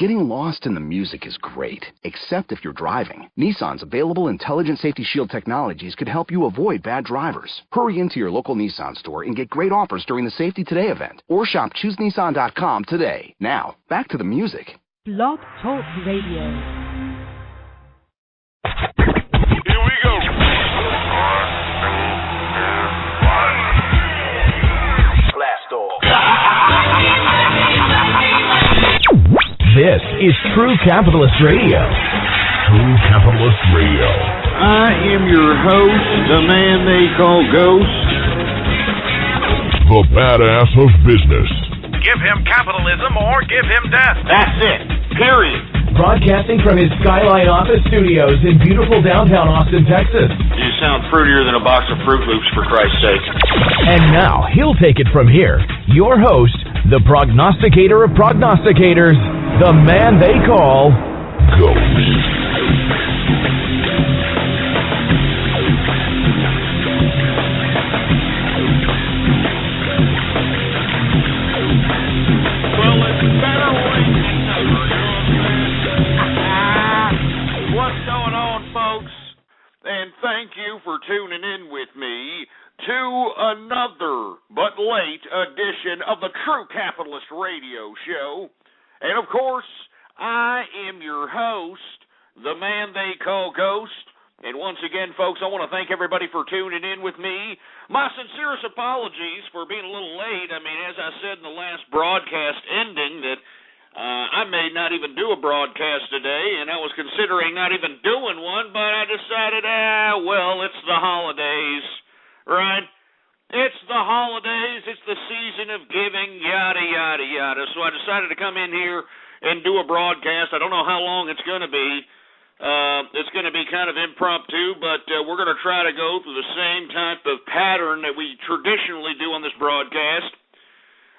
Getting lost in the music is great, except if you're driving. Nissan's available Intelligent Safety Shield technologies could help you avoid bad drivers. Hurry into your local Nissan store and get great offers during the Safety Today event. Or shop ChooseNissan.com today. Now, back to the music. Blog Talk Radio. Here we go. Blast off. This is True Capitalist Radio. True Capitalist Radio. I am your host, the man they call Ghost. The badass of business. Give him capitalism or give him death. That's it. Period. Broadcasting from his Skyline office studios in beautiful downtown Austin, Texas. You sound fruitier than a box of Fruit Loops, for Christ's sake. And now, he'll take it from here. Your host, the prognosticator of prognosticators, the man they call Ghost. Thank you for tuning in with me to another but late edition of the True Capitalist Radio Show. And of course, I am your host, the man they call Ghost. And once again, folks, I want to thank everybody for tuning in with me. My sincerest apologies for being a little late. I mean, as I said in the last broadcast ending, that I may not even do a broadcast today, and I was considering not even doing one, but I decided, well, it's the holidays, right? It's the holidays, it's the season of giving, yada, yada, yada. So I decided to come in here and do a broadcast. I don't know how long it's going to be. It's going to be kind of impromptu, but we're going to try to go through the same type of pattern that we traditionally do on this broadcast.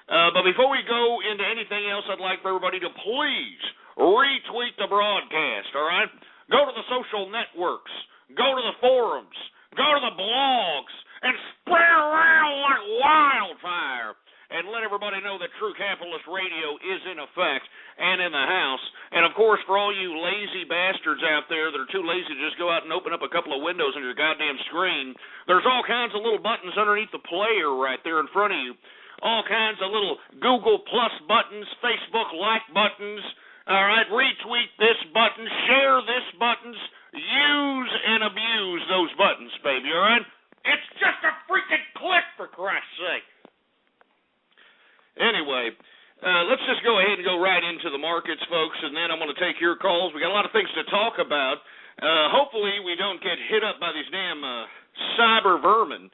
But before we go into anything else, I'd like for everybody to please retweet the broadcast, all right? Go to the social networks, go to the forums, go to the blogs, and spread around like wildfire, and let everybody know that True Capitalist Radio is in effect and in the house. And, of course, for all you lazy bastards out there that are too lazy to just go out and open up a couple of windows on your goddamn screen, there's all kinds of little buttons underneath the player right there in front of you. All kinds of little Google Plus buttons, Facebook like buttons, all right, retweet this button, share this buttons, use and abuse those buttons, baby, all right? It's just a freaking click, for Christ's sake. Anyway, let's just go ahead and go right into the markets, folks, and then I'm going to take your calls. We got a lot of things to talk about. Hopefully we don't get hit up by these damn cyber vermin.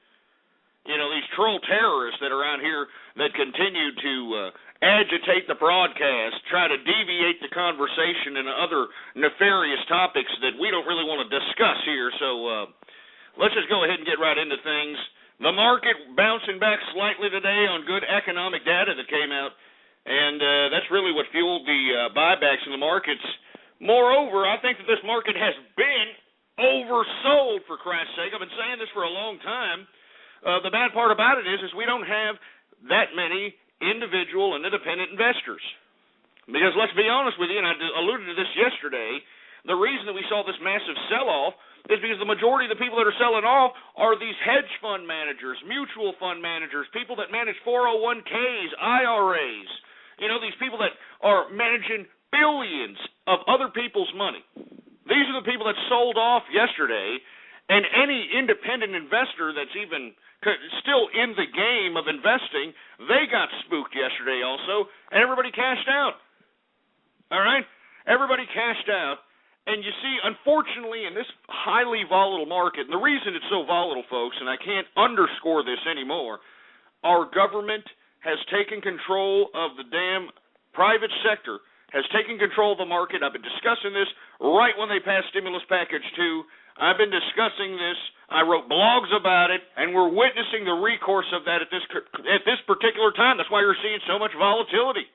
You know, these troll terrorists that are out here that continue to agitate the broadcast, try to deviate the conversation into other nefarious topics that we don't really want to discuss here. So let's just go ahead and get right into things. The market bouncing back slightly today on good economic data that came out, and that's really what fueled the buybacks in the markets. Moreover, I think that this market has been oversold, for Christ's sake. I've been saying this for a long time. The bad part about it is we don't have that many individual and independent investors. Because let's be honest with you, and I alluded to this yesterday, the reason that we saw this massive sell-off is because the majority of the people that are selling off are these hedge fund managers, mutual fund managers, people that manage 401ks, IRAs. You know, these people that are managing billions of other people's money. These are the people that sold off yesterday, and any independent investor that's even still in the game of investing, they got spooked yesterday also, and everybody cashed out. All right? Everybody cashed out. And you see, unfortunately, in this highly volatile market, and the reason it's so volatile, folks, and I can't underscore this anymore, our government has taken control of the damn private sector, has taken control of the market. I've been discussing this right when they passed Stimulus Package 2. I've been discussing this. I wrote blogs about it, and we're witnessing the recourse of that at this particular time. That's why you're seeing so much volatility.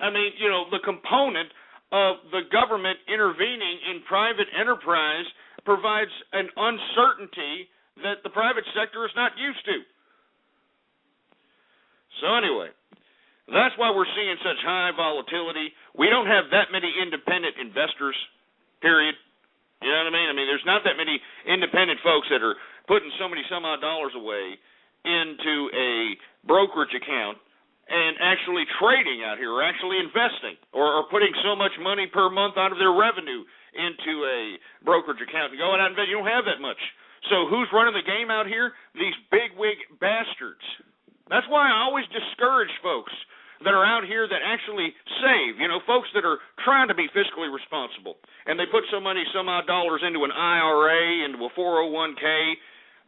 I mean, you know, the component of the government intervening in private enterprise provides an uncertainty that the private sector is not used to. So anyway, that's why we're seeing such high volatility. We don't have that many independent investors, period. You know what I mean? I mean, there's not that many independent folks that are putting so many some odd dollars away into a brokerage account and actually trading out here, or actually investing, or putting so much money per month out of their revenue into a brokerage account and going out and invest. You don't have that much. So who's running the game out here? These bigwig bastards. That's why I always discourage folks that are out here that actually save, folks that are trying to be fiscally responsible, and they put some odd dollars into an IRA, into a 401k.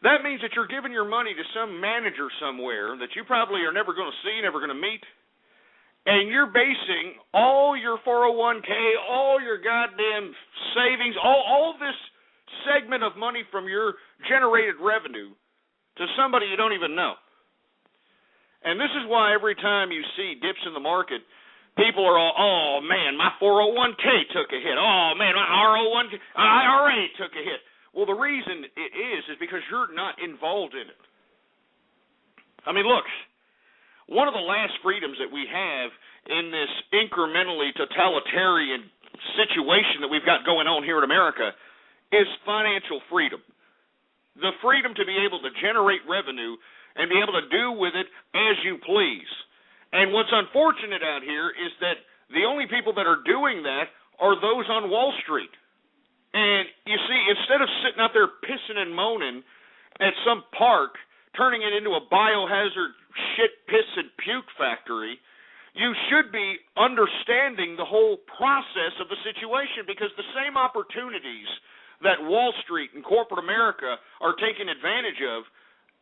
That means that you're giving your money to some manager somewhere that you probably are never going to see, never going to meet, and you're basing all your 401k, all your goddamn savings, all this segment of money from your generated revenue to somebody you don't even know. And this is why every time you see dips in the market, people are all, oh, man, my 401k took a hit. Oh, man, my IRA took a hit. Well, the reason it is because you're not involved in it. I mean, look, one of the last freedoms that we have in this incrementally totalitarian situation that we've got going on here in America is financial freedom. The freedom to be able to generate revenue and be able to do with it as you please. And what's unfortunate out here is that the only people that are doing that are those on Wall Street. And you see, instead of sitting out there pissing and moaning at some park, turning it into a biohazard shit, piss, and puke factory, you should be understanding the whole process of the situation, because the same opportunities that Wall Street and corporate America are taking advantage of,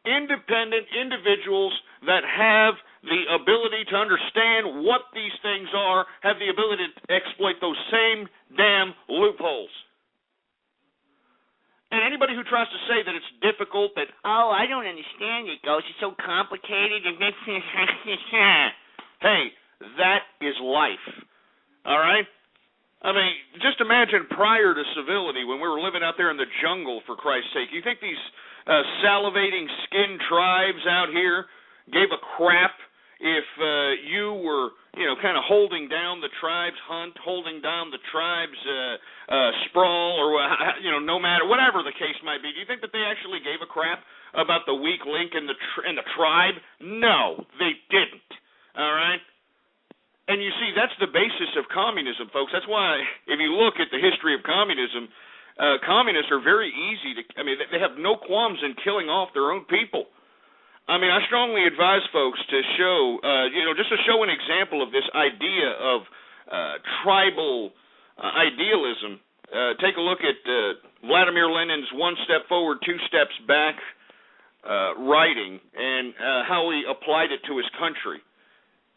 independent individuals that have the ability to understand what these things are have the ability to exploit those same damn loopholes. And anybody who tries to say that it's difficult, that, oh, I don't understand it, Ghost, it's so complicated, hey, that is life, all right? I mean, just imagine prior to civility, when we were living out there in the jungle, for Christ's sake. You think these salivating skin tribes out here gave a crap if you were, kind of holding down the tribe's hunt, holding down the tribe's sprawl, or, no matter, whatever the case might be? Do you think that they actually gave a crap about the weak link in the tribe? No, they didn't, all right? And you see, that's the basis of communism, folks. That's why, if you look at the history of communism, communists are very easy to, they have no qualms in killing off their own people. I mean, I strongly advise folks to show, just to show an example of this idea of tribal idealism. Take a look at Vladimir Lenin's one step forward, two steps back writing, and how he applied it to his country.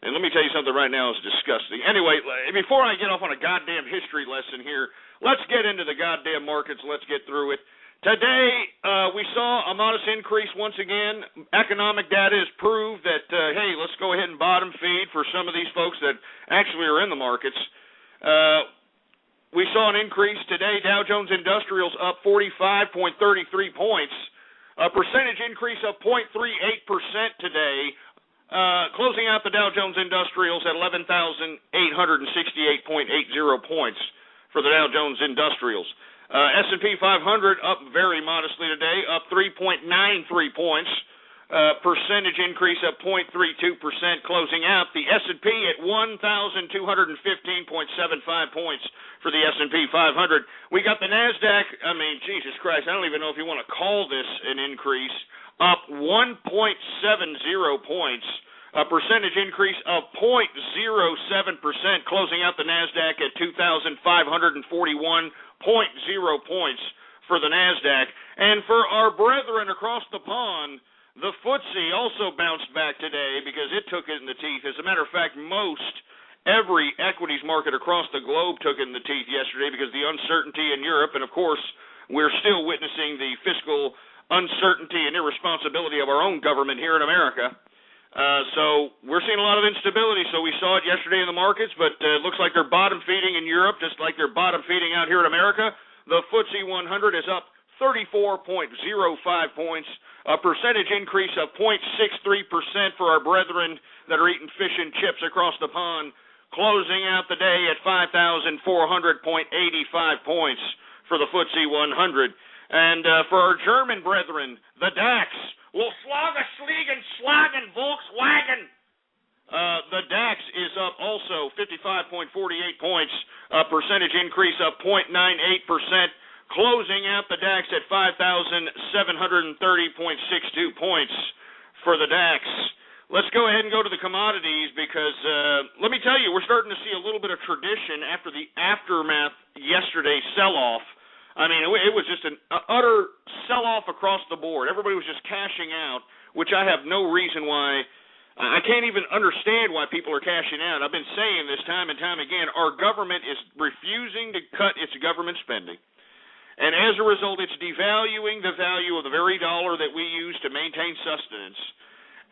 And let me tell you something right now, it's disgusting. Anyway, before I get off on a goddamn history lesson here, let's get into the goddamn markets. Let's get through it. Today, we saw a modest increase once again. Economic data has proved that, hey, let's go ahead and bottom feed for some of these folks that actually are in the markets. We saw an increase today. Dow Jones Industrials up 45.33 points. A percentage increase of 0.38% today. Closing out the Dow Jones Industrials at 11,868.80 points for the Dow Jones Industrials. S&P 500 up very modestly today, up 3.93 points. Percentage increase of 0.32%, closing out the S&P at 1,215.75 points for the S&P 500. We got the NASDAQ, Jesus Christ, I don't even know if you want to call this an increase, up 1.70 points, a percentage increase of 0.07%, closing out the NASDAQ at 2,541.0 points for the NASDAQ. And for our brethren across the pond, the FTSE also bounced back today because it took it in the teeth. As a matter of fact, every equities market across the globe took it in the teeth yesterday because the uncertainty in Europe, and of course, we're still witnessing the fiscal uncertainty and irresponsibility of our own government here in America. So we're seeing a lot of instability. So we saw it yesterday in the markets, but it looks like they're bottom feeding in Europe, just like they're bottom feeding out here in America. The FTSE 100 is up 34.05 points, a percentage increase of 0.63% for our brethren that are eating fish and chips across the pond, closing out the day at 5,400.85 points for the FTSE 100. And for our German brethren, the DAX, Volkswagen, Volkswagen. The DAX is up also 55.48 points, a percentage increase of 0.98%, closing out the DAX at 5,730.62 points for the DAX. Let's go ahead and go to the commodities because, let me tell you, we're starting to see a little bit of tradition after the aftermath yesterday's sell-off. I mean, it was just an utter sell-off across the board. Everybody was just cashing out, which I have no reason why. I can't even understand why people are cashing out. I've been saying this time and time again, our government is refusing to cut its government spending. And as a result, it's devaluing the value of the very dollar that we use to maintain sustenance.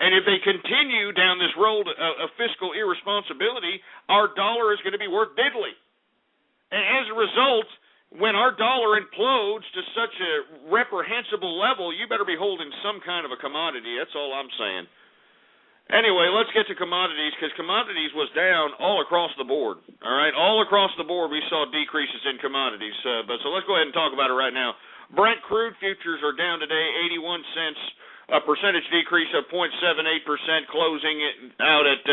And if they continue down this road of fiscal irresponsibility, our dollar is going to be worth diddly. And as a result, when our dollar implodes to such a reprehensible level, you better be holding some kind of a commodity. That's all I'm saying. Anyway, let's get to commodities, because commodities was down all across the board. All right, all across the board we saw decreases in commodities. So let's go ahead and talk about it right now. Brent crude futures are down today 81 cents, a percentage decrease of 0.78%, closing it out at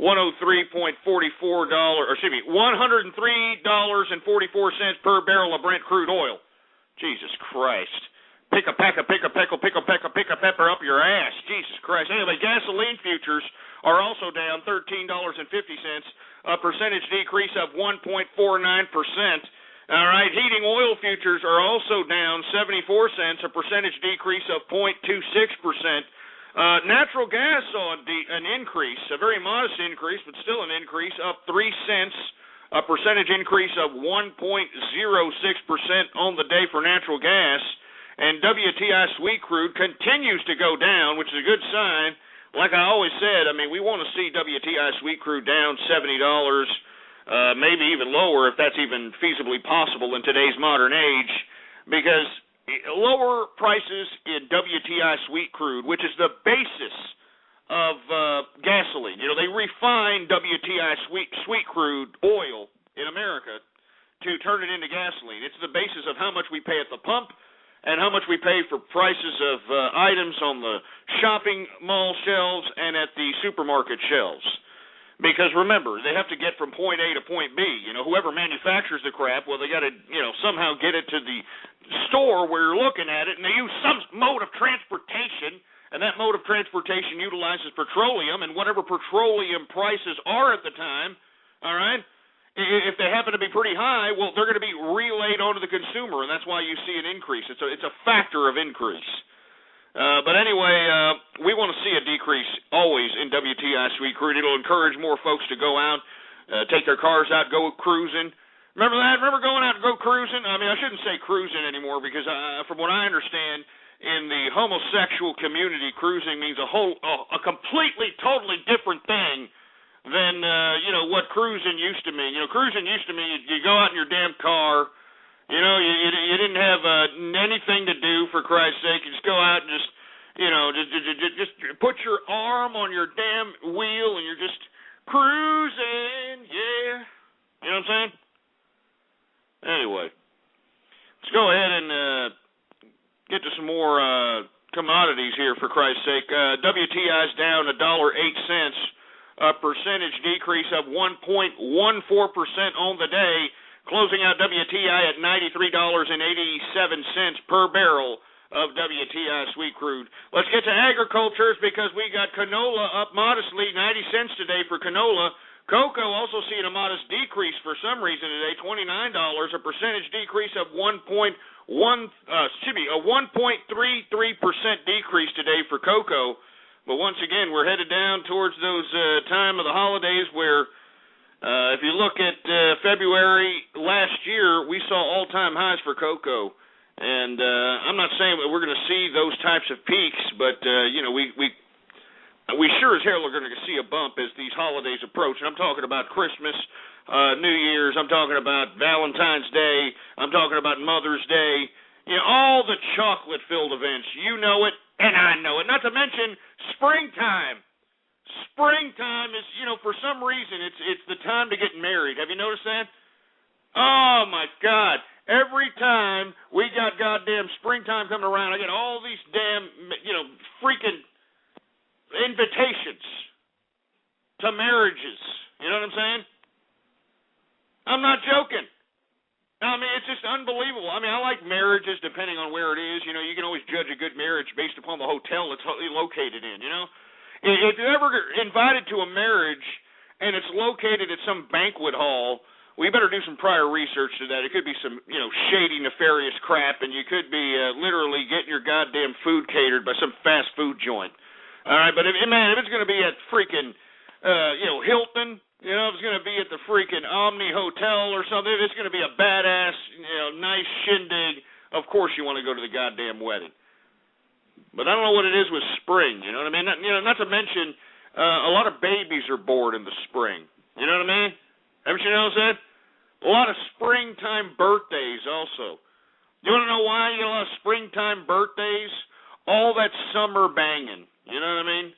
$103.44, $103.44 per barrel of Brent crude oil. Jesus Christ. Pick a pepper up your ass. Jesus Christ. Anyway, gasoline futures are also down $13.50, a percentage decrease of 1.49%. All right, heating oil futures are also down 74 cents, a percentage decrease of 0.26%. Natural gas saw an increase, a very modest increase, but still an increase of 3 cents, a percentage increase of 1.06% on the day for natural gas. And WTI sweet crude continues to go down, which is a good sign. Like I always said, I mean, we want to see WTI sweet crude down $70. Maybe even lower if that's even feasibly possible in today's modern age, because lower prices in WTI sweet crude, which is the basis of gasoline. You know, they refine WTI sweet crude oil in America to turn it into gasoline. It's the basis of how much we pay at the pump and how much we pay for prices of items on the shopping mall shelves and at the supermarket shelves. Because remember, they have to get from point A to point B. You know, whoever manufactures the crap, well, they got to, somehow get it to the store where you're looking at it, and they use some mode of transportation, and that mode of transportation utilizes petroleum, and whatever petroleum prices are at the time, all right, if they happen to be pretty high, well, they're going to be relayed onto the consumer, and that's why you see an increase. It's a factor of increase. But anyway, we want to see a decrease always in WTI sweet crude. It'll encourage more folks to go out, take their cars out, go cruising. Remember that? Remember going out and go cruising? I mean, I shouldn't say cruising anymore because from what I understand, in the homosexual community, cruising means a completely, totally different thing than, what cruising used to mean. You know, cruising used to mean you go out in your damn car. You know, you didn't have anything to do, for Christ's sake. You just go out and just put your arm on your damn wheel and you're just cruising, yeah. You know what I'm saying? Anyway, let's go ahead and get to some more commodities here, for Christ's sake. WTI's down $1.08, a percentage decrease of 1.14% on the day, closing out WTI at $93.87 per barrel of WTI sweet crude. Let's get to agricultures because we got canola up modestly, 90 cents today for canola. Cocoa also seeing a modest decrease for some reason today, $29, a percentage decrease of 1.33% decrease today for cocoa. But once again, we're headed down towards those time of the holidays where if you look at February last year, we saw all-time highs for cocoa. And I'm not saying that we're going to see those types of peaks, but, we sure as hell are going to see a bump as these holidays approach. And I'm talking about Christmas, New Year's, I'm talking about Valentine's Day, I'm talking about Mother's Day. You know, all the chocolate-filled events. You know it, and I know it. Not to mention springtime. Springtime is, for some reason, it's the time to get married. Have you noticed that? Oh, my God. Every time we got goddamn springtime coming around, I get all these damn, freaking invitations to marriages. You know what I'm saying? I'm not joking. I mean, it's just unbelievable. I mean, I like marriages depending on where it is. You can always judge a good marriage based upon the hotel it's located in, If you're ever invited to a marriage and it's located at some banquet hall, well, you better do some prior research to that. It could be some, shady, nefarious crap, and you could be literally getting your goddamn food catered by some fast food joint. All right, but if it's going to be at freaking, Hilton, if it's going to be at the freaking Omni Hotel or something, if it's going to be a badass, nice shindig, of course you want to go to the goddamn wedding. But I don't know what it is with spring, you know what I mean? Not to mention, a lot of babies are born in the spring. You know what I mean? Haven't you noticed that? A lot of springtime birthdays also. You want to know why you get a lot of springtime birthdays? All that summer banging. You know what I mean?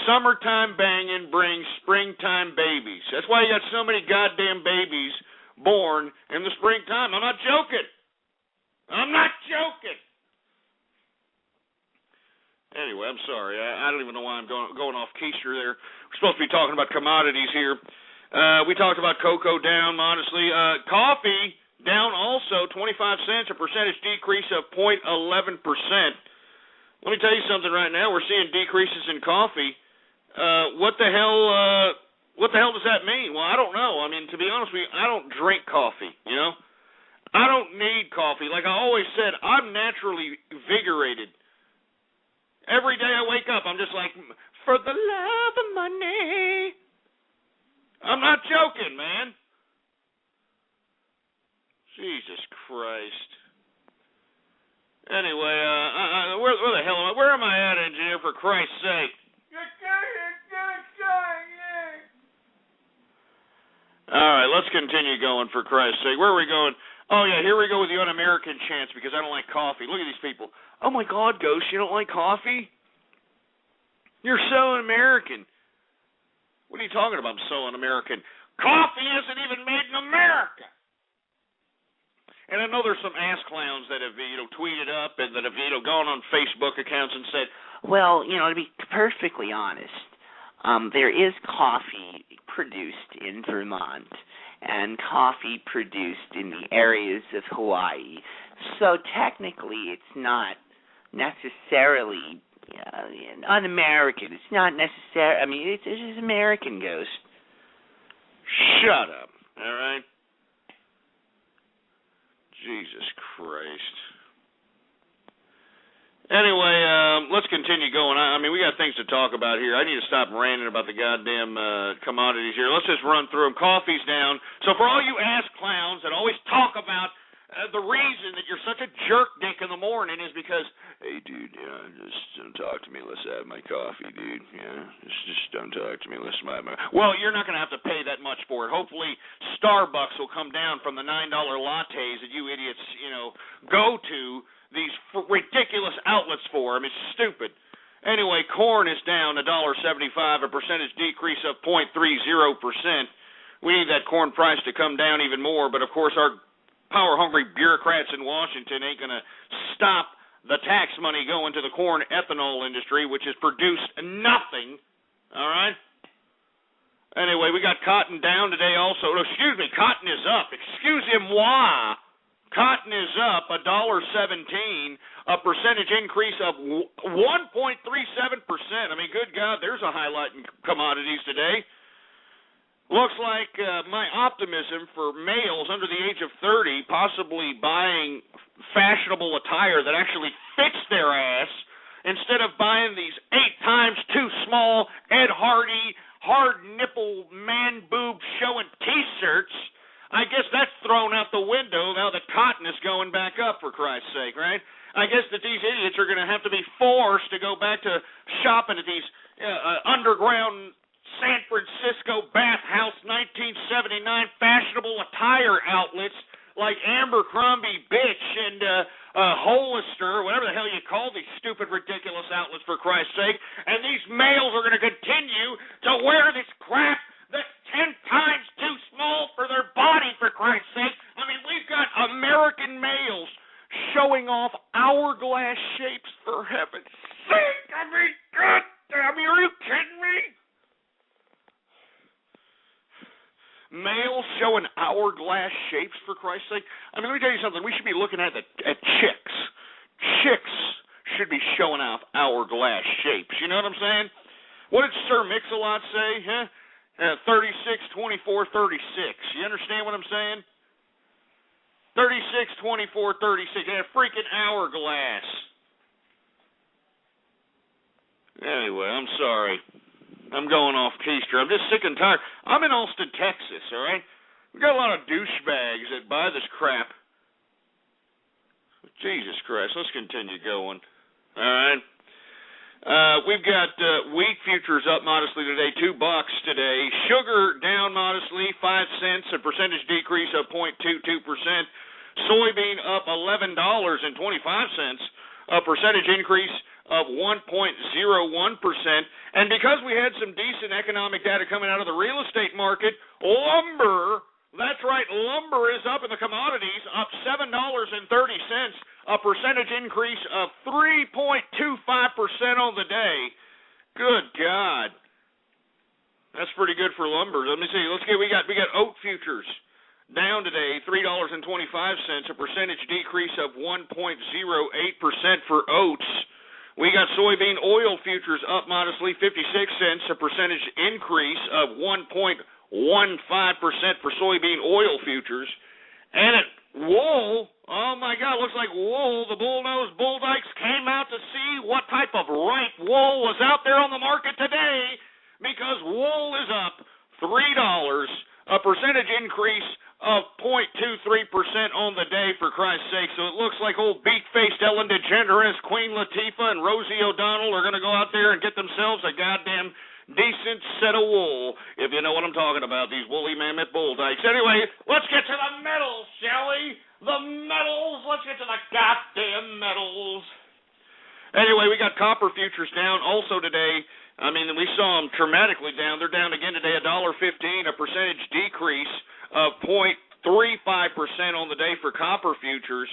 Summertime banging brings springtime babies. That's why you got so many goddamn babies born in the springtime. I'm not joking. Anyway, I'm sorry. I don't even know why I'm going off keister there. We're supposed to be talking about commodities here. We talked about cocoa down modestly. Coffee down also 25 cents, a percentage decrease of 0.11%. Let me tell you something right now. We're seeing decreases in coffee. What the hell does that mean? Well, I don't know. I mean, to be honest with you, I don't drink coffee, I don't need coffee. Like I always said, I'm naturally invigorated. Every day I wake up, I'm just like, for the love of money. I'm not joking, man. Jesus Christ. Anyway, where the hell am I? Where am I at, engineer, for Christ's sake? All right, let's continue going, for Christ's sake. Where are we going? Oh, yeah, here we go with the un-American chants because I don't like coffee. Look at these people. Oh, my God, Ghost, you don't like coffee? You're so un-American. What are you talking about, I'm so un-American? Coffee isn't even made in America. And I know there's some ass clowns that have, tweeted up and that have, gone on Facebook accounts and said, well, to be perfectly honest, there is coffee produced in Vermont and coffee produced in the areas of Hawaii. So technically it's not necessarily un-American. It's not necessarily, I mean, it's just American, Ghost. Shut up, all right? Jesus Christ. Anyway, let's continue going. I mean, we got things to talk about here. I need to stop ranting about the goddamn commodities here. Let's just run through them. Coffee's down. So for all you ass clowns that always talk about the reason that you're such a jerk dick in the morning is because, hey, dude, just don't talk to me unless I have my coffee, dude. Just don't talk to me unless I have my... Well, you're not going to have to pay that much for it. Hopefully Starbucks will come down from the $9 lattes that you idiots, go to these ridiculous outlets for. I mean, it's stupid. Anyway, corn is down $1.75, a percentage decrease of 0.30%. We need that corn price to come down even more, but of course our power-hungry bureaucrats in Washington ain't going to stop the tax money going to the corn ethanol industry, which has produced nothing. All right? Anyway, we got cotton down today also. No, excuse me, cotton is up. Excusez-moi. Cotton is up $1.17, a percentage increase of 1.37%. I mean, good God, there's a highlight in commodities today. Looks like my optimism for males under the age of 30 possibly buying fashionable attire that actually fits their ass instead of buying these 8 times too small Ed Hardy, hard nipple, man boob showing T-shirts. I guess that's thrown out the window now that cotton is going back up, for Christ's sake, right? I guess that these idiots are going to have to be forced to go back to shopping at these underground San Francisco bathhouse 1979 fashionable attire outlets like Abercrombie Bitch and Hollister, whatever the hell you call these stupid, ridiculous outlets, for Christ's sake. And these males are going to continue Christ's sake. I mean, we've got American males showing off hourglass shapes, for heaven's sake. I mean, God damn you, are you kidding me? Males showing hourglass shapes, for Christ's sake. I mean, let me tell you something. We should be looking at chicks. Chicks should be showing off hourglass shapes. You know what I'm saying? What did Sir Mix-a-Lot say? Huh? 36, 24, 36. You understand what I'm saying? 36, 24, 36. And a freaking hourglass. Anyway, I'm sorry. I'm going off keister. I'm just sick and tired. I'm in Austin, Texas, all right? We got a lot of douchebags that buy this crap. Jesus Christ, let's continue going. All right? We've got wheat futures up modestly today, $2 today. Sugar down modestly, 5 cents, a percentage decrease of 0.22%. Soybean up $11.25, a percentage increase of 1.01%. And because we had some decent economic data coming out of the real estate market, lumber, that's right, lumber is up in the commodities, up $7.30, a percentage increase of 3.25% on the day. Good God. That's pretty good for lumber. Let me see. We got oat futures down today, $3.25, a percentage decrease of 1.08% for oats. We got soybean oil futures up modestly, 56 cents, a percentage increase of 1.15% for soybean oil futures. And at wool, oh my God, looks like wool, the bull-nosed bull dykes came out to see what type of ripe wool was out there on the market today, because wool is up $3, a percentage increase of 0.23% on the day, for Christ's sake. So it looks like old beak-faced Ellen DeGeneres, Queen Latifah, and Rosie O'Donnell are going to go out there and get themselves a goddamn decent set of wool, if you know what I'm talking about, these woolly mammoth bull dykes. Anyway, let's get to the metals, shall we? The metals. Let's get to the goddamn metals. Anyway, we got copper futures down also today. I mean, we saw them dramatically down. They're down again today, $1.15, a percentage decrease of 0.35% on the day for copper futures.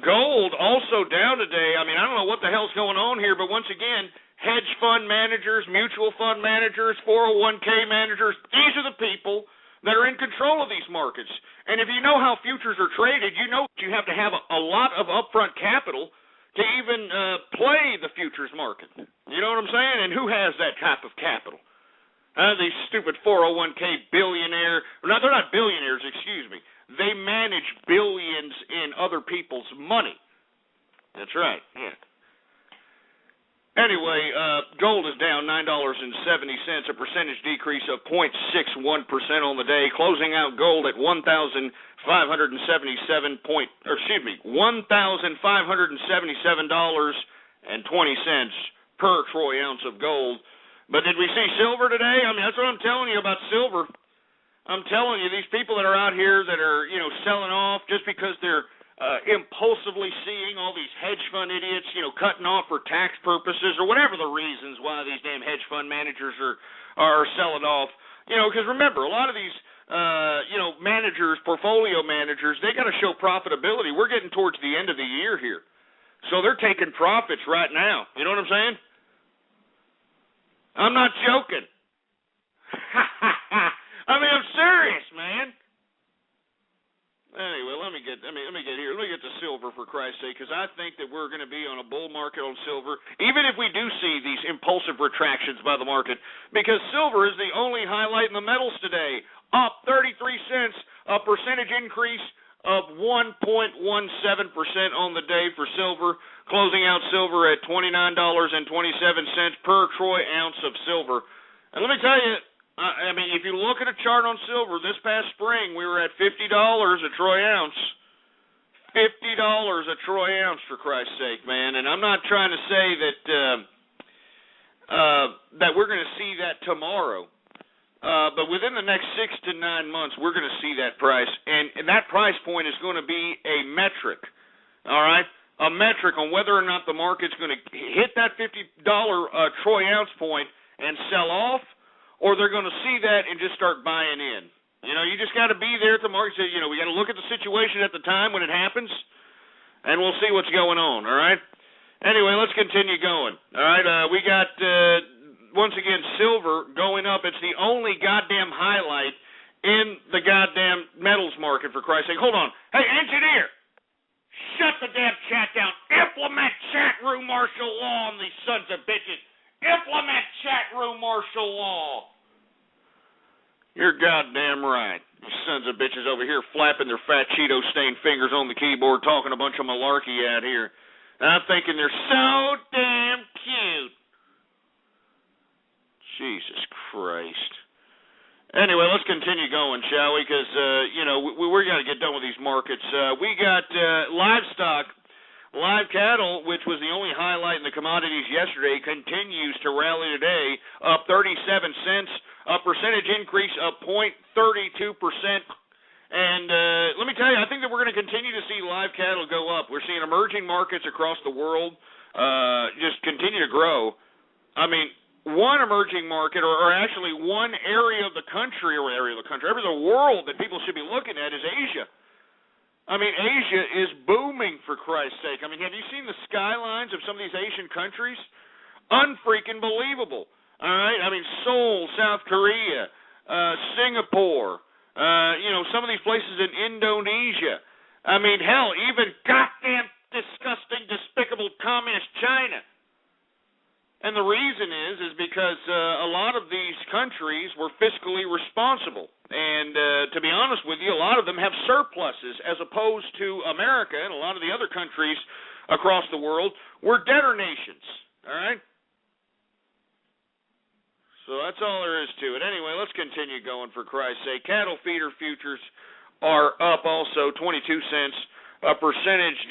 Gold also down today. I mean, I don't know what the hell's going on here, but once again, hedge fund managers, mutual fund managers, 401k managers, these are the people that are in control of these markets. And if you know how futures are traded, you know you have to have a lot of upfront capital to even play the futures market. You know what I'm saying? And who has that type of capital? These stupid 401k billionaire, no, they're not billionaires, excuse me. They manage billions in other people's money. That's right, yeah. Anyway, gold is down $9.70, a percentage decrease of 0.61% on the day, closing out gold at $1,577 $1,577.20 per troy ounce of gold. But did we see silver today? I mean, that's what I'm telling you about silver. I'm telling you, these people that are out here that are, selling off just because they're impulsively seeing all these hedge fund idiots, cutting off for tax purposes or whatever the reasons why these damn hedge fund managers are selling off. Because remember, a lot of these, managers, portfolio managers, they got to show profitability. We're getting towards the end of the year here. So they're taking profits right now. You know what I'm saying? I'm not joking. I mean, I'm serious, man. Anyway, let me get to silver, for Christ's sake, because I think that we're going to be on a bull market on silver, even if we do see these impulsive retractions by the market, because silver is the only highlight in the metals today, up 33 cents, a percentage increase of 1.17% on the day for silver, closing out silver at $29.27 per troy ounce of silver. And let me tell you, I mean, if you look at a chart on silver, this past spring we were at $50 a troy ounce. $50 a troy ounce, for Christ's sake, man. And I'm not trying to say that we're going to see that tomorrow. But within the next 6 to 9 months, we're going to see that price. And that price point is going to be a metric, all right? A metric on whether or not the market's going to hit that $50 troy ounce point and sell off, or they're going to see that and just start buying in. You just got to be there at the market. We got to look at the situation at the time when it happens, and we'll see what's going on, all right? Anyway, let's continue going, all right? We got, once again, silver going up. It's the only goddamn highlight in the goddamn metals market, for Christ's sake. Hold on. Hey, engineer, shut the damn chat down. Implement chat room martial law on these sons of bitches. Implement chat room martial law. You're goddamn right. You sons of bitches over here flapping their fat Cheeto-stained fingers on the keyboard, talking a bunch of malarkey out here. And I'm thinking they're so damn cute. Jesus Christ. Anyway, let's continue going, shall we? Because, we're going to get done with these markets. We got livestock. Live cattle, which was the only highlight in the commodities yesterday, continues to rally today, up 37 cents, a percentage increase of 0.32%. And let me tell you, I think that we're going to continue to see live cattle go up. We're seeing emerging markets across the world just continue to grow. I mean, one emerging market, or actually one area of the country, area of the world that people should be looking at is Asia. I mean, Asia is booming, for Christ's sake. I mean, have you seen the skylines of some of these Asian countries? Unfreaking believable. All right? I mean, Seoul, South Korea, Singapore, some of these places in Indonesia. I mean, hell, even goddamn disgusting, despicable communist China. And the reason is because a lot of these countries were fiscally responsible. And to be honest with you, a lot of them have surpluses as opposed to America and a lot of the other countries across the world were debtor nations. All right? So that's all there is to it. Anyway, let's continue going, for Christ's sake. Cattle feeder futures are up also 22 cents, a percentage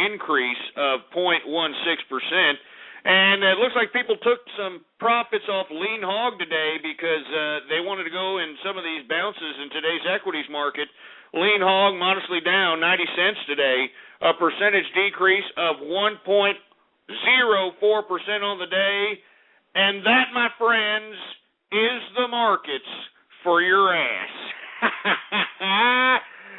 increase of 0.16%. And it looks like people took some profits off lean hog today because they wanted to go in some of these bounces in today's equities market. Lean hog modestly down 90 cents today, a percentage decrease of 1.04% on the day. And that, my friends, is the markets for your ass.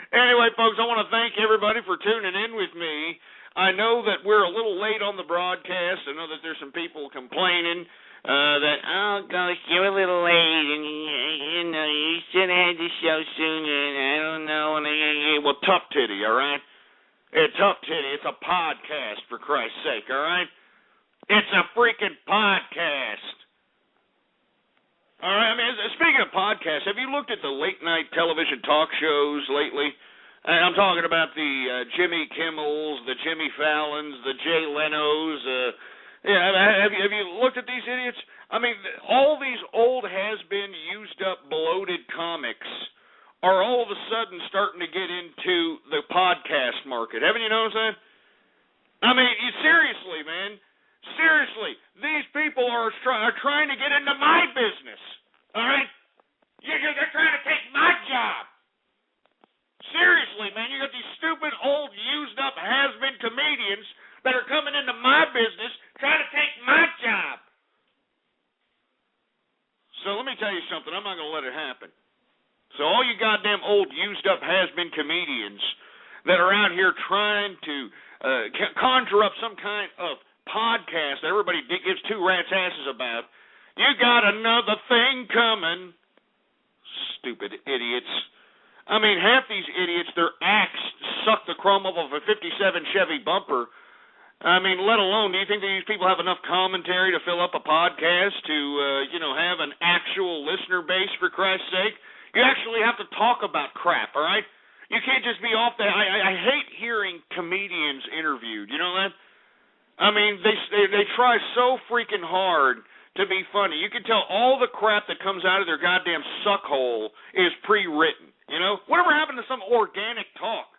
Anyway, folks, I want to thank everybody for tuning in with me. I know that we're a little late on the broadcast. I know that there's some people complaining that, oh, gosh, you're a little late, and, you should have had the show sooner, and I don't know. Well, tough titty, all right? It's tough titty. It's a podcast, for Christ's sake, all right? It's a freaking podcast. All right, I mean, speaking of podcasts, have you looked at the late-night television talk shows lately? I'm talking about the Jimmy Kimmels, the Jimmy Fallons, the Jay Lenos. Have you looked at these idiots? I mean, all these old has-been, used-up, bloated comics are all of a sudden starting to get into the podcast market. Haven't you noticed that? I mean, seriously, man. Seriously, these people are trying to get into my business. All right? They're trying to take my job. Seriously, man, you got these stupid, old, used-up, has-been comedians that are coming into my business trying to take my job. So let me tell you something. I'm not going to let it happen. So all you goddamn old, used-up, has-been comedians that are out here trying to conjure up some kind of podcast that everybody gives two rats' asses about, you got another thing coming. Stupid idiots. I mean, half these idiots, their acts suck the chrome off of a 57 Chevy bumper. I mean, let alone, do you think that these people have enough commentary to fill up a podcast to, have an actual listener base, for Christ's sake? You actually have to talk about crap, all right? You can't just be off there. I hate hearing comedians interviewed, you know that? I mean, they try so freaking hard to be funny. You can tell all the crap that comes out of their goddamn suckhole is pre-written. You know, whatever happened to some organic talk?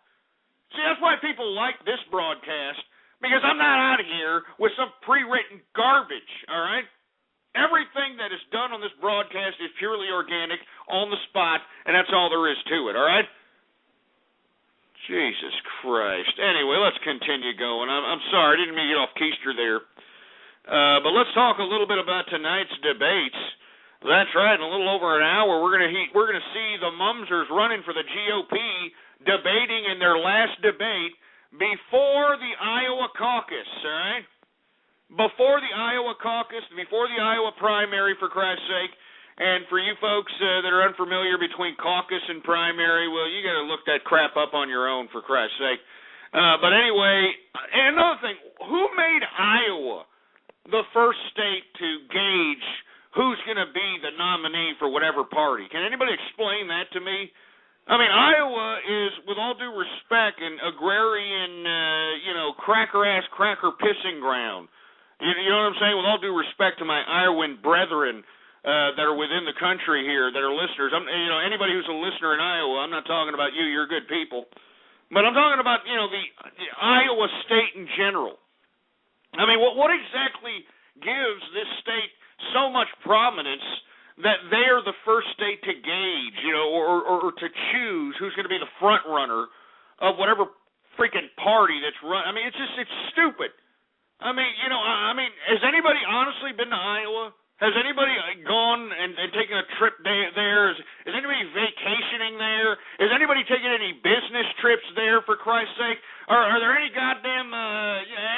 See, that's why people like this broadcast, because I'm not out of here with some pre-written garbage, all right? Everything that is done on this broadcast is purely organic, on the spot, and that's all there is to it, all right? Jesus Christ. Anyway, let's continue going. I'm sorry, I didn't mean to get off keister there. But let's talk a little bit about tonight's debates. That's right. In a little over an hour, we're gonna see the Mumsers running for the GOP, debating in their last debate before the Iowa caucus. All right, before the Iowa caucus, before the Iowa primary, for Christ's sake. And for you folks that are unfamiliar between caucus and primary, well, you got to look that crap up on your own, for Christ's sake. But anyway, and another thing, who made Iowa the first state to gauge who's going to be the nominee for whatever party? Can anybody explain that to me? I mean, Iowa is, with all due respect, an agrarian, cracker-ass, cracker-pissing ground. You know what I'm saying? With all due respect to my Iowan brethren that are within the country here, that are listeners. Anybody who's a listener in Iowa, I'm not talking about you. You're good people. But I'm talking about, the Iowa state in general. I mean, what exactly gives this state so much prominence that they're the first state to gauge, or to choose who's going to be the front runner of whatever freaking party that's run? I mean, it's stupid. I mean, has anybody honestly been to Iowa? Has anybody gone and taken a trip there? Is anybody vacationing there? Is anybody taking any business trips there, for Christ's sake? Are there any goddamn,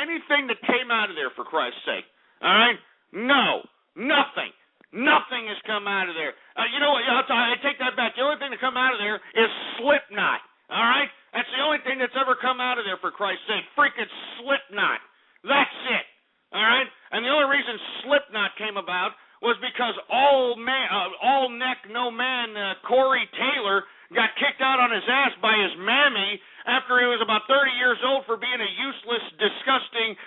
anything that came out of there, for Christ's sake? All right? No. Nothing. Nothing has come out of there. You know what? I take that back. The only thing to come out of there is Slipknot. All right? That's the only thing that's ever come out of there, for Christ's sake. Freaking Slipknot. That's it. All right? And the only reason Slipknot came about was because all neck, no man, Corey Taylor got kicked out on his ass by his mammy after he was about 30 years old for being a useless, disgusting,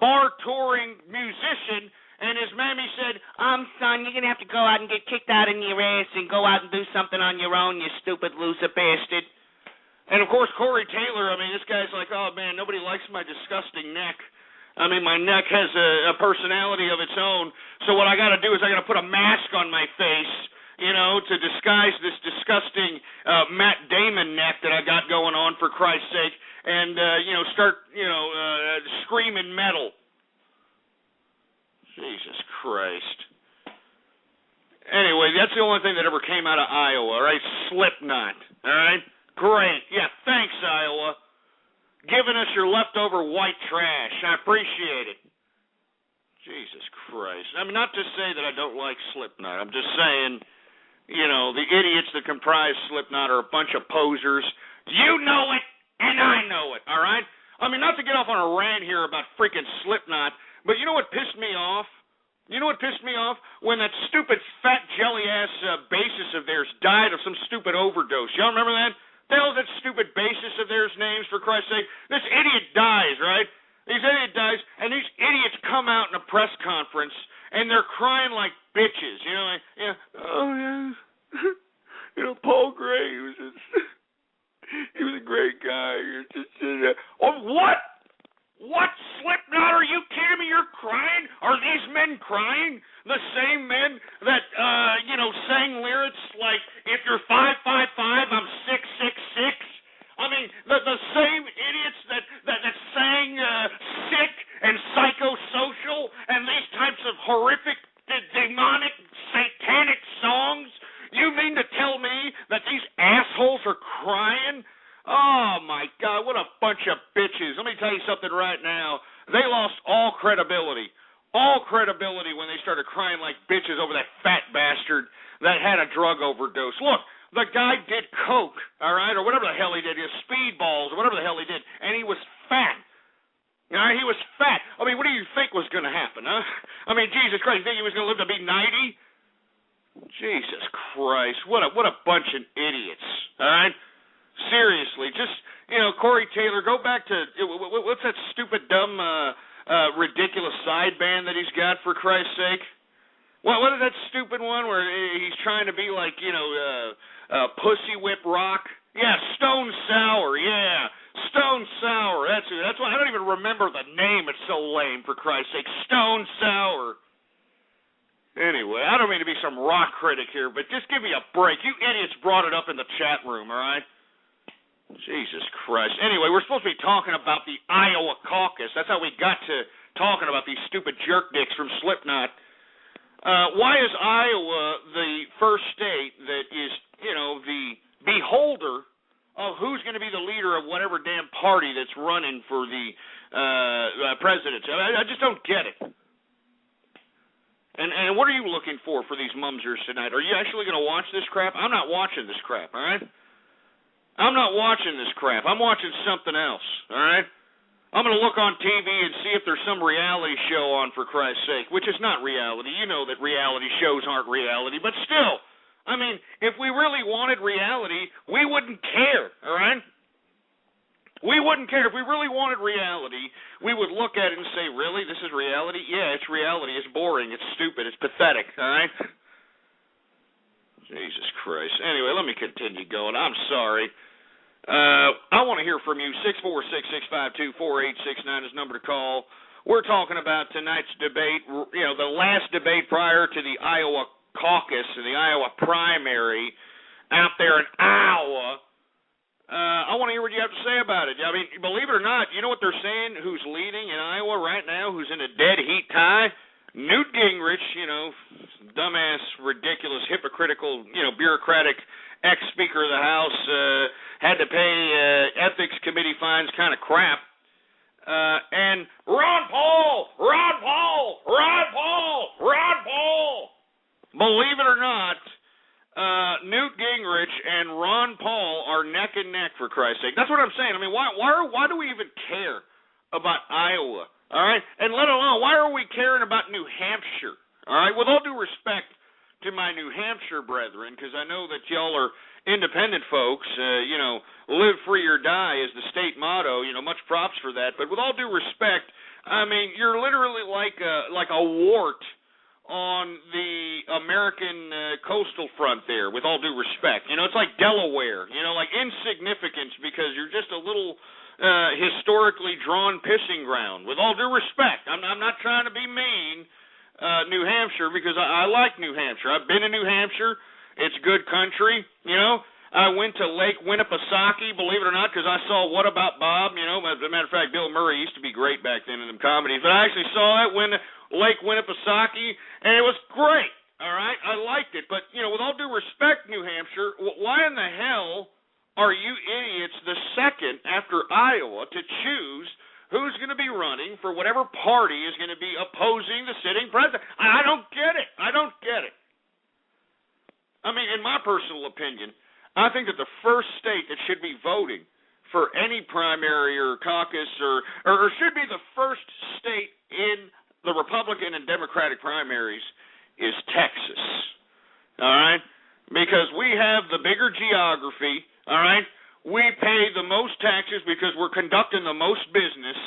bar-touring musician. And his mammy said, son, you're going to have to go out and get kicked out in your ass and go out and do something on your own, you stupid loser bastard. And, of course, Corey Taylor, this guy's like, oh, man, nobody likes my disgusting neck. My neck has a personality of its own, so what I got to do is I got to put a mask on my face, to disguise this disgusting Matt Damon neck that I got going on, for Christ's sake, and, start, screaming metal. Jesus Christ. Anyway, that's the only thing that ever came out of Iowa, all right? Slipknot, all right? Great. Yeah, thanks, Iowa. Giving us your leftover white trash. I appreciate it. Jesus Christ. Not to say that I don't like Slipknot. I'm just saying, the idiots that comprise Slipknot are a bunch of posers. You know it, and I know it, all right? Not to get off on a rant here about freaking Slipknot, but you know what pissed me off? You know what pissed me off? When that stupid fat jelly-ass bassist of theirs died of some stupid overdose. Y'all remember that? The hell is that stupid bassist of theirs names, for Christ's sake? This idiot dies, right? This idiot dies, and these idiots come out in a press conference, and they're crying like bitches, Paul Gray, he was a great guy. Oh, what? What? Slipknot? Are you kidding me? You're crying? Are these men crying? The same men that, sang lyrics like, if you're 5'5", I'm 6'6". The same idiots that sang Sick and Psychosocial and these types of horrific, demonic, satanic songs. You mean to tell me that these assholes are crying? Oh, my God, what a bunch of bitches. Let me tell you something right now. They lost all credibility when they started crying like bitches over that fat bastard that had a drug overdose. Look, the guy did coke, all right, or whatever the hell he did, his speedballs or whatever the hell he did, and he was fat. All right, he was fat. What do you think was going to happen, huh? Jesus Christ, you think he was going to live to be 90? Jesus Christ, what a bunch of idiots, all right? Seriously, just, Corey Taylor, go back to, what's that stupid, dumb, ridiculous side band that he's got, for Christ's sake? What is that stupid one where he's trying to be like, Pussy Whip Rock? Yeah, Stone Sour, yeah. Stone Sour, that's why I don't even remember the name, it's so lame, for Christ's sake. Stone Sour. Anyway, I don't mean to be some rock critic here, but just give me a break. You idiots brought it up in the chat room, all right? Jesus Christ. Anyway, we're supposed to be talking about the Iowa caucus. That's how we got to talking about these stupid jerk dicks from Slipknot. Why is Iowa the first state that is, the beholder of who's going to be the leader of whatever damn party that's running for the presidency? I just don't get it. And what are you looking for these mumsers tonight? Are you actually going to watch this crap? I'm not watching this crap, all right? I'm not watching this crap. I'm watching something else, all right? I'm going to look on TV and see if there's some reality show on, for Christ's sake, which is not reality. You know that reality shows aren't reality, but still, I mean, if we really wanted reality, we wouldn't care, all right? We wouldn't care. If we really wanted reality, we would look at it and say, really, this is reality? Yeah, it's reality. It's boring. It's stupid. It's pathetic, all right? Jesus Christ. Anyway, let me continue going. I'm sorry. I want to hear from you. 646-652-4869 is the number to call. We're talking about tonight's debate, the last debate prior to the Iowa caucus and the Iowa primary out there in Iowa. I want to hear what you have to say about it. I mean, believe it or not, you know what they're saying? Who's leading in Iowa right now? Who's in a dead heat tie? Newt Gingrich, dumbass, ridiculous, hypocritical, bureaucratic ex-Speaker of the House, had to pay ethics committee fines, kind of crap. And Ron Paul! Believe it or not, Newt Gingrich and Ron Paul are neck and neck, for Christ's sake. That's what I'm saying. I mean, why do we even care about Iowa? All right? And let alone, why are we caring about New Hampshire? All right? With all due respect to my New Hampshire brethren, because I know that y'all are independent folks, live free or die is the state motto, much props for that. But with all due respect, I mean, you're literally like a wart on the American coastal front there, with all due respect. It's like Delaware, like insignificance because you're just a little historically drawn pissing ground. With all due respect, I'm not trying to be mean, New Hampshire, because I like New Hampshire. I've been in New Hampshire. It's good country, I went to Lake Winnipesaukee, believe it or not, because I saw What About Bob, As a matter of fact, Bill Murray used to be great back then in them comedies, but I actually saw it Lake Winnipesaukee, and it was great, all right? I liked it, but, with all due respect, New Hampshire, why in the hell are you idiots the second after Iowa to choose who's going to be running for whatever party is going to be opposing the sitting president? I don't get it. I mean, in my personal opinion, I think that the first state that should be voting for any primary or caucus or should be the first state in the Republican and Democratic primaries is Texas, all right? Because we have the bigger geography, all right? We pay the most taxes because we're conducting the most business,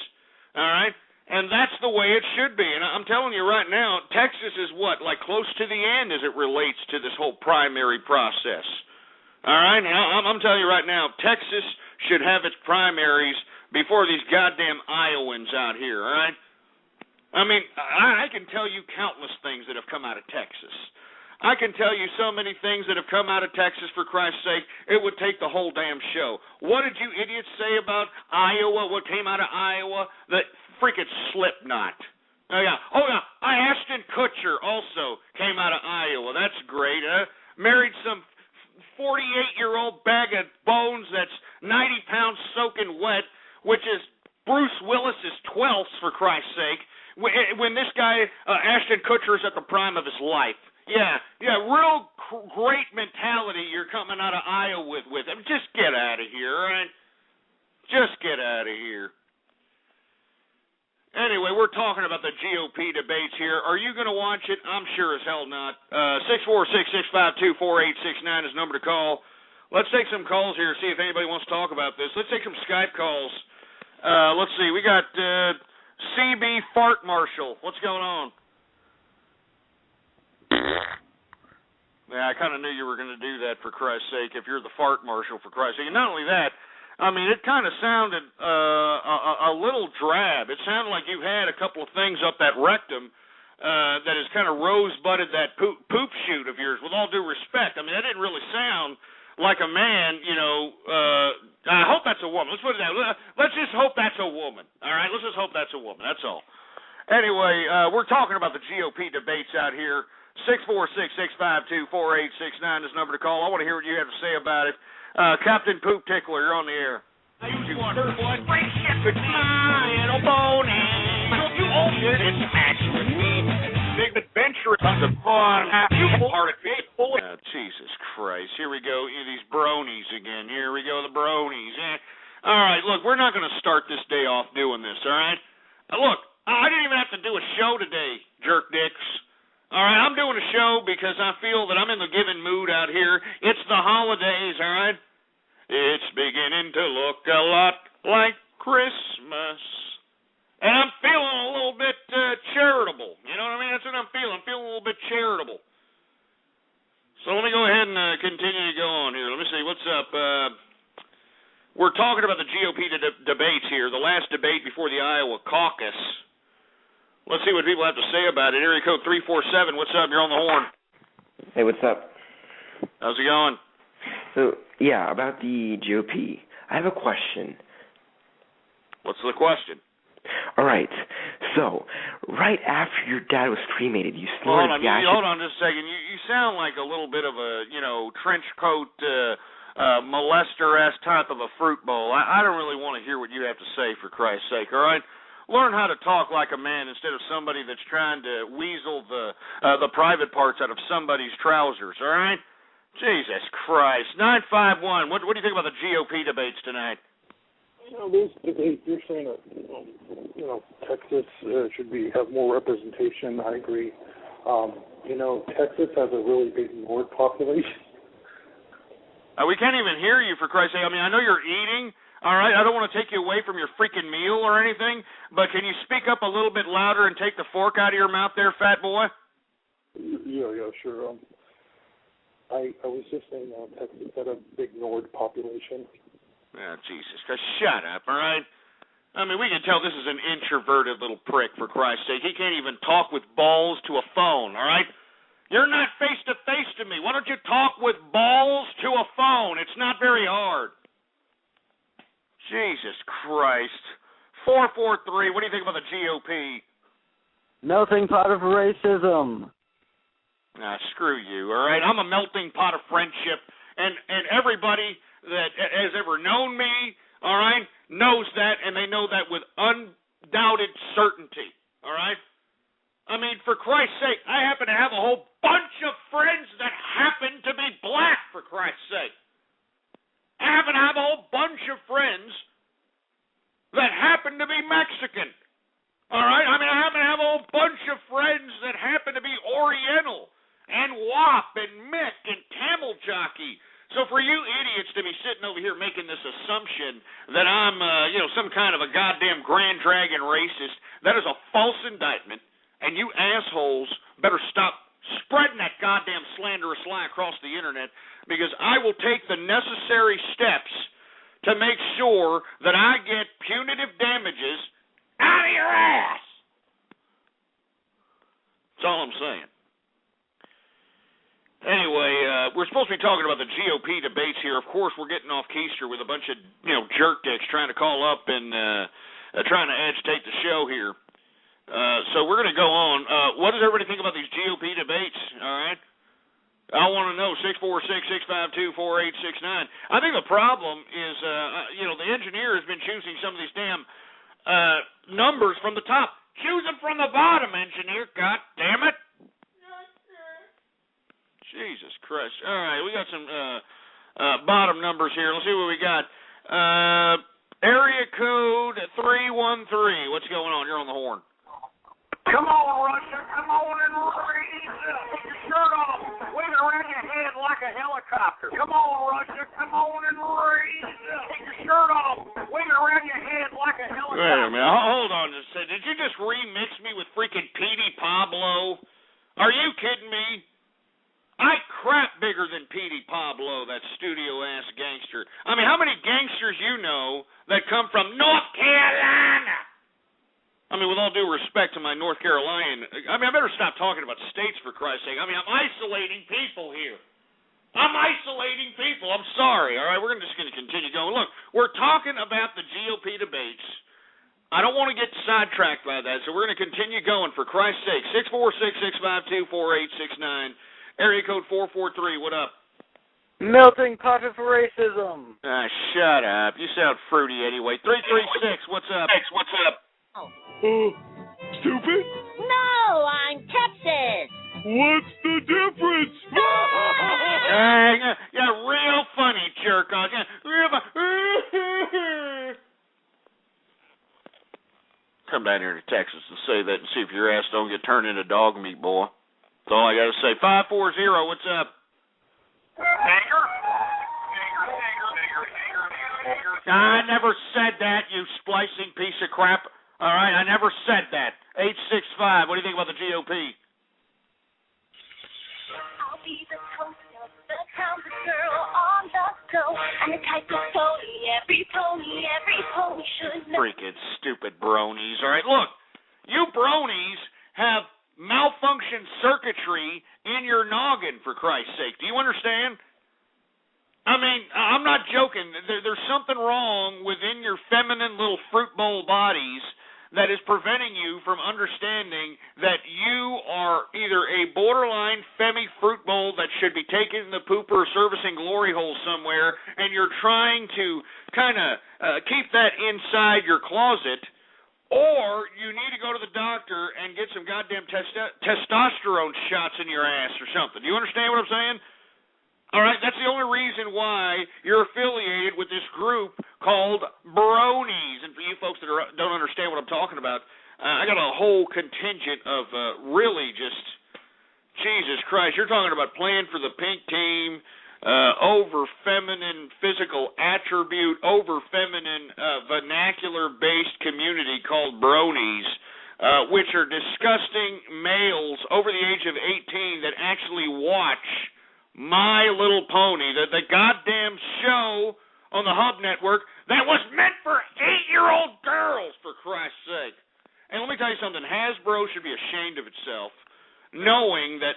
all right? And that's the way it should be. And I'm telling you right now, Texas is close to the end as it relates to this whole primary process. All right? I'm telling you right now, Texas should have its primaries before these goddamn Iowans out here, all right? I mean, I can tell you countless things that have come out of Texas. I can tell you so many things that have come out of Texas, for Christ's sake, it would take the whole damn show. What did you idiots say about Iowa, what came out of Iowa? The freaking Slipknot. Oh, yeah. Ashton Kutcher also came out of Iowa. That's great. Married some 48-year-old bag of bones that's 90 pounds soaking wet, which is Bruce Willis's 12th, for Christ's sake, when this guy, Ashton Kutcher, is at the prime of his life. Yeah, real great mentality you're coming out of Iowa with. I mean, just get out of here, all right? Just get out of here. Anyway, we're talking about the GOP debates here. Are you going to watch it? I'm sure as hell not. 646-652-4869 is the number to call. Let's take some calls here, see if anybody wants to talk about this. Let's take some Skype calls. Let's see. We got CB Fart Marshal. What's going on? Yeah, I kind of knew you were going to do that, for Christ's sake, if you're the Fart Marshal, for Christ's sake. And not only that, I mean, it kind of sounded a little drab. It sounded like you had a couple of things up that rectum that has kind of rose-budded that poop shoot of yours, with all due respect. I mean, that didn't really sound like a man, I hope that's a woman. Let's put it down. Let's just hope that's a woman, all right? Let's just hope that's a woman. That's all. Anyway, we're talking about the GOP debates out here. 646-652-4869 is the number to call. I want to hear what you have to say about it. Captain Poop Tickler, you're on the air. I used to wonder what friendship could be. My little pony. You own it and match with me. Big adventure, tons of fun. You part of it. Jesus Christ. Here we go. These bronies again. Here we go, the bronies. All right, look, we're not going to start this day off doing this, all right? Look, I didn't even have to do a show today, jerk dicks. All right, I'm doing a show because I feel that I'm in the giving mood out here. It's the holidays, all right? It's beginning to look a lot like Christmas. And I'm feeling a little bit charitable. You know what I mean? That's what I'm feeling. I'm feeling a little bit charitable. So let me go ahead and continue to go on here. Let me see. What's up? We're talking about the GOP debates here, the last debate before the Iowa caucus. Let's see what people have to say about it. Area code 347. What's up? You're on the horn. Hey, what's up? How's it going? So, yeah, about the GOP, I have a question. What's the question? All right. So, right after your dad was cremated, you snorted gas. Hold on just a second. You sound like a little bit of a, trench coat molester-esque type of a fruit bowl. I don't really want to hear what you have to say, for Christ's sake, all right? Learn how to talk like a man instead of somebody that's trying to weasel the private parts out of somebody's trousers, all right? Jesus Christ. 951, what do you think about the GOP debates tonight? Those debates, you're saying that, Texas should have more representation. I agree. Texas has a really big Nord population. We can't even hear you, for Christ's sake. I mean, I know you're eating, all right? I don't want to take you away from your freaking meal or anything, but can you speak up a little bit louder and take the fork out of your mouth there, fat boy? Yeah, sure. I was just saying Texas had a big Nord population. Oh, Jesus Christ, shut up, all right? I mean, we can tell this is an introverted little prick, for Christ's sake. He can't even talk with balls to a phone, all right? You're not face-to-face to me. Why don't you talk with balls to a phone? It's not very hard. Jesus Christ. 443, what do you think about the GOP? Melting pot of racism. Screw you, all right? I'm a melting pot of friendship, and everybody that has ever known me, all right, knows that, and they know that with undoubted certainty, all right? I mean, for Christ's sake, I happen to have a whole bunch of friends that happen to be black, for Christ's sake. I happen to have a whole bunch of friends that happen to be Mexican, all right? I mean, I happen to have a whole bunch of friends that happen to be Oriental and WAP and Mick and Tamil jockey. So for you idiots to be sitting over here making this assumption that I'm, some kind of a goddamn Grand Dragon racist, that is a false indictment, and you assholes better stop spreading that goddamn slanderous lie across the internet, because I will take the necessary steps to make sure that I get punitive damages out of your ass. That's all I'm saying. Anyway, we're supposed to be talking about the GOP debates here. Of course, we're getting off keister with a bunch of, jerk dicks trying to call up and trying to agitate the show here. So we're going to go on. What does everybody think about these GOP debates, all right? I want to know, 646-652-4869. I think the problem is, the engineer has been choosing some of these damn numbers from the top. Choose them from the bottom, engineer. God damn it. Jesus Christ. All right, we got some bottom numbers here. Let's see what we got. Area code 313. What's going on? You're on the horn. Come on, Russia. Come on and raise up. Take your shirt off. Wave it around your head like a helicopter. Come on, Russia. Come on and raise up. Take your shirt off. Wave it around your head like a helicopter. Wait a minute. Hold on just a second. Did you just remix me with freaking Petey Pablo? Are you kidding me? I crap bigger than Petey Pablo, that studio-ass gangster. I mean, how many gangsters you know that come from North Carolina? I mean, with all due respect to my North Carolinian, I better stop talking about states, for Christ's sake. I mean, I'm isolating people here. I'm sorry, all right? We're just going to continue going. Look, we're talking about the GOP debates. I don't want to get sidetracked by that, so we're going to continue going, for Christ's sake. 646-652-4869, area code 443, what up? Melting pot of racism. Shut up. You sound fruity anyway. 336, what's up? What's up? Stupid? No, I'm Texas. What's the difference? Yeah, real funny, jerk on. Yeah, real Come down here to Texas and say that and see if your ass don't get turned into dog meat, boy. That's all I got to say. 540, what's up? I never said that, you splicing piece of crap. All right, I never said that. 865, what do you think about the GOP? I'll be the toast of the town, the girl on the go, and the type of pony every pony should know. Freaking stupid bronies. All right, look, you bronies have malfunctioned circuitry in your noggin, for Christ's sake. Do you understand? I mean, I'm not joking. There's something wrong within your feminine little fruit bowl bodies that is preventing you from understanding that you are either a borderline femi fruit bowl that should be taken in the pooper or servicing glory hole somewhere, and you're trying to kind of keep that inside your closet, or you need to go to the doctor and get some goddamn testosterone shots in your ass or something. Do you understand what I'm saying? All right, that's the only reason why you're affiliated with this group called bronies. And for you folks that don't understand what I'm talking about, I got a whole contingent of really just, Jesus Christ, you're talking about playing for the pink team, over feminine physical attribute, over feminine vernacular-based community called bronies, which are disgusting males over the age of 18 that actually watch My Little Pony, the goddamn show on the Hub Network that was meant for 8-year-old girls, for Christ's sake. And let me tell you something, Hasbro should be ashamed of itself, knowing that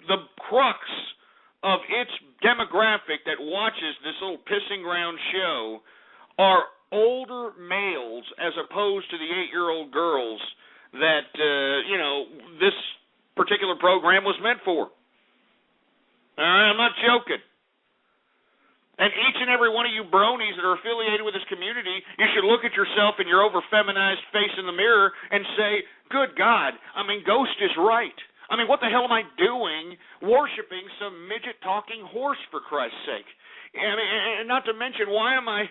the crux of its demographic that watches this little pissing ground show are older males as opposed to the 8-year-old girls that, this particular program was meant for. All right, I'm not joking. And each and every one of you bronies that are affiliated with this community, you should look at yourself in your over-feminized face in the mirror and say, good God, Ghost is right. What the hell am I doing worshiping some midget-talking horse, for Christ's sake? And not to mention, why am I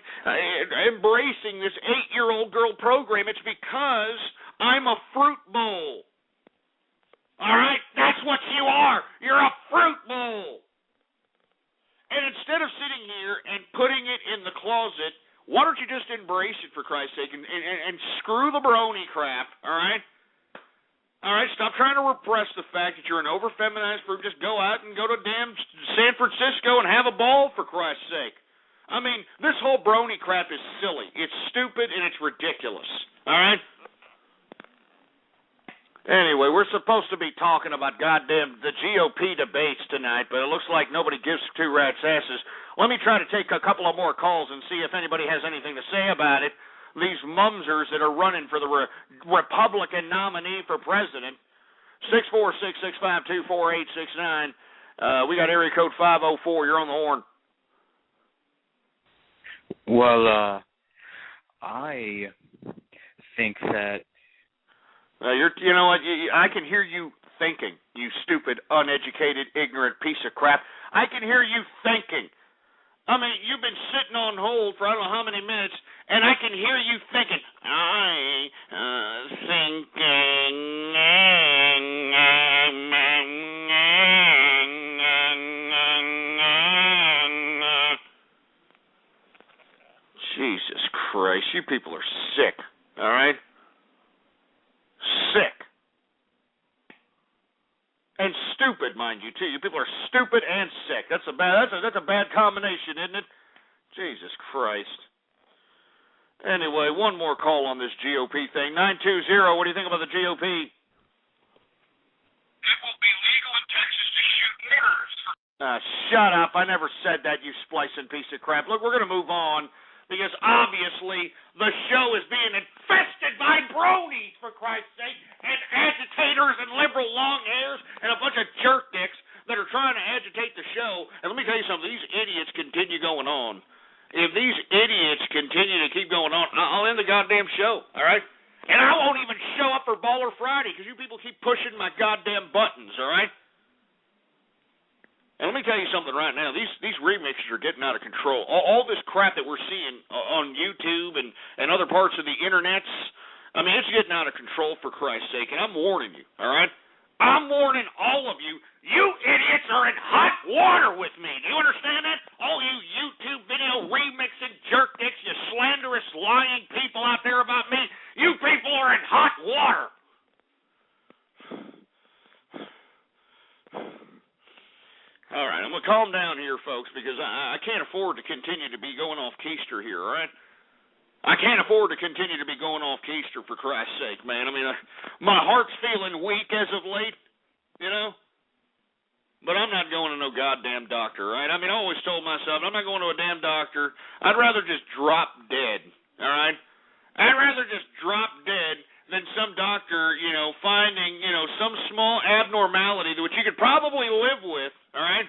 embracing this 8-year-old girl program? It's because I'm a fruit bowl. All right? That's what you are. You're a fruit bowl. And instead of sitting here and putting it in the closet, why don't you just embrace it, for Christ's sake, and screw the brony crap, all right? All right, stop trying to repress the fact that you're an over-feminized fruit. Just go out and go to damn San Francisco and have a ball, for Christ's sake. This whole brony crap is silly. It's stupid and it's ridiculous, all right? Anyway, we're supposed to be talking about the GOP debates tonight, but it looks like nobody gives two rats' asses. Let me try to take a couple of more calls and see if anybody has anything to say about it. These mumsers that are running for the Republican nominee for president. 646-652-4869. We got area code 504. You're on the horn. Well, I think that you know what? I can hear you thinking, you stupid, uneducated, ignorant piece of crap. I can hear you thinking. You've been sitting on hold for I don't know how many minutes, and I can hear you thinking. Jesus Christ, you people are sick, all right? Sick. And stupid, mind you, too. You people are stupid and sick. That's a bad combination, isn't it? Jesus Christ. Anyway, one more call on this GOP thing. 920, what do you think about the GOP? It will be legal in Texas to shoot niggers. Shut up. I never said that, you splicing piece of crap. Look, we're going to move on because obviously the show is being infested by me tell you something. These idiots continue going on. If these idiots continue to keep going on, I'll end the goddamn show, all right? And I won't even show up for Baller Friday because you people keep pushing my goddamn buttons, all right? And let me tell you something right now. These remixes are getting out of control. All this crap that we're seeing on YouTube and other parts of the internets, I mean, it's getting out of control, for Christ's sake, and I'm warning you, all right? I'm warning all of you. You idiots are in hot water with me. Do you understand that? All you YouTube video remixing jerk dicks, you slanderous, lying people out there about me, you people are in hot water. All right, I'm going to calm down here, folks, because I can't afford to continue to be going off keister here, all right? I can't afford to continue to be going off keister, for Christ's sake, man. I mean, my heart's feeling weak as of late, you know? But I'm not going to no goddamn doctor, right? I mean, I always told myself, I'm not going to a damn doctor. I'd rather just drop dead, all right? I'd rather just drop dead than some doctor, you know, finding, you know, some small abnormality which you could probably live with, all right?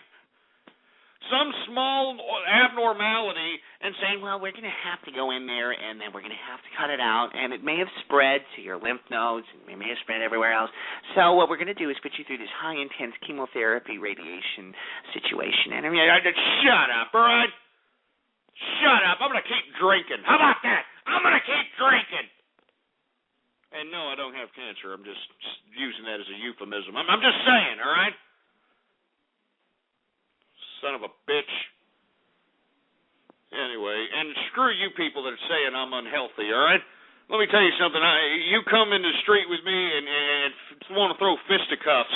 Some small abnormality and saying, well, we're going to have to go in there and then we're going to have to cut it out, and it may have spread to your lymph nodes and it may have spread everywhere else. So what we're going to do is put you through this high-intense chemotherapy radiation situation. And I mean, shut up, all right? Shut up. I'm going to keep drinking. How about that? I'm going to keep drinking. And no, I don't have cancer. I'm just using that as a euphemism. I'm just saying, all right? Son of a bitch. Anyway, and screw you people that are saying I'm unhealthy, all right? Let me tell you something. You come in the street with me and want to throw fisticuffs.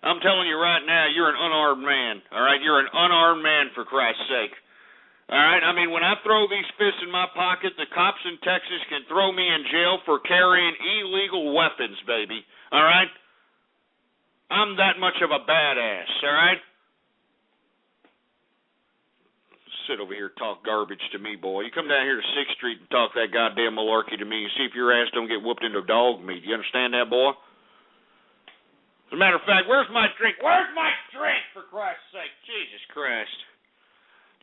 I'm telling you right now, you're an unarmed man, all right? You're an unarmed man, for Christ's sake. All right? I mean, when I throw these fists in my pocket, the cops in Texas can throw me in jail for carrying illegal weapons, baby, all right? I'm that much of a badass, all right? Sit over here and talk garbage to me, boy. You come down here to 6th Street and talk that goddamn malarkey to me and see if your ass don't get whooped into dog meat. You understand that, boy? As a matter of fact, where's my drink? Where's my drink, for Christ's sake? Jesus Christ.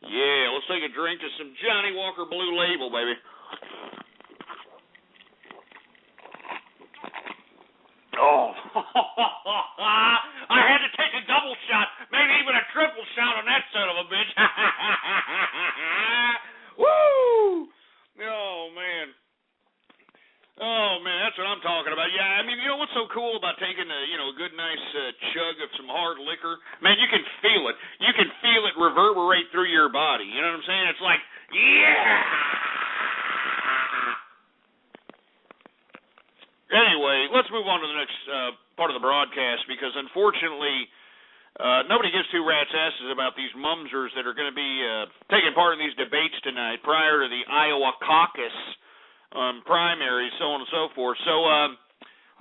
Yeah, let's take a drink to some Johnny Walker Blue Label, baby. Oh, I had to take a double shot, maybe even a triple shot on that son of a bitch. Woo! Oh, man. Oh, man, that's what I'm talking about. Yeah, I mean, you know what's so cool about taking a good, nice chug of some hard liquor? Man, you can feel it. You can feel it reverberate through your body. You know what I'm saying? It's like, yeah! Anyway, let's move on to the next part of the broadcast because, unfortunately, nobody gives two rats' asses about these mumsers that are going to be taking part in these debates tonight prior to the Iowa caucus primaries, so on and so forth. So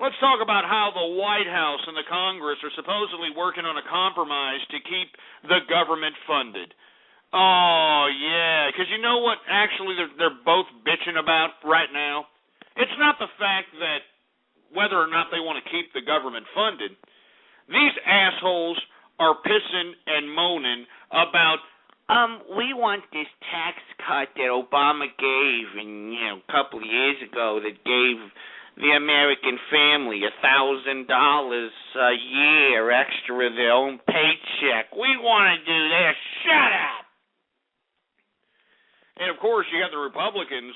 let's talk about how the White House and the Congress are supposedly working on a compromise to keep the government funded. Oh, yeah, because you know what actually they're both bitching about right now? It's not the fact that whether or not they want to keep the government funded. These assholes are pissing and moaning about, we want this tax cut that Obama gave a couple of years ago that gave the American family $1,000 a year extra of their own paycheck. We want to do that. Shut up! And, of course, you got the Republicans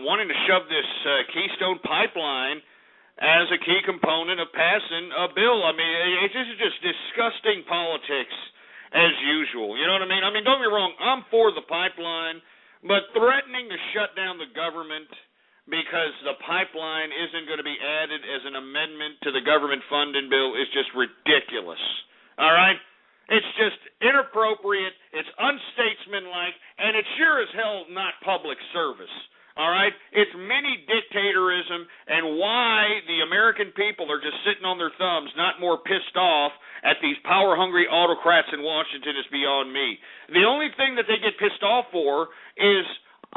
wanting to shove this Keystone Pipeline as a key component of passing a bill. I mean, this is just disgusting politics as usual. You know what I mean? I mean, don't get me wrong, I'm for the pipeline, but threatening to shut down the government because the pipeline isn't going to be added as an amendment to the government funding bill is just ridiculous. All right? It's just inappropriate, it's unstatesmanlike, and it's sure as hell not public service. All right? It's mini dictatorism, and why the American people are just sitting on their thumbs, not more pissed off at these power-hungry autocrats in Washington is beyond me. The only thing that they get pissed off for is,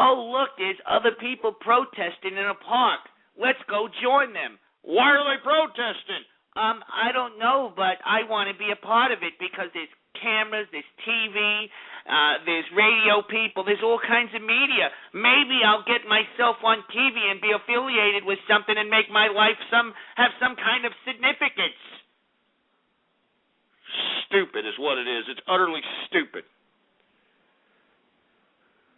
oh, look, there's other people protesting in a park. Let's go join them. Why are they protesting? I don't know, but I want to be a part of it because there's cameras, there's TV, there's radio people, there's all kinds of media. Maybe I'll get myself on TV and be affiliated with something and make my life have some kind of significance. Stupid is what it is. It's utterly stupid.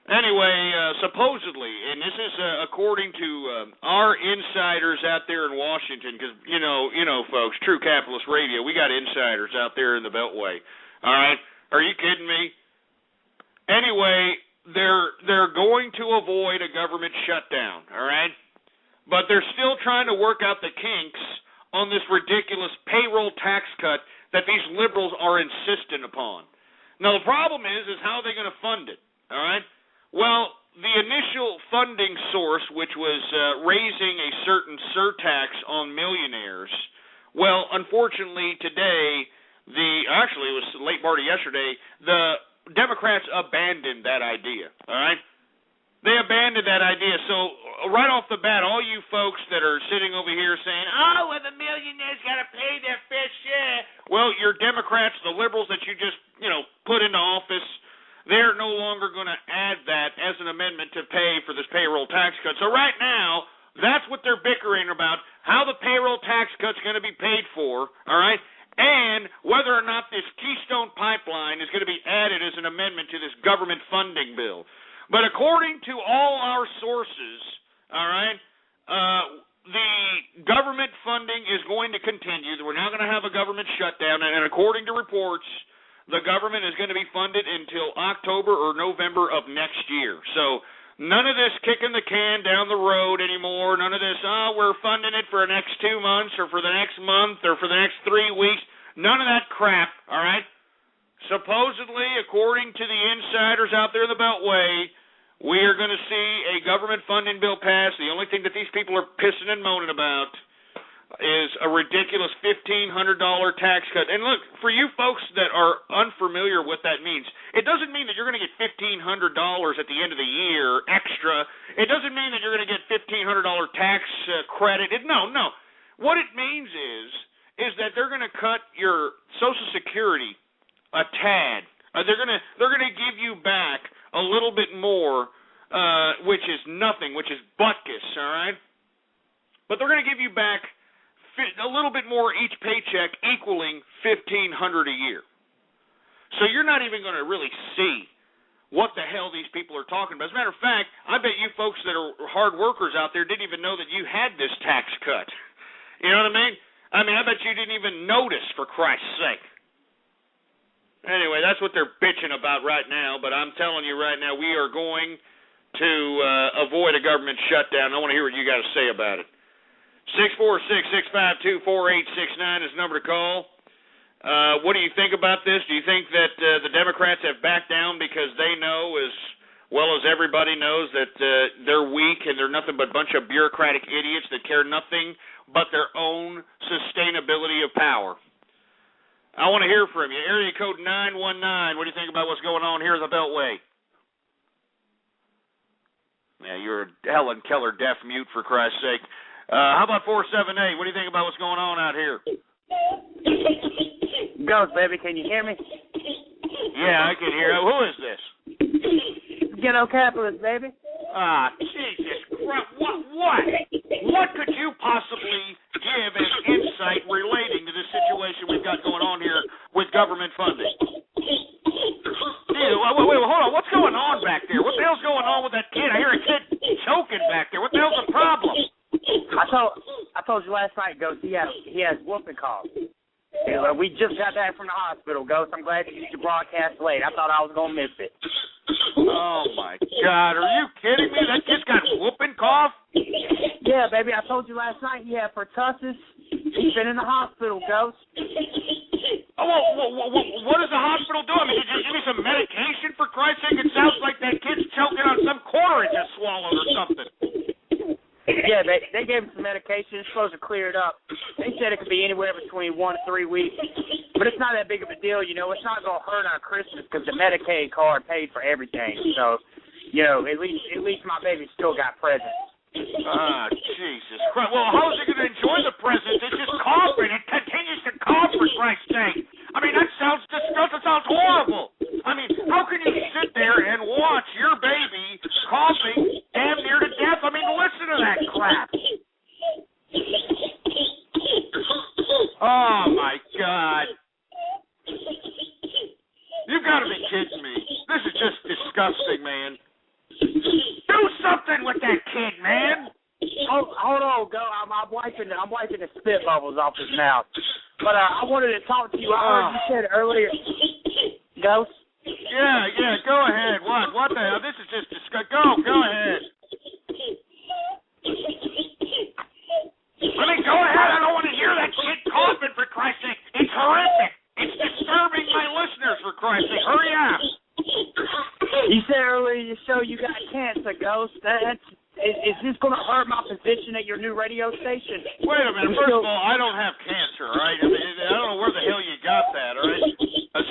Anyway, supposedly, and this is according to our insiders out there in Washington, because you know, folks, True Capitalist Radio, we got insiders out there in the Beltway. All right, are you kidding me? Anyway, they're going to avoid a government shutdown. All right, but they're still trying to work out the kinks on this ridiculous payroll tax cut that these liberals are insistent upon. Now, the problem is how are they going to fund it? All right. Well, the initial funding source, which was raising a certain surtax on millionaires, well, unfortunately today, actually it was late part of yesterday, the Democrats abandoned that idea, all right? They abandoned that idea. So right off the bat, all you folks that are sitting over here saying, oh, well, the millionaires got to pay their fair share. Well, your Democrats, the liberals that you just, put into office, they're no longer going to add that as an amendment to pay for this payroll tax cut. So right now, that's what they're bickering about, how the payroll tax cut's going to be paid for, all right, and whether or not this Keystone Pipeline is going to be added as an amendment to this government funding bill. But according to all our sources, all right, the government funding is going to continue. We're not going to have a government shutdown, and according to reports, the government is going to be funded until October or November of next year. So none of this kicking the can down the road anymore. None of this, we're funding it for the next 2 months or for the next month or for the next 3 weeks. None of that crap, all right? Supposedly, according to the insiders out there in the Beltway, we are going to see a government funding bill pass. The only thing that these people are pissing and moaning about is a ridiculous $1,500 tax cut. And look, for you folks that are unfamiliar what that means, it doesn't mean that you're going to get $1,500 at the end of the year extra. It doesn't mean that you're going to get $1,500 tax credit. No. What it means is that they're going to cut your Social Security a tad. They're going to give you back a little bit more, which is nothing, which is butkus, all right? But they're going to give you back a little bit more each paycheck, equaling $1,500 a year. So you're not even going to really see what the hell these people are talking about. As a matter of fact, I bet you folks that are hard workers out there didn't even know that you had this tax cut. You know what I mean? I bet you didn't even notice, for Christ's sake. Anyway, that's what they're bitching about right now, but I'm telling you right now, we are going to avoid a government shutdown. I want to hear what you got to say about it. 646-652-4869 is the number to call. What do you think about this? Do you think that the Democrats have backed down because they know as well as everybody knows that they're weak and they're nothing but a bunch of bureaucratic idiots that care nothing but their own sustainability of power? I want to hear from you. Area code 919. What do you think about what's going on here in the Beltway? Yeah, you're a Helen Keller deaf mute, for Christ's sake. How about 478? What do you think about what's going on out here? Ghost, baby, can you hear me? Yeah, I can hear. Who is this? Ghetto Capitalist, baby. Jesus Christ. What could you possibly give as insight relating to this situation we've got going on here with government funding? Wait, hold on. What's going on back there? What the hell's going on with that kid? I hear a kid choking back there. What the hell's the problem? I told you last night, Ghost, he has whooping cough. We just got back from the hospital, Ghost. I'm glad you did your broadcast late. I thought I was going to miss it. Oh, my God. Are you kidding me? That kid's got whooping cough? Yeah, baby. I told you last night he had pertussis. He's been in the hospital, Ghost. Oh, what does the hospital do? I mean, did you give me some medication, for Christ's sake? It sounds like that kid's choking on some quarter he just swallowed or something. Yeah, they gave him some medication. It's supposed to clear it up. They said it could be anywhere between 1 to 3 weeks. But it's not that big of a deal, you know. It's not going to hurt on Christmas because the Medicaid card paid for everything. So, you know, at least my baby still got presents. Jesus Christ. Well, how is he going to enjoy the presents? It's just coughing. It continues to cough, for Christ's sake. I mean, that sounds disgusting. That sounds horrible. I mean, how can you sit there and watch your baby coughing damn near to death? I mean, listen to that crap. Oh, my God. You've got to be kidding me. This is just disgusting, man. Do something with that kid, man. Hold on, go. I'm wiping the spit bubbles off his mouth. But I wanted to talk to you. I heard you said earlier, Ghost. Yeah. Go ahead. What the hell? This is just disgusting. Go ahead. I mean, go ahead. I don't want to hear that kid coughing, for Christ's sake. It's horrific. It's disturbing my listeners, for Christ's sake. Hurry up. You said earlier in the show you got cancer, Ghost. Is this going to hurt my position at your new radio station? Wait a minute. First of all, I don't have cancer, all right? I mean, I don't know where the hell you got that, all right?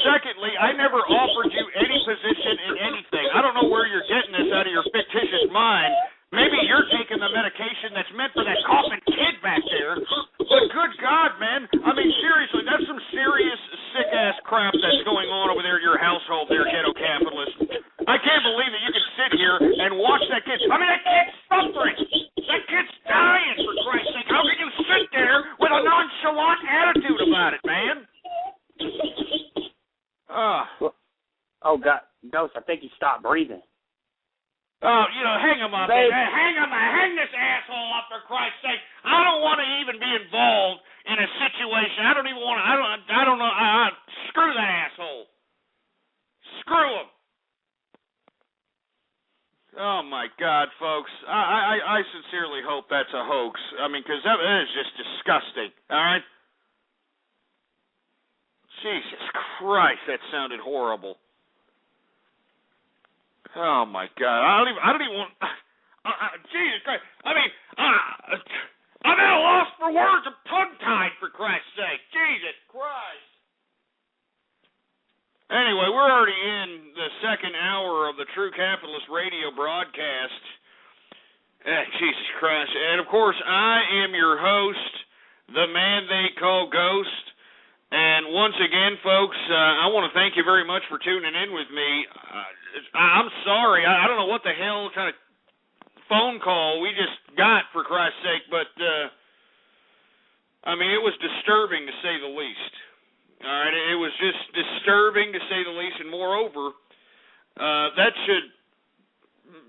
Secondly, I never offered you any position in anything. I don't know where you're getting this out of your fictitious mind. Maybe you're taking the medication that's meant for that coughing kid back there. But good God, man. I mean, seriously, that's some serious sick-ass crap that's going on over there in your household there, ghetto capitalist. I can't believe that you can sit here and watch that kid. I mean, that kid's suffering. That kid's dying, for Christ's sake. How can you sit there with a nonchalant attitude about it, man? Oh, God. Ghost, I think he stopped breathing. Oh, hang him up. Hang this asshole up, for Christ's sake. I don't want to even be involved in a situation. I don't even want to. I don't know. Screw that asshole. Screw him. Oh, my God, folks. I sincerely hope that's a hoax. I mean, because that is just disgusting. All right? Jesus Christ, that sounded horrible. Oh, my God. I don't even want... Jesus Christ. I mean, I'm at a loss for words. I'm tongue-tied, for Christ's sake. Jesus Christ. Anyway, we're already in the second hour of the True Capitalist radio broadcast. Jesus Christ. And, of course, I am your host, the man they call Ghost. And once again, folks, I want to thank you very much for tuning in with me. I'm sorry. I don't know what the hell kind of phone call we just got, for Christ's sake, but, I mean, it was disturbing, to say the least. All right, it was just disturbing, to say the least, and moreover, that should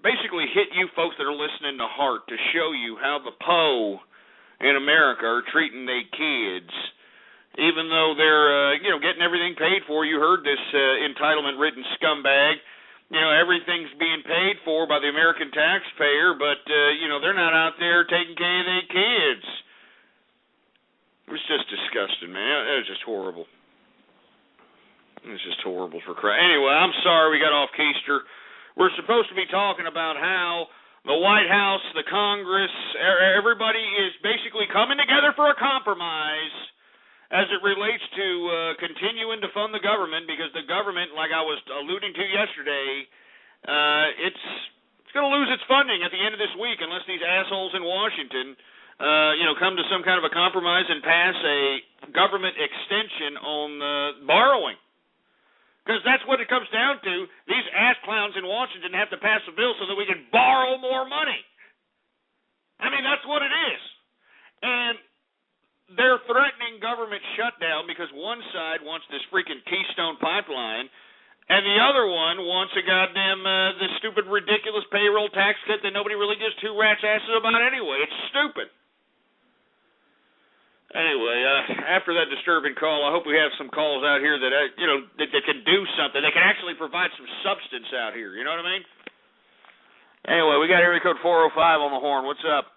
basically hit you folks that are listening to heart to show you how the PO in America are treating their kids. Even though they're, getting everything paid for. You heard this entitlement-ridden scumbag. Everything's being paid for by the American taxpayer, but, they're not out there taking care of their kids. It was just disgusting, man. It was just horrible. It was just horrible for crap. Anyway, I'm sorry we got off keister. We're supposed to be talking about how the White House, the Congress, everybody is basically coming together for a compromise as it relates to continuing to fund the government, because the government, like I was alluding to yesterday, it's going to lose its funding at the end of this week unless these assholes in Washington, come to some kind of a compromise and pass a government extension on borrowing. Because that's what it comes down to. These ass clowns in Washington have to pass a bill so that we can borrow more money. I mean, that's what it is. And they're threatening government shutdown because one side wants this freaking Keystone Pipeline, and the other one wants a goddamn, this stupid, ridiculous payroll tax cut that nobody really gives two rats' asses about anyway. It's stupid. Anyway, after that disturbing call, I hope we have some calls out here that, that can do something. They can actually provide some substance out here. You know what I mean? Anyway, we got area code 405 on the horn. What's up?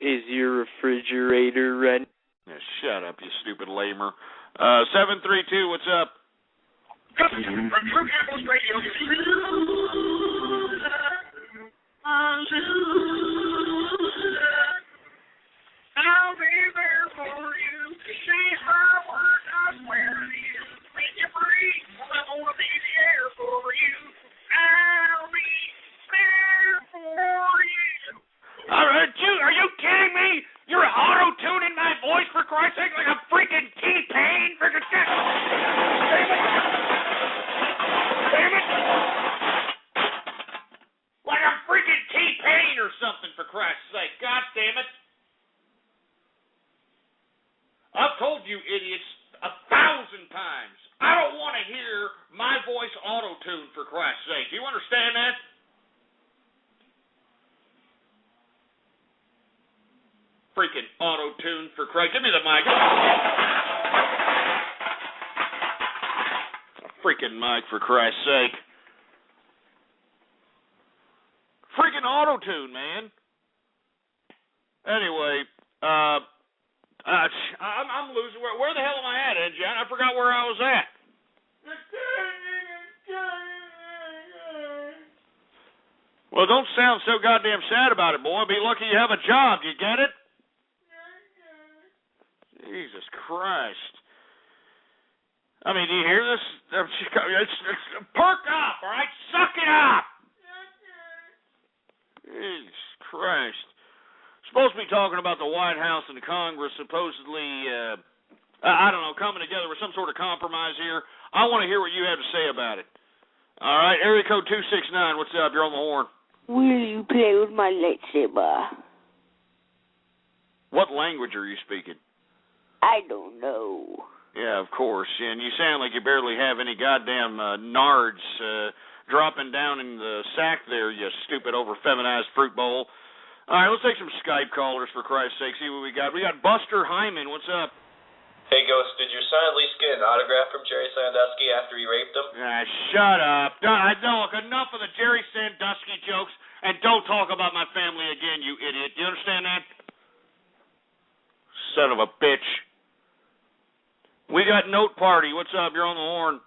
Is your refrigerator running? Yeah, shut up, you stupid lamer. 732, what's up? From True Capitalist Radio. I'll be there for you. She's my word, I swear to you. When you breathe, I'm gonna be there for you. I'll be there for you. All right, are you kidding me? You're auto-tuning my voice, for Christ's sake, like a freaking tea Christ's sake. God damn it. I've told you idiots 1,000 times. I don't want to hear my voice auto-tuned, for Christ's sake. Do you understand that? Freaking auto-tuned, for Christ. Give me the mic. Freaking mic, for Christ's sake. Freaking auto-tune, man. Anyway, I'm losing. Where the hell am I at, Jen? I forgot where I was at. Well, don't sound so goddamn sad about it, boy. Be lucky you have a job. You get it? Jesus Christ. I mean, do you hear this? It's perk up, all right? Suck it up. Jesus Christ. Supposed to be talking about the White House and the Congress supposedly, I don't know, coming together with some sort of compromise here. I want to hear what you have to say about it. All right, area code 269, what's up? You're on the horn. Will you play with my lightsaber? What language are you speaking? I don't know. Yeah, of course. And you sound like you barely have any goddamn nards dropping down in the sack there, you stupid over-feminized fruit bowl. All right, let's take some Skype callers, for Christ's sake. See what we got. We got Buster Hyman. What's up? Hey, Ghost, did your son at least get an autograph from Jerry Sandusky after he raped him? Shut up. Look, enough of the Jerry Sandusky jokes, and don't talk about my family again, you idiot. Do you understand that? Son of a bitch. We got Note Party. What's up? You're on the horn.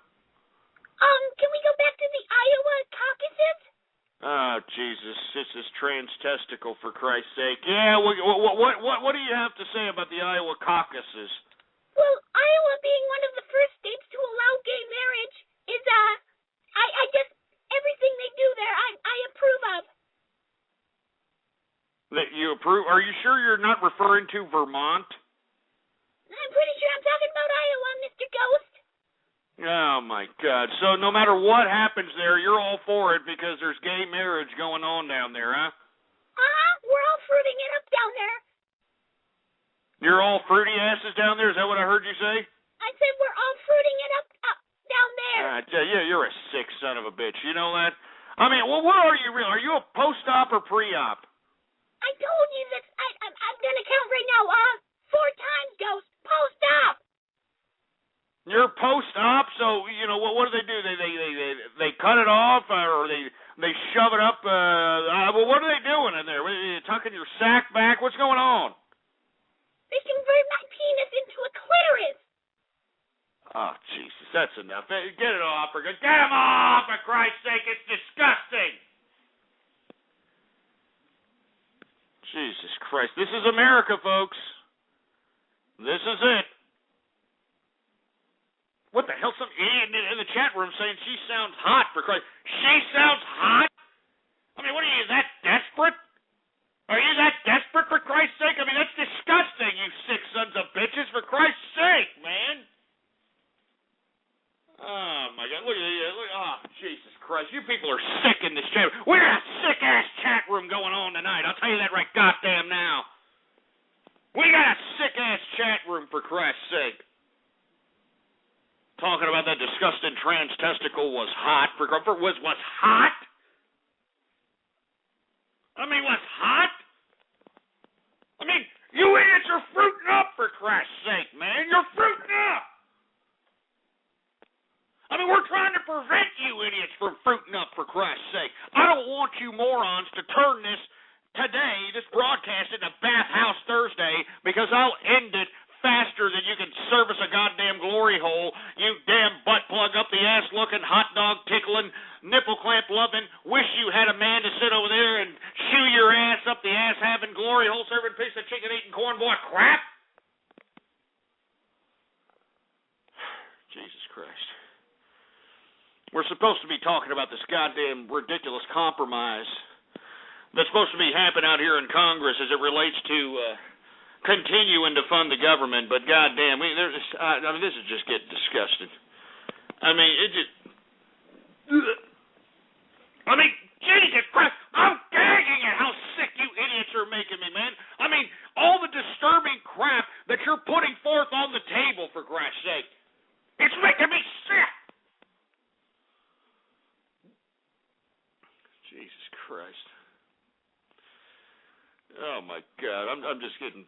Can we go back to the Iowa caucuses? Oh, Jesus. This is trans-testicle, for Christ's sake. Yeah, what do you have to say about the Iowa caucuses? Well, Iowa being one of the first states to allow gay marriage is, I just, everything they do there, I approve of. That you approve? Are you sure you're not referring to Vermont? I'm pretty sure I'm talking about Iowa, Mr. Ghost. Oh, my God. So no matter what happens there, you're all for it because there's gay marriage going on down there, huh? We're all fruiting it up down there. You're all fruity asses down there? Is that what I heard you say? I said we're all fruiting it up down there. Yeah, you're a sick son of a bitch. You know that? I mean, well, what are you really? Are you a post-op or pre-op? I told you that I'm going to count right now. 4 times, Ghost. Post-op. You're post-op, so you know what do they do? They cut it off, or they shove it up. Well, what are they doing in there? Are you tucking your sack back? What's going on? They convert my penis into a clitoris. Oh, Jesus, that's enough. Get it off, or get him off! For Christ's sake, it's disgusting. Jesus Christ, this is America, folks. This is it. What the hell? Some idiot in the chat room saying she sounds hot, for Christ. She sounds hot? I mean, what are you, that desperate? Are you that desperate, for Christ's sake? I mean, that's disgusting, you sick sons of bitches, for Christ's sake, man. Oh, my God. Look at you. Oh, Jesus Christ. You people are sick in this chat room. We got a sick-ass chat room going on tonight. I'll tell you that right goddamn now. We got a sick-ass chat room, for Christ's sake. Talking about that disgusting trans testicle was hot. Was hot? I mean, was hot? I mean, you idiots are fruiting up, for Christ's sake, man. You're fruiting up. I mean, we're trying to prevent you idiots from fruiting up, for Christ's sake. I don't want you morons to turn this broadcast into Bathhouse Thursday, because I'll end it faster than you can service a goddamn glory hole, you damn butt plug up the ass looking, hot dog tickling, nipple clamp loving, wish you had a man to sit over there and shoo your ass up the ass having glory hole serving piece of chicken eating corn boy crap. Jesus Christ. We're supposed to be talking about this goddamn ridiculous compromise that's supposed to be happening out here in Congress as it relates to continuing to fund the government, but goddamn, this is just getting disgusting. Jesus Christ, I'm gagging at how sick you idiots are Jesus Christ. Oh my God, I'm just getting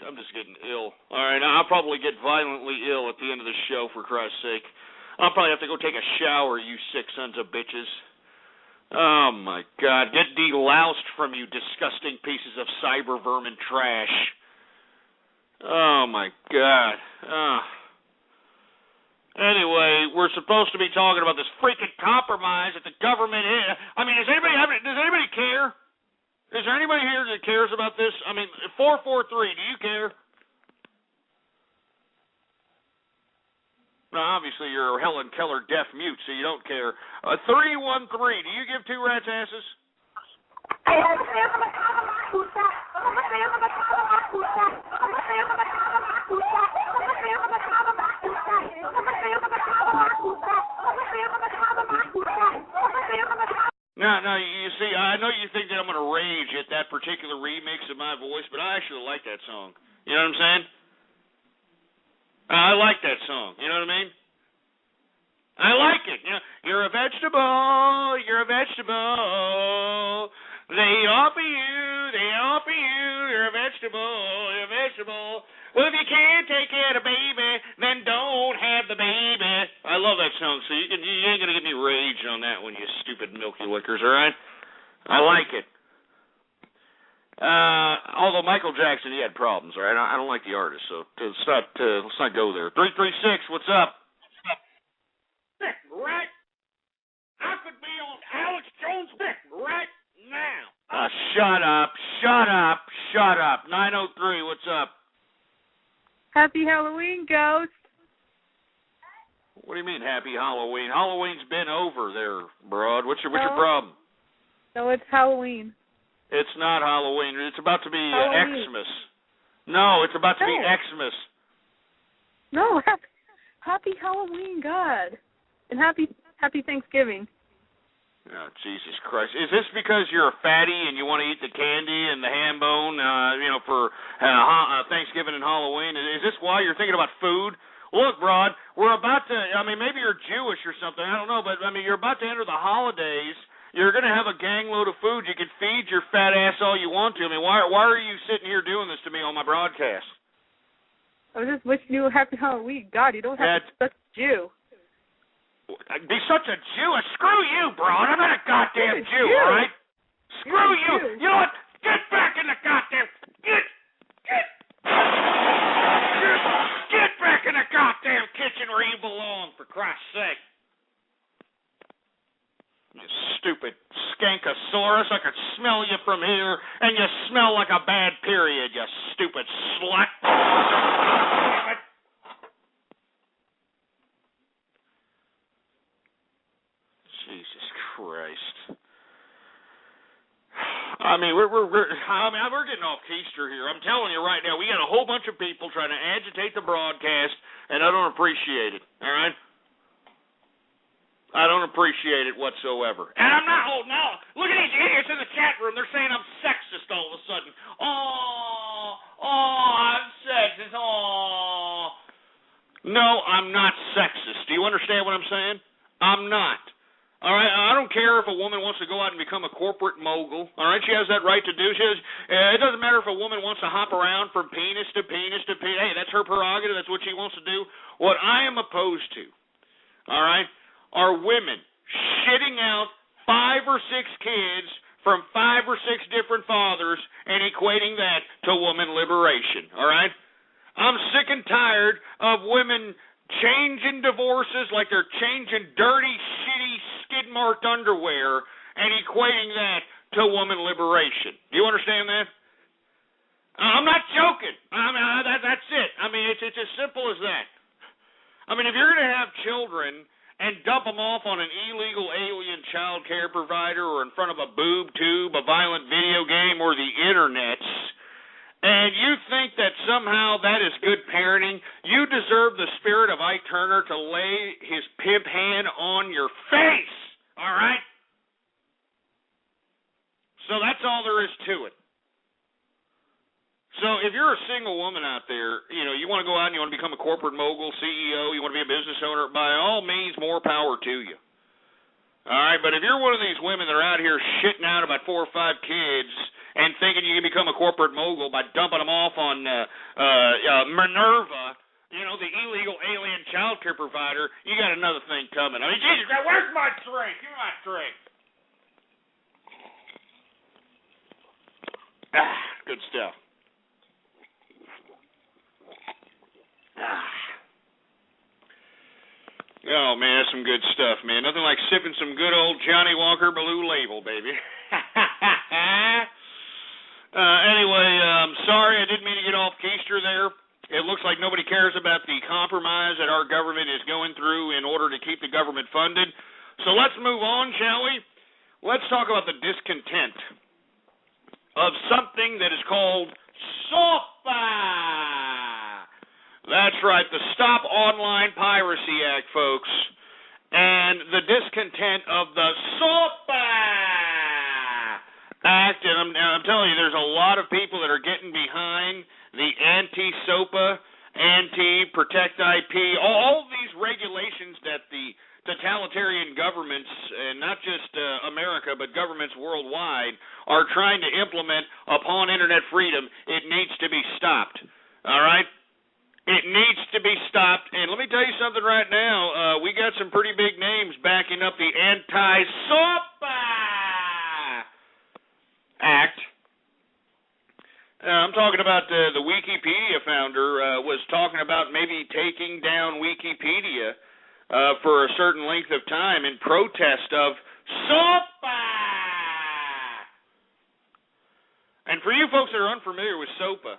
ill. All right, I'll probably get violently ill at the end of the show. For Christ's sake, I'll probably have to go take a shower. You sick sons of bitches. Oh my God, get deloused from you disgusting pieces of cyber vermin trash. Oh my God. Anyway, we're supposed to be talking about this freaking compromise that the government is. I mean, does anybody care? Is there anybody here that cares about this? I mean, 443, do you care? Now, obviously, you're a Helen Keller deaf mute, so you don't care. 313, do you give two rats' asses? Now, you see, I know you think that I'm going to rage at that particular remix of my voice, but I actually like that song. You know what I'm saying? I like that song. You know what I mean? I like it. You know, you're a vegetable. You're a vegetable. They offer you. You're a vegetable. You're a vegetable. Well, if you can't take care of the baby, then don't have the baby. I love that song, so you ain't gonna get me rage on that one, you stupid milky lickers. All right? I like it. Although Michael Jackson, he had problems. All right? I don't like the artist, so let's not go there. 336, what's up? Right? I could be on Alex Jones' right now. Shut up. 903, what's up? Happy Halloween, Ghost. What do you mean, happy Halloween? Halloween's been over there, broad. What's your problem? No, it's Halloween. It's not Halloween. It's about to be Xmas. No, it's about to be Xmas. No, happy Halloween, God. And happy Thanksgiving. Oh, Jesus Christ. Is this because you're a fatty and you want to eat the candy and the ham bone, for Thanksgiving and Halloween? Is this why you're thinking about food? Look, Broad, we're about to, maybe you're Jewish or something, I don't know, but, you're about to enter the holidays. You're going to have a gang load of food. You can feed your fat ass all you want to. Why are you sitting here doing this to me on my broadcast? I was just wishing you a happy Halloween. God, you don't have to be such a Jew. Be such a Jew? Screw you, Broad. I'm not a goddamn Jew, all right? Screw you. You know what? Get back in the goddamn... Get back in the goddamn kitchen where you belong, for Christ's sake. You stupid skankosaurus. I could smell you from here, and you smell like a bad period, you stupid slut. Damn it. Jesus Christ. We're getting off keister here. I'm telling you right now, we got a whole bunch of people trying to agitate the broadcast, and I don't appreciate it, all right? I don't appreciate it whatsoever. And I'm not holding out. Look at these idiots in the chat room. They're saying I'm sexist all of a sudden. I'm sexist. No, I'm not sexist. Do you understand what I'm saying? I'm not. All right, I don't care if a woman wants to go out and become a corporate mogul. All right, she has that right to do. It doesn't matter if a woman wants to hop around from penis to penis to penis. Hey, that's her prerogative. That's what she wants to do. What I am opposed to, all right, are women shitting out 5 or 6 kids from 5 or 6 different fathers and equating that to woman liberation. All right, I'm sick and tired of women changing divorces like they're changing dirty, shitty, skid-marked underwear and equating that to woman liberation. Do you understand that? I'm not joking. That's it. It's as simple as that. If you're going to have children and dump them off on an illegal alien child care provider or in front of a boob tube, a violent video game, or the internets, and you think that somehow that is good parenting, you deserve the spirit of Ike Turner to lay his pimp hand on your face, all right? So that's all there is to it. So if you're a single woman out there, you want to go out and you want to become a corporate mogul, CEO, you want to be a business owner, by all means, more power to you. All right, but if you're one of these women that are out here shitting out about 4 or 5 kids and thinking you can become a corporate mogul by dumping them off on Minerva, you know, the illegal alien child care provider, you got another thing coming. I mean, Jesus, where's my drink? Give me my drink. Ah, good stuff. Ah. Oh, man, that's some good stuff, man. Nothing like sipping some good old Johnny Walker Blue Label, baby. Anyway, sorry, I didn't mean to get off keister there. It looks like nobody cares about the compromise that our government is going through in order to keep the government funded. So let's move on, shall we? Let's talk about the discontent of something that is called SOPA. That's right, the Stop Online Piracy Act, folks, and the discontent of the SOPA Act. And I'm telling you, there's a lot of people that are getting behind the anti-SOPA, anti-protect IP, all of these regulations that the totalitarian governments, and not just America, but governments worldwide, are trying to implement upon Internet freedom. It needs to be stopped, all right? It needs to be stopped, and let me tell you something right now. We got some pretty big names backing up the anti-SOPA Act. I'm talking about the Wikipedia founder was talking about maybe taking down Wikipedia for a certain length of time in protest of SOPA. And for you folks that are unfamiliar with SOPA,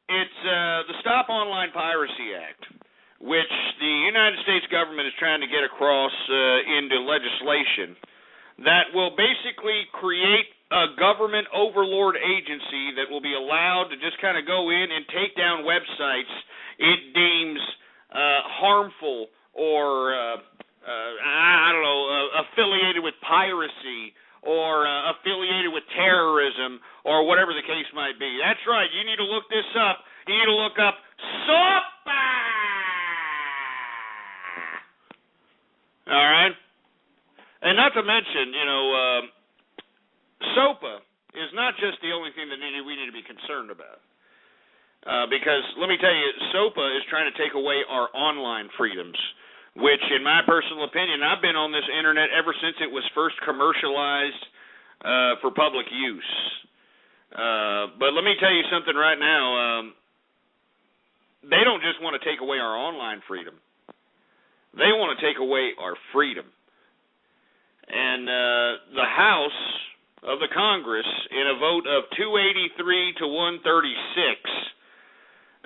it's the Stop Online Piracy Act, which the United States government is trying to get across into legislation that will basically create a government overlord agency that will be allowed to just kind of go in and take down websites it deems harmful or, affiliated with piracy or affiliated with terrorism, or whatever the case might be. That's right. You need to look this up. You need to look up SOPA. All right? And not to mention, SOPA is not just the only thing that we need to be concerned about. Because, let me tell you, SOPA is trying to take away our online freedoms, which, in my personal opinion, I've been on this internet ever since it was first commercialized for public use. But let me tell you something right now. They don't just want to take away our online freedom. They want to take away our freedom. And the House of the Congress, in a vote of 283 to 136,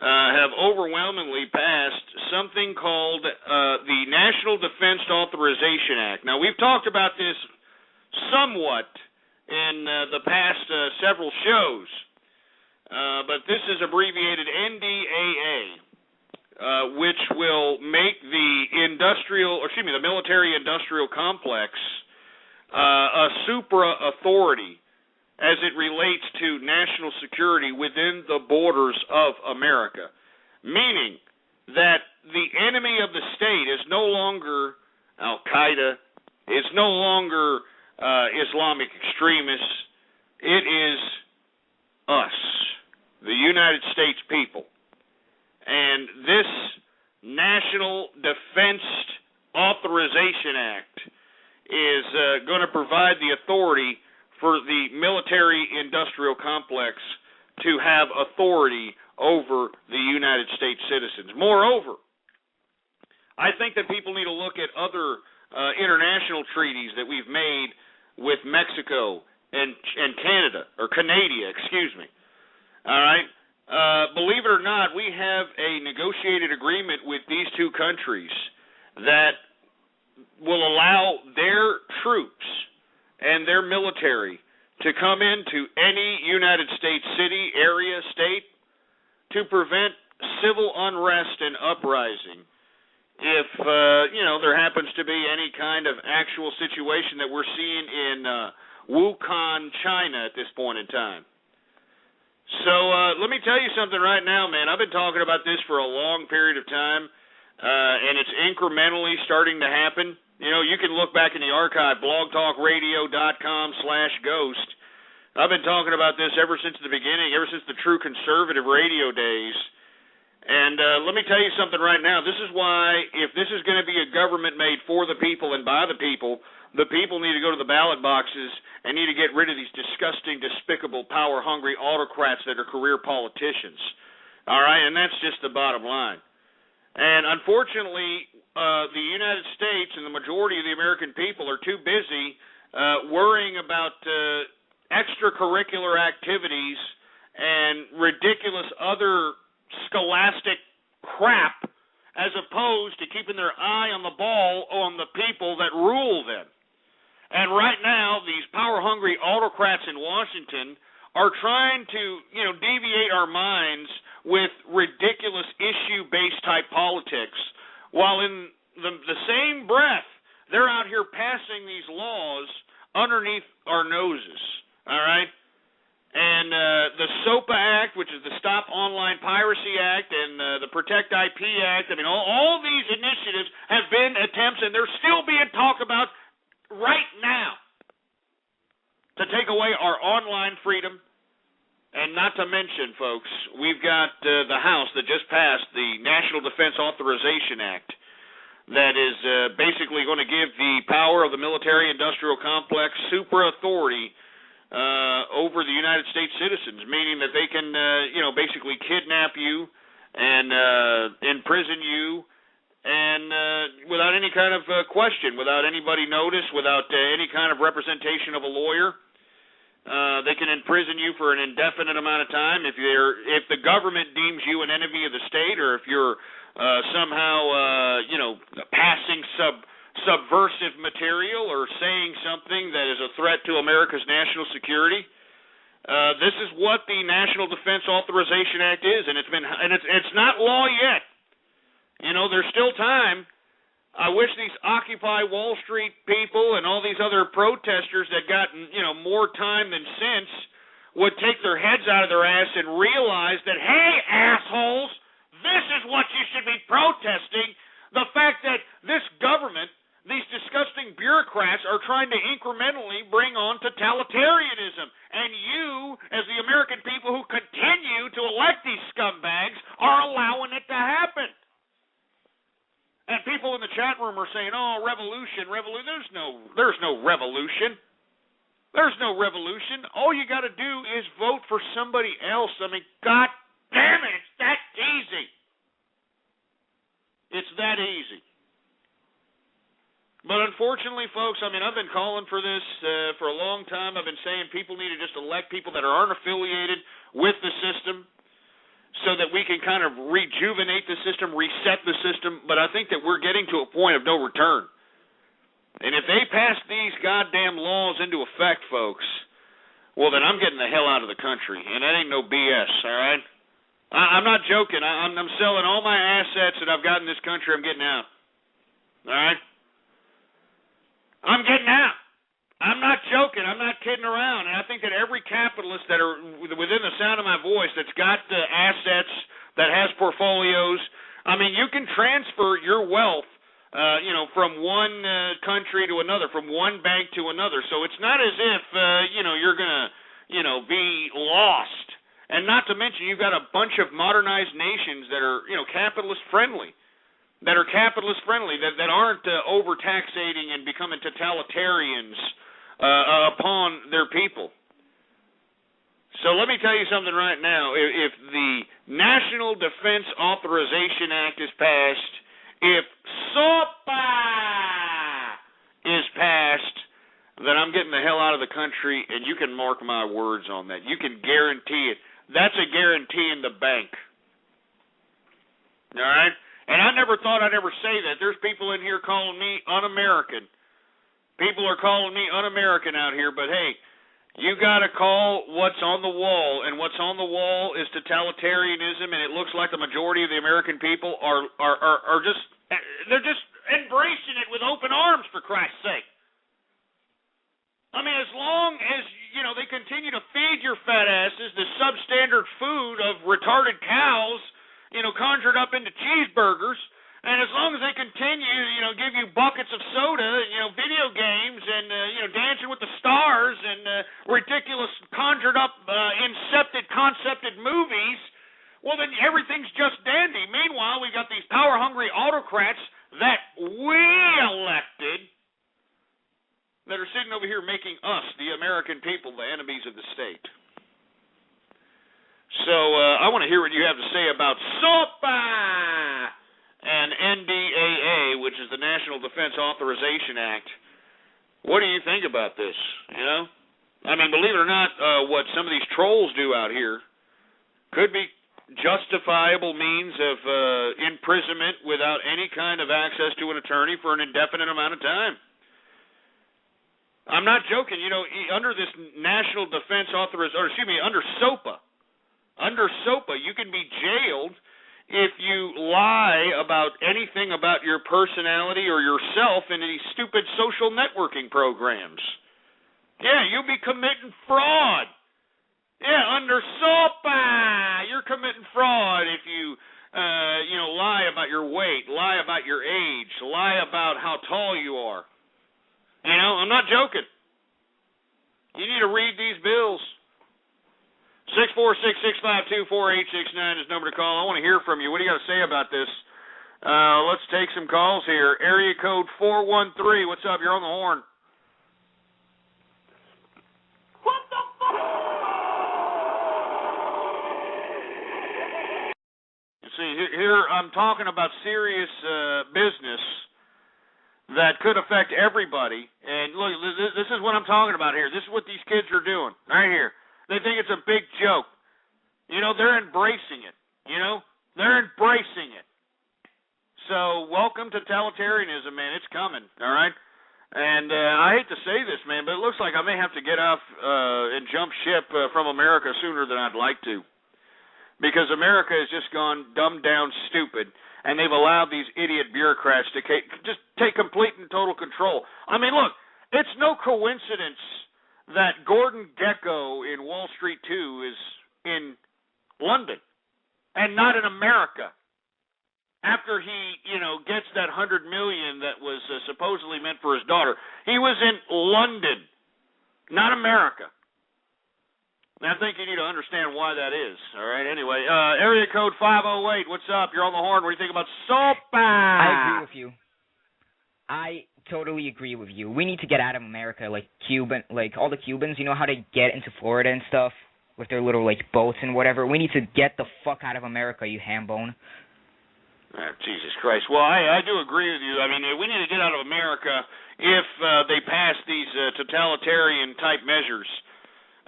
have overwhelmingly passed something called the National Defense Authorization Act. Now, we've talked about this somewhat in the past several shows, but this is abbreviated NDAA, which will make the military-industrial complex a supra-authority as it relates to national security within the borders of America, meaning that the enemy of the state is no longer Al-Qaeda, it's no longer Islamic extremists, it is us, the United States people. And this National Defense Authorization Act is going to provide the authority for the military-industrial complex to have authority over the United States citizens. Moreover, I think that people need to look at other international treaties that we've made with Mexico and Canada, or Canada, excuse me. All right? Believe it or not, we have a negotiated agreement with these two countries that will allow their troops and their military to come into any United States city, area, state, to prevent civil unrest and uprising if, there happens to be any kind of actual situation that we're seeing in Wuhan, China at this point in time. So let me tell you something right now, man. I've been talking about this for a long period of time, and it's incrementally starting to happen. You can look back in the archive, blogtalkradio.com/ghost. I've been talking about this ever since the beginning, ever since the true conservative radio days. And let me tell you something right now. This is why, if this is going to be a government made for the people and by the people need to go to the ballot boxes and need to get rid of these disgusting, despicable, power-hungry autocrats that are career politicians. All right? And that's just the bottom line. And unfortunately, the United States and the majority of the American people are too busy worrying about extracurricular activities and ridiculous other scholastic crap, as opposed to keeping their eye on the ball on the people that rule them. And right now, these power-hungry autocrats in Washington are trying to, deviate our minds with ridiculous issue-based type politics, while in the same breath, they're out here passing these laws underneath our noses, all right? And the SOPA Act, which is the Stop Online Piracy Act, and the Protect IP Act, all these initiatives have been attempts, and they're still being talked about right now, to take away our online freedom. And not to mention, folks, we've got the House that just passed the National Defense Authorization Act that is basically going to give the power of the military-industrial complex super authority over the United States citizens, meaning that they can, basically kidnap you and imprison you, and without any kind of question, without anybody notice, without any kind of representation of a lawyer. They can imprison you for an indefinite amount of time if the government deems you an enemy of the state, or if you're somehow passing subversive material or saying something that is a threat to America's national security. This is what the National Defense Authorization Act is, and it's not law yet. There's still time. I wish these Occupy Wall Street people and all these other protesters that got more time than sense would take their heads out of their ass and realize that, hey, assholes, this is what you should be protesting. The fact that this government, these disgusting bureaucrats, are trying to incrementally bring on totalitarianism. And you, as the American people who continue to elect these scumbags, are allowing it to happen. And people in the chat room are saying, oh, revolution. There's no revolution. There's no revolution. All you got to do is vote for somebody else. God damn it, it's that easy. It's that easy. But unfortunately, folks, I've been calling for this for a long time. I've been saying people need to just elect people that aren't affiliated with the system so that we can kind of rejuvenate the system, reset the system. But I think that we're getting to a point of no return. And if they pass these goddamn laws into effect, folks, well, then I'm getting the hell out of the country. And that ain't no BS, all right? I'm not joking. I'm selling all my assets that I've got in this country. I'm getting out. All right? I'm getting out. I'm not joking. I'm not kidding around. And I think that every capitalist that are within the sound of my voice that's got assets, that has portfolios, you can transfer your wealth, from one country to another, from one bank to another. So it's not as if, you're going to, be lost. And not to mention, you've got a bunch of modernized nations that are, capitalist friendly. That aren't overtaxating and becoming totalitarians upon their people. So let me tell you something right now. If the National Defense Authorization Act is passed, if SOPA is passed, then I'm getting the hell out of the country, and you can mark my words on that. You can guarantee it. That's a guarantee in the bank. All right? And I never thought I'd ever say that. There's people in here calling me un-American. People are calling me un-American out here, but hey, you got to call what's on the wall, and what's on the wall is totalitarianism, and it looks like the majority of the American people are just, they're just embracing it with open arms, for Christ's sake. As long as, they continue to feed your fat asses the substandard food of retarded cows, conjured up into cheeseburgers, And as long as they continue, give you buckets of soda, video games, and Dancing with the Stars, and ridiculous conjured up, incepted, concepted movies, well then everything's just dandy. Meanwhile, we've got these power-hungry autocrats that we elected that are sitting over here making us, the American people, the enemies of the state. So I want to hear what you have to say about SOPA and NDAA, which is the National Defense Authorization Act. What do you think about this? I mean, believe it or not, what some of these trolls do out here could be justifiable means of imprisonment without any kind of access to an attorney for an indefinite amount of time. I'm not joking. Under this National Defense Authorization, under SOPA, you can be jailed if you lie about anything about your personality or yourself in these stupid social networking programs. Yeah, you'll be committing fraud. Yeah, under SOPA, you're committing fraud if you, lie about your weight, lie about your age, lie about how tall you are. I'm not joking. You need to read these bills. 646-652-4869 is the number to call. I want to hear from you. What do you got to say about this? Let's take some calls here. Area code 413. What's up? You're on the horn. What the fuck? You see, here I'm talking about serious business that could affect everybody. And look, this is what I'm talking about here. This is what these kids are doing right here. They think it's a big joke. They're embracing it. They're embracing it. So welcome to totalitarianism, man. It's coming, all right? And I hate to say this, man, but it looks like I may have to get off and jump ship from America sooner than I'd like to. Because America has just gone dumbed down stupid, and they've allowed these idiot bureaucrats to just take complete and total control. I mean, look, it's no coincidence that Gordon Gekko in Wall Street 2 is in London and not in America after he, gets that $100 million that was supposedly meant for his daughter. He was in London, not America. And I think you need to understand why that is. All right, anyway, area code 508, what's up? You're on the horn. What do you think about SOPA? I agree with you. I totally agree with you. We need to get out of America, like all the Cubans, how they get into Florida and stuff with their little, boats and whatever. We need to get the fuck out of America, you hambone. Jesus Christ. Well, I do agree with you. I mean, we need to get out of America if they pass these totalitarian-type measures.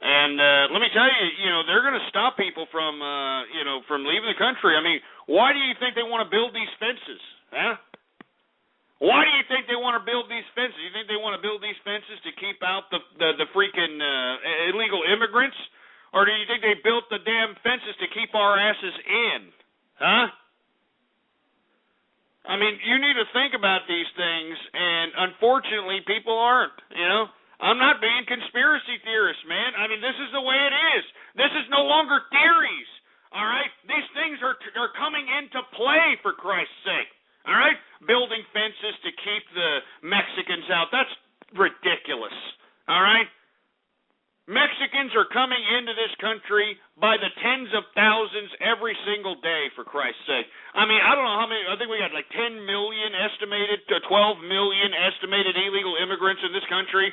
And let me tell you, they're going to stop people from leaving the country. I mean, why do you think they want to build these fences, huh? Why do you think they want to build these fences? You think they want to build these fences to keep out the freaking illegal immigrants? Or do you think they built the damn fences to keep our asses in? Huh? I mean, you need to think about these things, and unfortunately, people aren't, I'm not being conspiracy theorist, man. I mean, this is the way it is. This is no longer theories, all right? These things are coming into play, for Christ's sake. All right? Building fences to keep the Mexicans out. That's ridiculous. All right? Mexicans are coming into this country by the tens of thousands every single day, for Christ's sake. I mean, I don't know how many. I think we got 10 million estimated to 12 million estimated illegal immigrants in this country.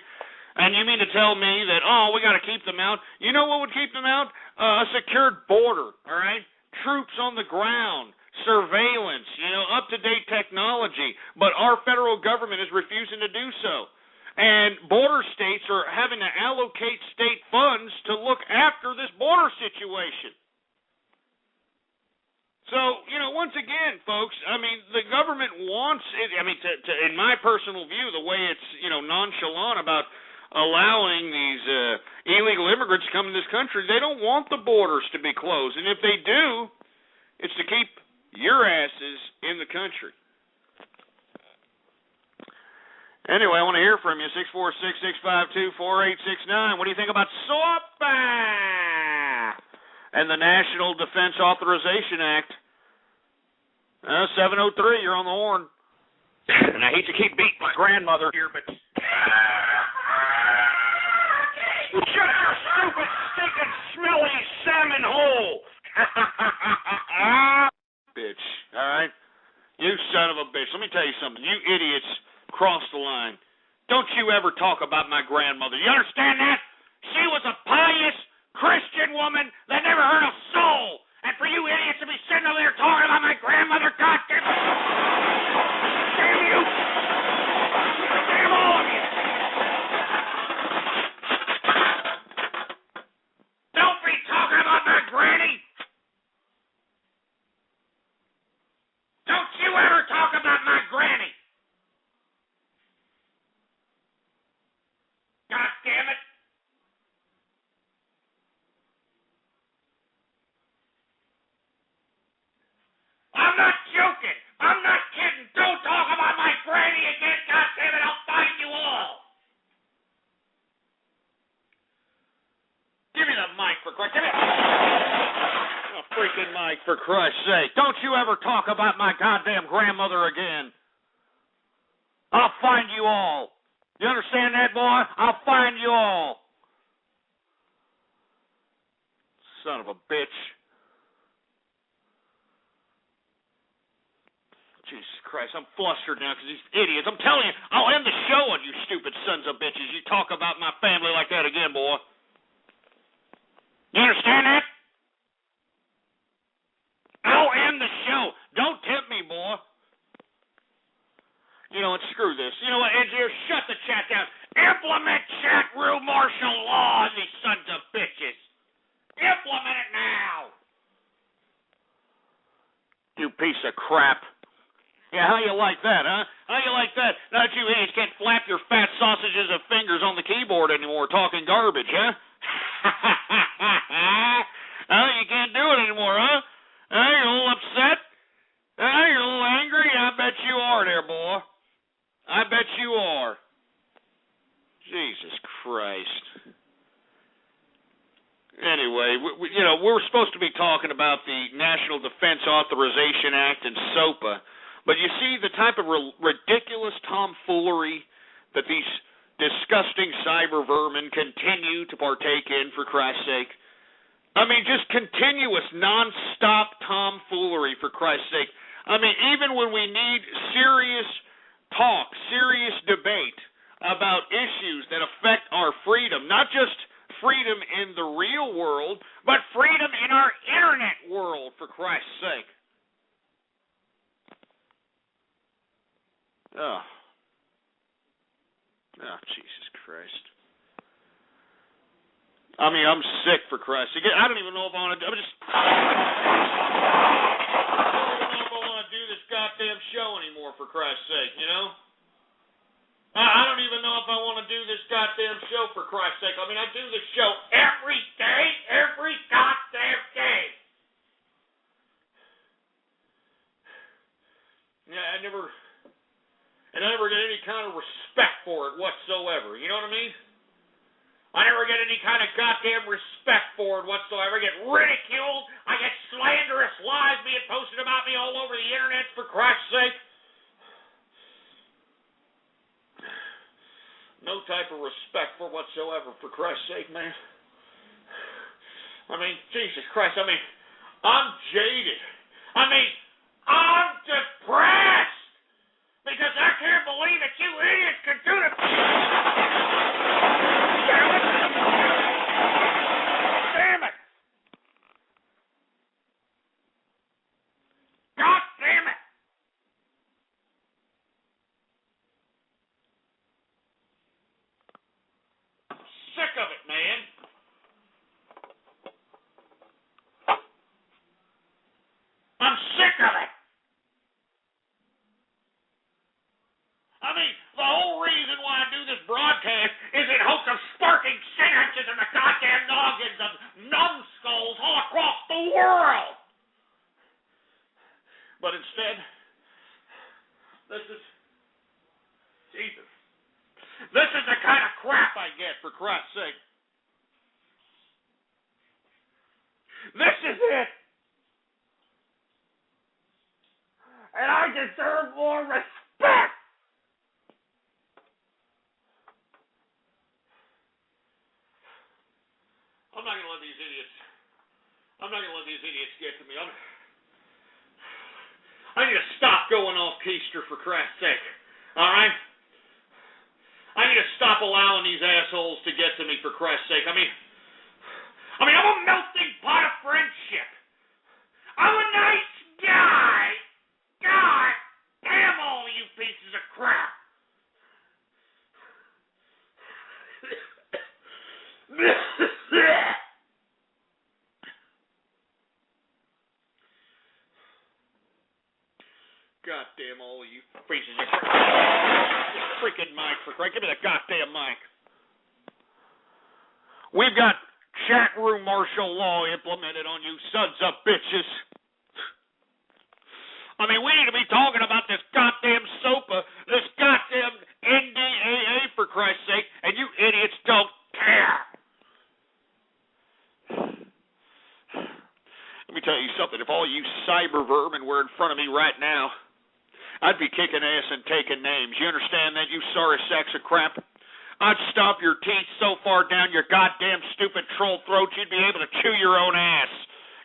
And you mean to tell me that, we got to keep them out? You know what would keep them out? A secured border, all right? Troops on the ground. Surveillance, up-to-date technology, but our federal government is refusing to do so. And border states are having to allocate state funds to look after this border situation. So, once again, folks, I mean, the government wants it. I mean, in my personal view, the way it's, nonchalant about allowing these illegal immigrants to come to this country, they don't want the borders to be closed. And if they do, it's to keep your asses in the country. Anyway, I want to hear from you. 646-652-4869. What do you think about SOPA and the National Defense Authorization Act? 703, you're on the horn. And I hate to keep beating my grandmother here, but... Shut your stupid, stinking, smelly salmon hole! Bitch, all right? You son of a bitch. Let me tell you something. You idiots crossed the line. Don't you ever talk about my grandmother. You understand that? She was a pious Christian woman that never hurt a soul. And for you idiots to be sitting over there talking about my grandmother, goddamn... Damn you! Damn all of you! Don't be talking about my granny! Don't you ever talk about my granny! God damn it! I'm not joking! I'm not kidding! Don't talk about my granny again! God damn it! I'll find you all! Give me the mic for Christ's sake! Give me a freaking mic for Christ's sake! Don't you ever talk about my goddamn grandmother again! I'll find you all! You understand that, boy? I'll find you all! Son of a bitch. Jesus Christ, I'm flustered now because these idiots. I'm telling you, I'll end the show on you stupid sons of bitches. You talk about my family like that again, boy. You understand that? I'll end the show. Don't tempt me, boy. You know what? Screw this. You know what, engineer? Shut the chat down. Implement chat room martial law on these sons of bitches. Implement it now. You piece of crap. Yeah, how you like that, huh? How you like that? Now that you idiots can't flap your fat sausages of fingers on the keyboard anymore talking garbage, huh? You can't do it anymore, huh? You're a little upset? You're a little angry? I bet you are there, boy. I bet you are. Jesus Christ. Anyway, we're supposed to be talking about the National Defense Authorization Act and SOPA, but you see the type of ridiculous tomfoolery that these disgusting cyber vermin continue to partake in, for Christ's sake. I mean, just continuous, non-stop tomfoolery, for Christ's sake. I mean, even when we need serious talk, serious debate about issues that affect our freedom, not just freedom in the real world, but freedom in our internet world, for Christ's sake. Oh, Jesus Christ. I mean, I'm sick, for Christ's sake. I don't even know if I want to... I don't even know if I want to do this goddamn show anymore, for Christ's sake, you know? I don't even know if I want to do this goddamn show, for Christ's sake. I mean, I do this show every day, every goddamn day. Yeah, I never get any kind of respect for it whatsoever. You know what I mean? I never get any kind of goddamn respect for it whatsoever. I get ridiculed. I get slanderous lies being posted about me all over the internet, for Christ's sake. No type of respect for whatsoever, for Christ's sake, man. I mean, Jesus Christ, I mean, I'm jaded. I mean, I'm depressed because I can't believe that you idiots can do this. Damn it. God damn it. Sick of it, man. I'm sick of it. I mean, the whole reason why I do this broadcast is in hopes of sparking synapses in the goddamn noggins of numbskulls all across the world. But instead, this is Jesus. This is the kind of crap I get, for Christ's sake. This is it. deserve more respect. I'm not going to let these idiots get to me. I need to stop going off keister, for Christ's sake. All right? I need to stop allowing these assholes to get to me, for Christ's sake. I mean, I'm a melting pot of friendship. I'm a nice guy. God damn all you pieces of crap. God damn all of you pieces of crap. Freaking mic, for Christ. Give me the goddamn mic. We've got chat room martial law implemented on you sons of bitches. I mean, we need to be talking about this goddamn SOPA, this goddamn NDAA, for Christ's sake, and you idiots don't care. Let me tell you something. If all you cyber vermin were in front of me right now, I'd be kicking ass and taking names. You understand that, you sorry sacks of crap? I'd stomp your teeth so far down your goddamn stupid troll throat you'd be able to chew your own ass.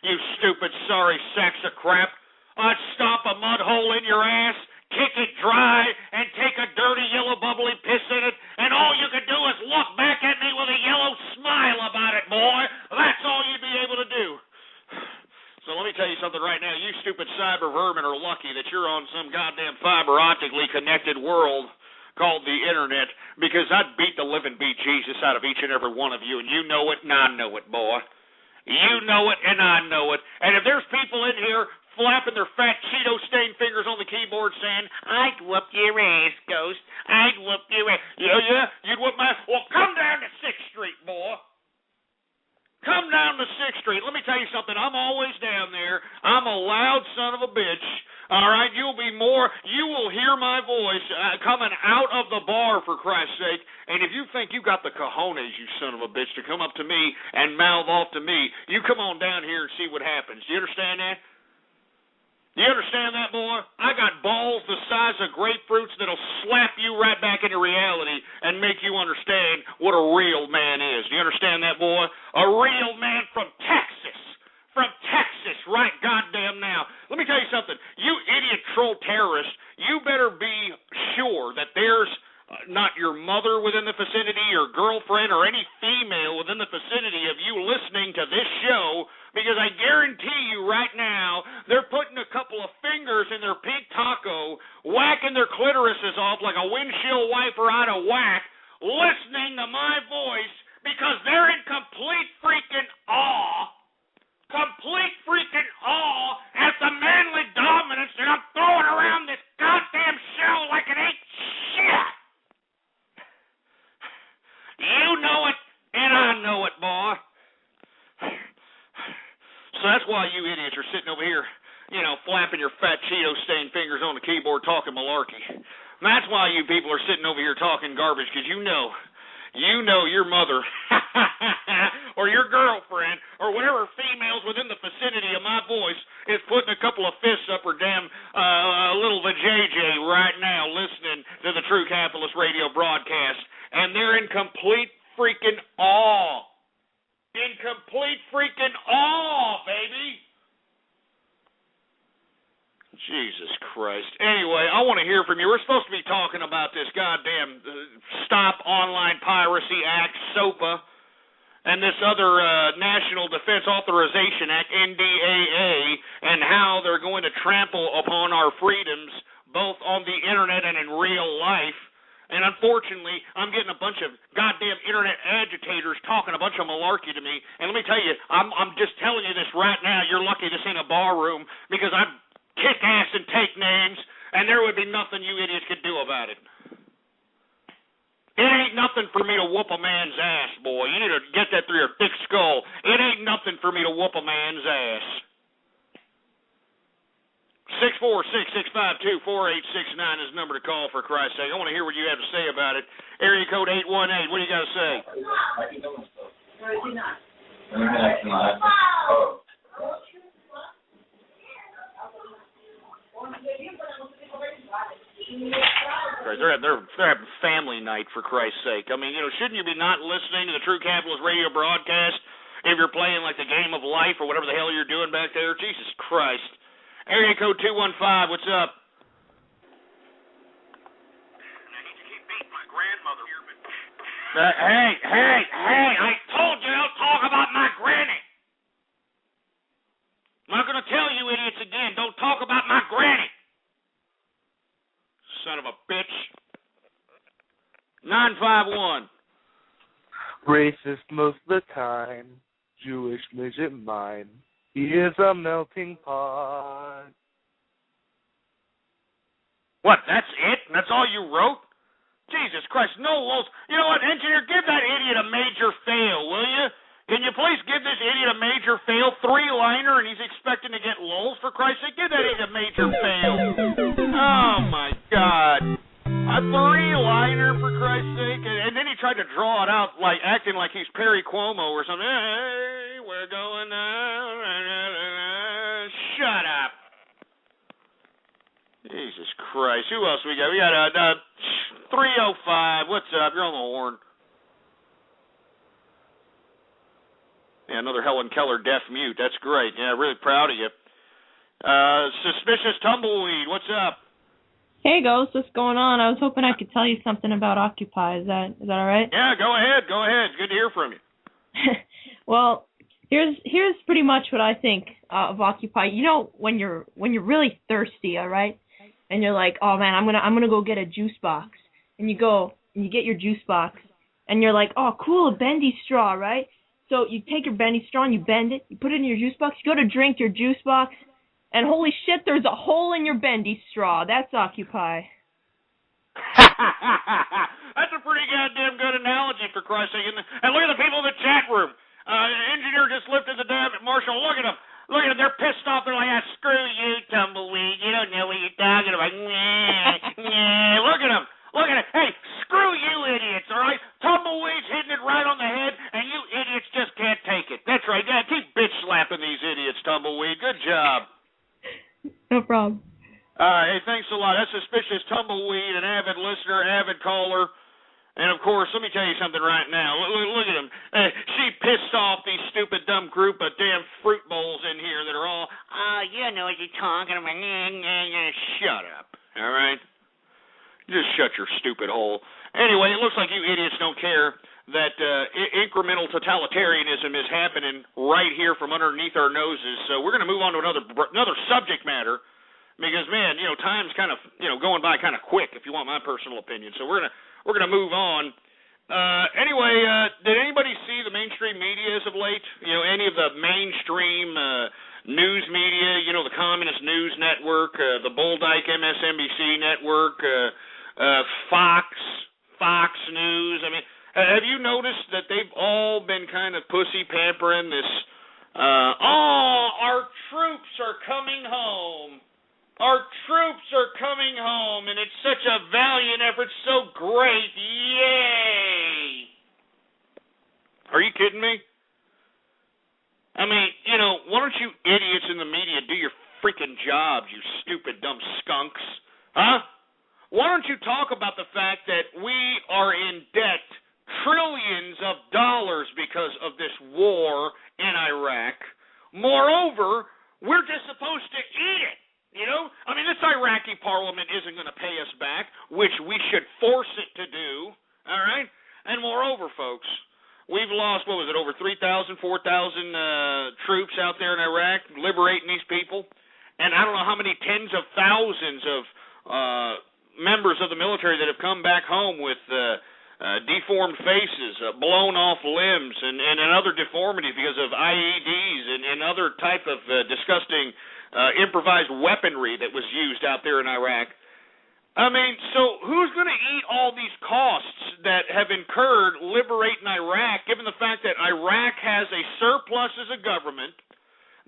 You stupid sorry sacks of crap. I'd stomp a mud hole in your ass, kick it dry, and take a dirty yellow bubbly piss in it, and all you could do is look back at me with a yellow smile about it, boy. That's all you'd be able to do. So let me tell you something right now. You stupid cyber vermin are lucky that you're on some goddamn fiber optically connected world called the internet, because I'd beat the living bejesus out of each and every one of you, and you know it and I know it, boy. You know it and I know it. And if there's people in here flapping their fat Cheeto-stained fingers on the keyboard saying, I'd whoop your ass, Ghost. I'd whoop your ass. Yeah, you'd whoop my... Well, come down to 6th Street, boy. Come down to 6th Street. Let me tell you something. I'm always down there. I'm a loud son of a bitch. All right? You will hear my voice coming out of the bar, for Christ's sake. And if you think you got the cojones, you son of a bitch, to come up to me and mouth off to me, you come on down here and see what happens. Do you understand that? You understand that, boy? I got balls the size of grapefruits that'll slap you right back into reality and make you understand what a real man is. Do you understand that, boy? A real man from Texas. From Texas, right goddamn now. Let me tell you something. You idiot troll terrorist, you better be sure that there's not your mother within the vicinity, your girlfriend, or any female within the vicinity of you listening to this show, because I guarantee you right now, they're putting a couple of fingers in their pink taco, whacking their clitorises off like a windshield wiper out of whack, listening to my voice, because they're in complete freaking awe at the manly dominance that I'm throwing around this goddamn show like it ain't shit. You know it, and I know it, boy. So that's why you idiots are sitting over here, flapping your fat Cheeto-stained fingers on the keyboard talking malarkey. That's why you people are sitting over here talking garbage, because you know your mother or your girlfriend or whatever females within the vicinity of my voice is putting a couple of fists up her damn little vajayjay right now listening to the True Capitalist Radio broadcast. And they're in complete freaking awe. In complete freaking awe, baby. Jesus Christ. Anyway, I want to hear from you. We're supposed to be talking about this goddamn Stop Online Piracy Act, SOPA, and this other National Defense Authorization Act, NDAA, and how they're going to trample upon our freedoms, both on the internet and in real life. And unfortunately, I'm getting a bunch of goddamn internet agitators talking a bunch of malarkey to me. And let me tell you, I'm just telling you this right now. You're lucky this ain't a bar room, because I'd kick ass and take names, and there would be nothing you idiots could do about it. It ain't nothing for me to whoop a man's ass, boy. You need to get that through your thick skull. It ain't nothing for me to whoop a man's ass. 646-652-4869 is the number to call, for Christ's sake. I want to hear what you have to say about it. Area code 818. What do you got to say? they're having family night, for Christ's sake. I mean, shouldn't you be not listening to the True Capitalist radio broadcast if you're playing like the game of life or whatever the hell you're doing back there? Jesus Christ. Area code 215, what's up? Hey, I told you don't talk about my granny. I'm not going to tell you idiots again, don't talk about my granny. Son of a bitch. 951. Racist most of the time, Jewish midget mine. He is a melting pot. What, that's it? That's all you wrote? Jesus Christ, no lulls. You know what, engineer, give that idiot a major fail, will you? Can you please give this idiot a major fail? 3-liner, and he's expecting to get lulls, for Christ's sake? Give that idiot a major fail. Oh, my God. A 3-liner, for Christ's sake? And then he tried to draw it out, like acting like he's Perry Cuomo or something. Hey, we're going out. Shut up. Jesus Christ. Who else we got? We got 305. What's up? You're on the horn. Yeah, another Helen Keller deaf mute. That's great. Yeah, really proud of you. Suspicious Tumbleweed. What's up? Hey, Ghost. What's going on? I was hoping I could tell you something about Occupy. Is that all right? Yeah, go ahead. It's good to hear from you. Well, here's pretty much what I think of Occupy. You know, when you're really thirsty, all right, and you're like, oh man, I'm gonna go get a juice box, and you go and you get your juice box, and you're like, oh cool, a bendy straw, right? So you take your bendy straw and you bend it, you put it in your juice box, you go to drink your juice box, and holy shit, there's a hole in your bendy straw. That's Occupy. That's a pretty goddamn good analogy, for Christ's sake. And look at the people in the chat room. Engineer just lifted the damn Marshall. Look at them. They're pissed off. They're like, screw you, Tumbleweed. You don't know what you're talking about. Look at them. Hey, screw you idiots, all right? Tumbleweed's hitting it right on the head, and you idiots just can't take it. That's right. Yeah, keep bitch slapping these idiots, Tumbleweed. Good job. No problem. Hey, thanks a lot. That's Suspicious Tumbleweed, an avid listener, avid caller. And, of course, let me tell you something right now. Look at him. She pissed off these stupid, dumb group of damn fruit bowls in here that are all, you know what you're talking about. Shut up, all right? Just shut your stupid hole. Anyway, it looks like you idiots don't care that incremental totalitarianism is happening right here from underneath our noses. So we're going to move on to another subject matter because, man, time's kind of, going by kind of quick, if you want my personal opinion. So we're gonna move on. Anyway, did anybody see the mainstream media as of late? Any of the mainstream news media? The Communist News Network, the Bulldyke MSNBC Network, Fox News. I mean, have you noticed that they've all been kind of pussy pampering this? Our troops are coming home. Our troops are coming home, and it's such a valiant effort, so great, yay! Are you kidding me? I mean, why don't you idiots in the media do your freaking jobs, you stupid, dumb skunks? Huh? Why don't you talk about the fact that we are in debt trillions of dollars because of this war in Iraq? Moreover, we're just supposed to eat it. I mean, this Iraqi parliament isn't going to pay us back, which we should force it to do, all right? And moreover, folks, we've lost, over 3,000, 4,000 troops out there in Iraq liberating these people. And I don't know how many tens of thousands of members of the military that have come back home with deformed faces, blown off limbs, and other deformities because of IEDs and other type of disgusting improvised weaponry that was used out there in Iraq. I mean, so who's going to eat all these costs that have incurred liberating Iraq, given the fact that Iraq has a surplus as a government?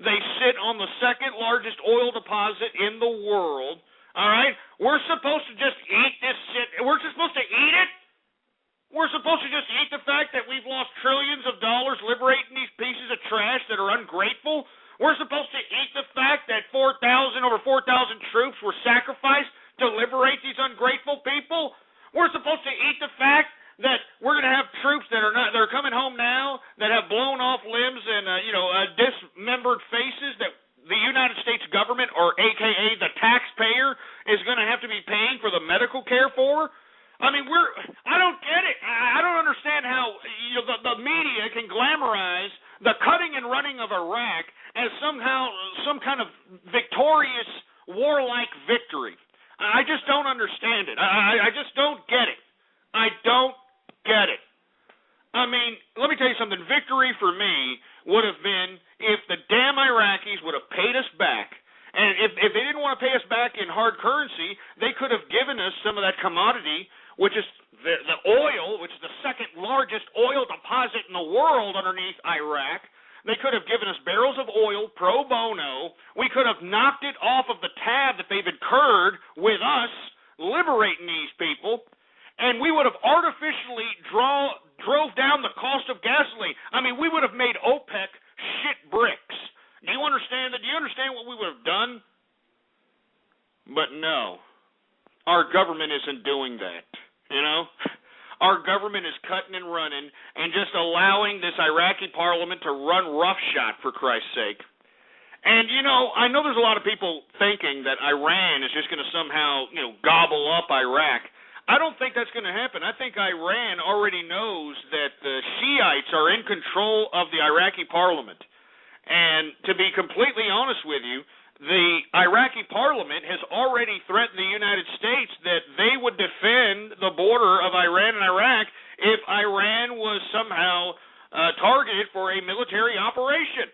They sit on the second largest oil deposit in the world. All right? We're supposed to just eat this shit. We're just supposed to eat it? We're supposed to just eat the fact that we've lost trillions of dollars liberating these pieces of trash that are ungrateful? We're supposed to eat the fact that over 4,000 troops were sacrificed to liberate these ungrateful people? care for? I mean, I don't get it. I don't understand how the media can glamorize the cutting and running of Iraq as somehow some kind of victorious, warlike victory. I just don't understand it. I just don't get it. I don't get it. I mean, let me tell you something. Victory for me would have been if the damn Iraqis would have paid us back. And if they didn't want to pay us back in hard currency, they could have given us some of that commodity, which is the oil, which is the second largest oil deposit in the world underneath Iraq. They could have given us barrels of oil pro bono. We could have knocked it off of the tab that they've incurred with us liberating these people, and we would have artificially drove down the cost of gasoline. I mean, we would have made OPEC shit bricks. Do you understand that? Do you understand what we would have done? But no, our government isn't doing that, you know? Our government is cutting and running and just allowing this Iraqi parliament to run roughshod, for Christ's sake. And, I know there's a lot of people thinking that Iran is just going to somehow, gobble up Iraq. I don't think that's going to happen. I think Iran already knows that the Shiites are in control of the Iraqi parliament. And to be completely honest with you, the Iraqi parliament has already threatened the United States that they would defend the border of Iran and Iraq if Iran was somehow targeted for a military operation.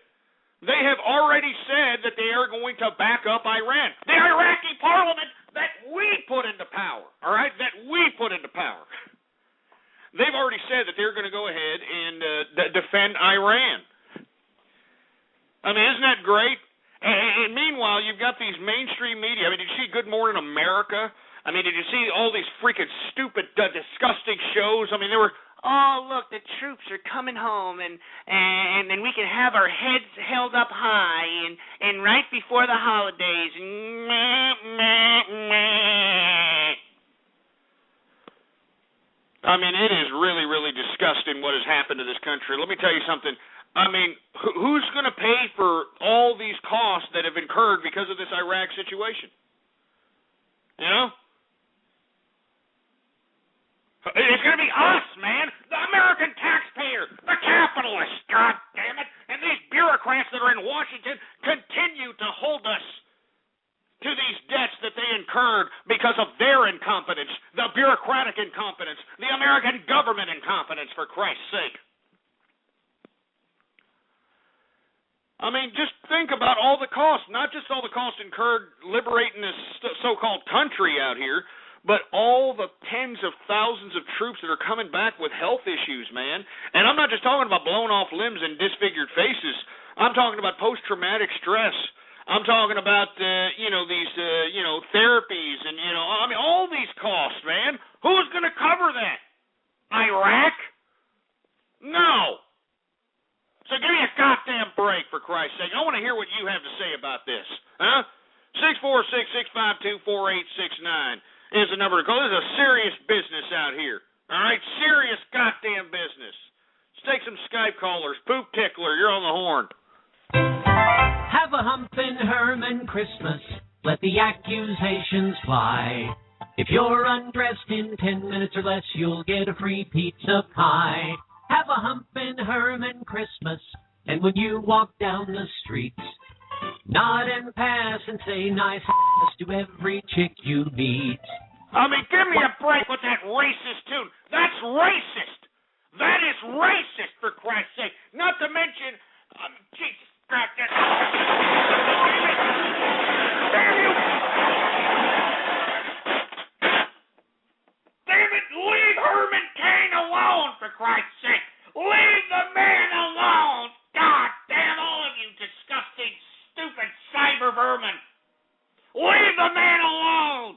They have already said that they are going to back up Iran. The Iraqi parliament that we put into power, all right, that we put into power. They've already said that they're going to go ahead and defend Iran. I mean, isn't that great? And meanwhile, you've got these mainstream media. I mean, did you see Good Morning America? I mean, did you see all these freaking stupid, disgusting shows? I mean, they were, oh, look, the troops are coming home, and we can have our heads held up high, and right before the holidays. I mean, it is really, really disgusting what has happened to this country. Let me tell you something. I mean, who's going to pay for all these costs that have incurred because of this Iraq situation? You know? It's going to be us, man. The American taxpayer. The capitalists. God damn it. And these bureaucrats that are in Washington continue to hold us to these debts that they incurred because of their incompetence. The bureaucratic incompetence. The American government incompetence, for Christ's sake. I mean, just think about all the costs, not just all the costs incurred liberating this so-called country out here, but all the tens of thousands of troops that are coming back with health issues, man. And I'm not just talking about blown off limbs and disfigured faces. I'm talking about post-traumatic stress. I'm talking about, these therapies and, I mean, all these costs, man. Who's going to cover that? Iraq? No. So give me a goddamn break, for Christ's sake. I want to hear what you have to say about this. Huh? 646-652-4869 is the number to call. This is a serious business out here. All right? Serious goddamn business. Let's take some Skype callers. Poop Tickler, you're on the horn. Have a humpin' Herman Christmas. Let the accusations fly. If you're undressed in 10 minutes or less, you'll get a free pizza pie. Have a humpin' Herman Christmas, and when you walk down the street, nod and pass and say nice to every chick you meet. I mean, give me a break with that racist tune. That's racist. That is racist, for Christ's sake. Not to mention, Jesus Christ. Damn you! Damn it, leave Herman Cain alone, for Christ's sake. Leave the man alone. God damn all of you disgusting, stupid cyber vermin. Leave the man alone.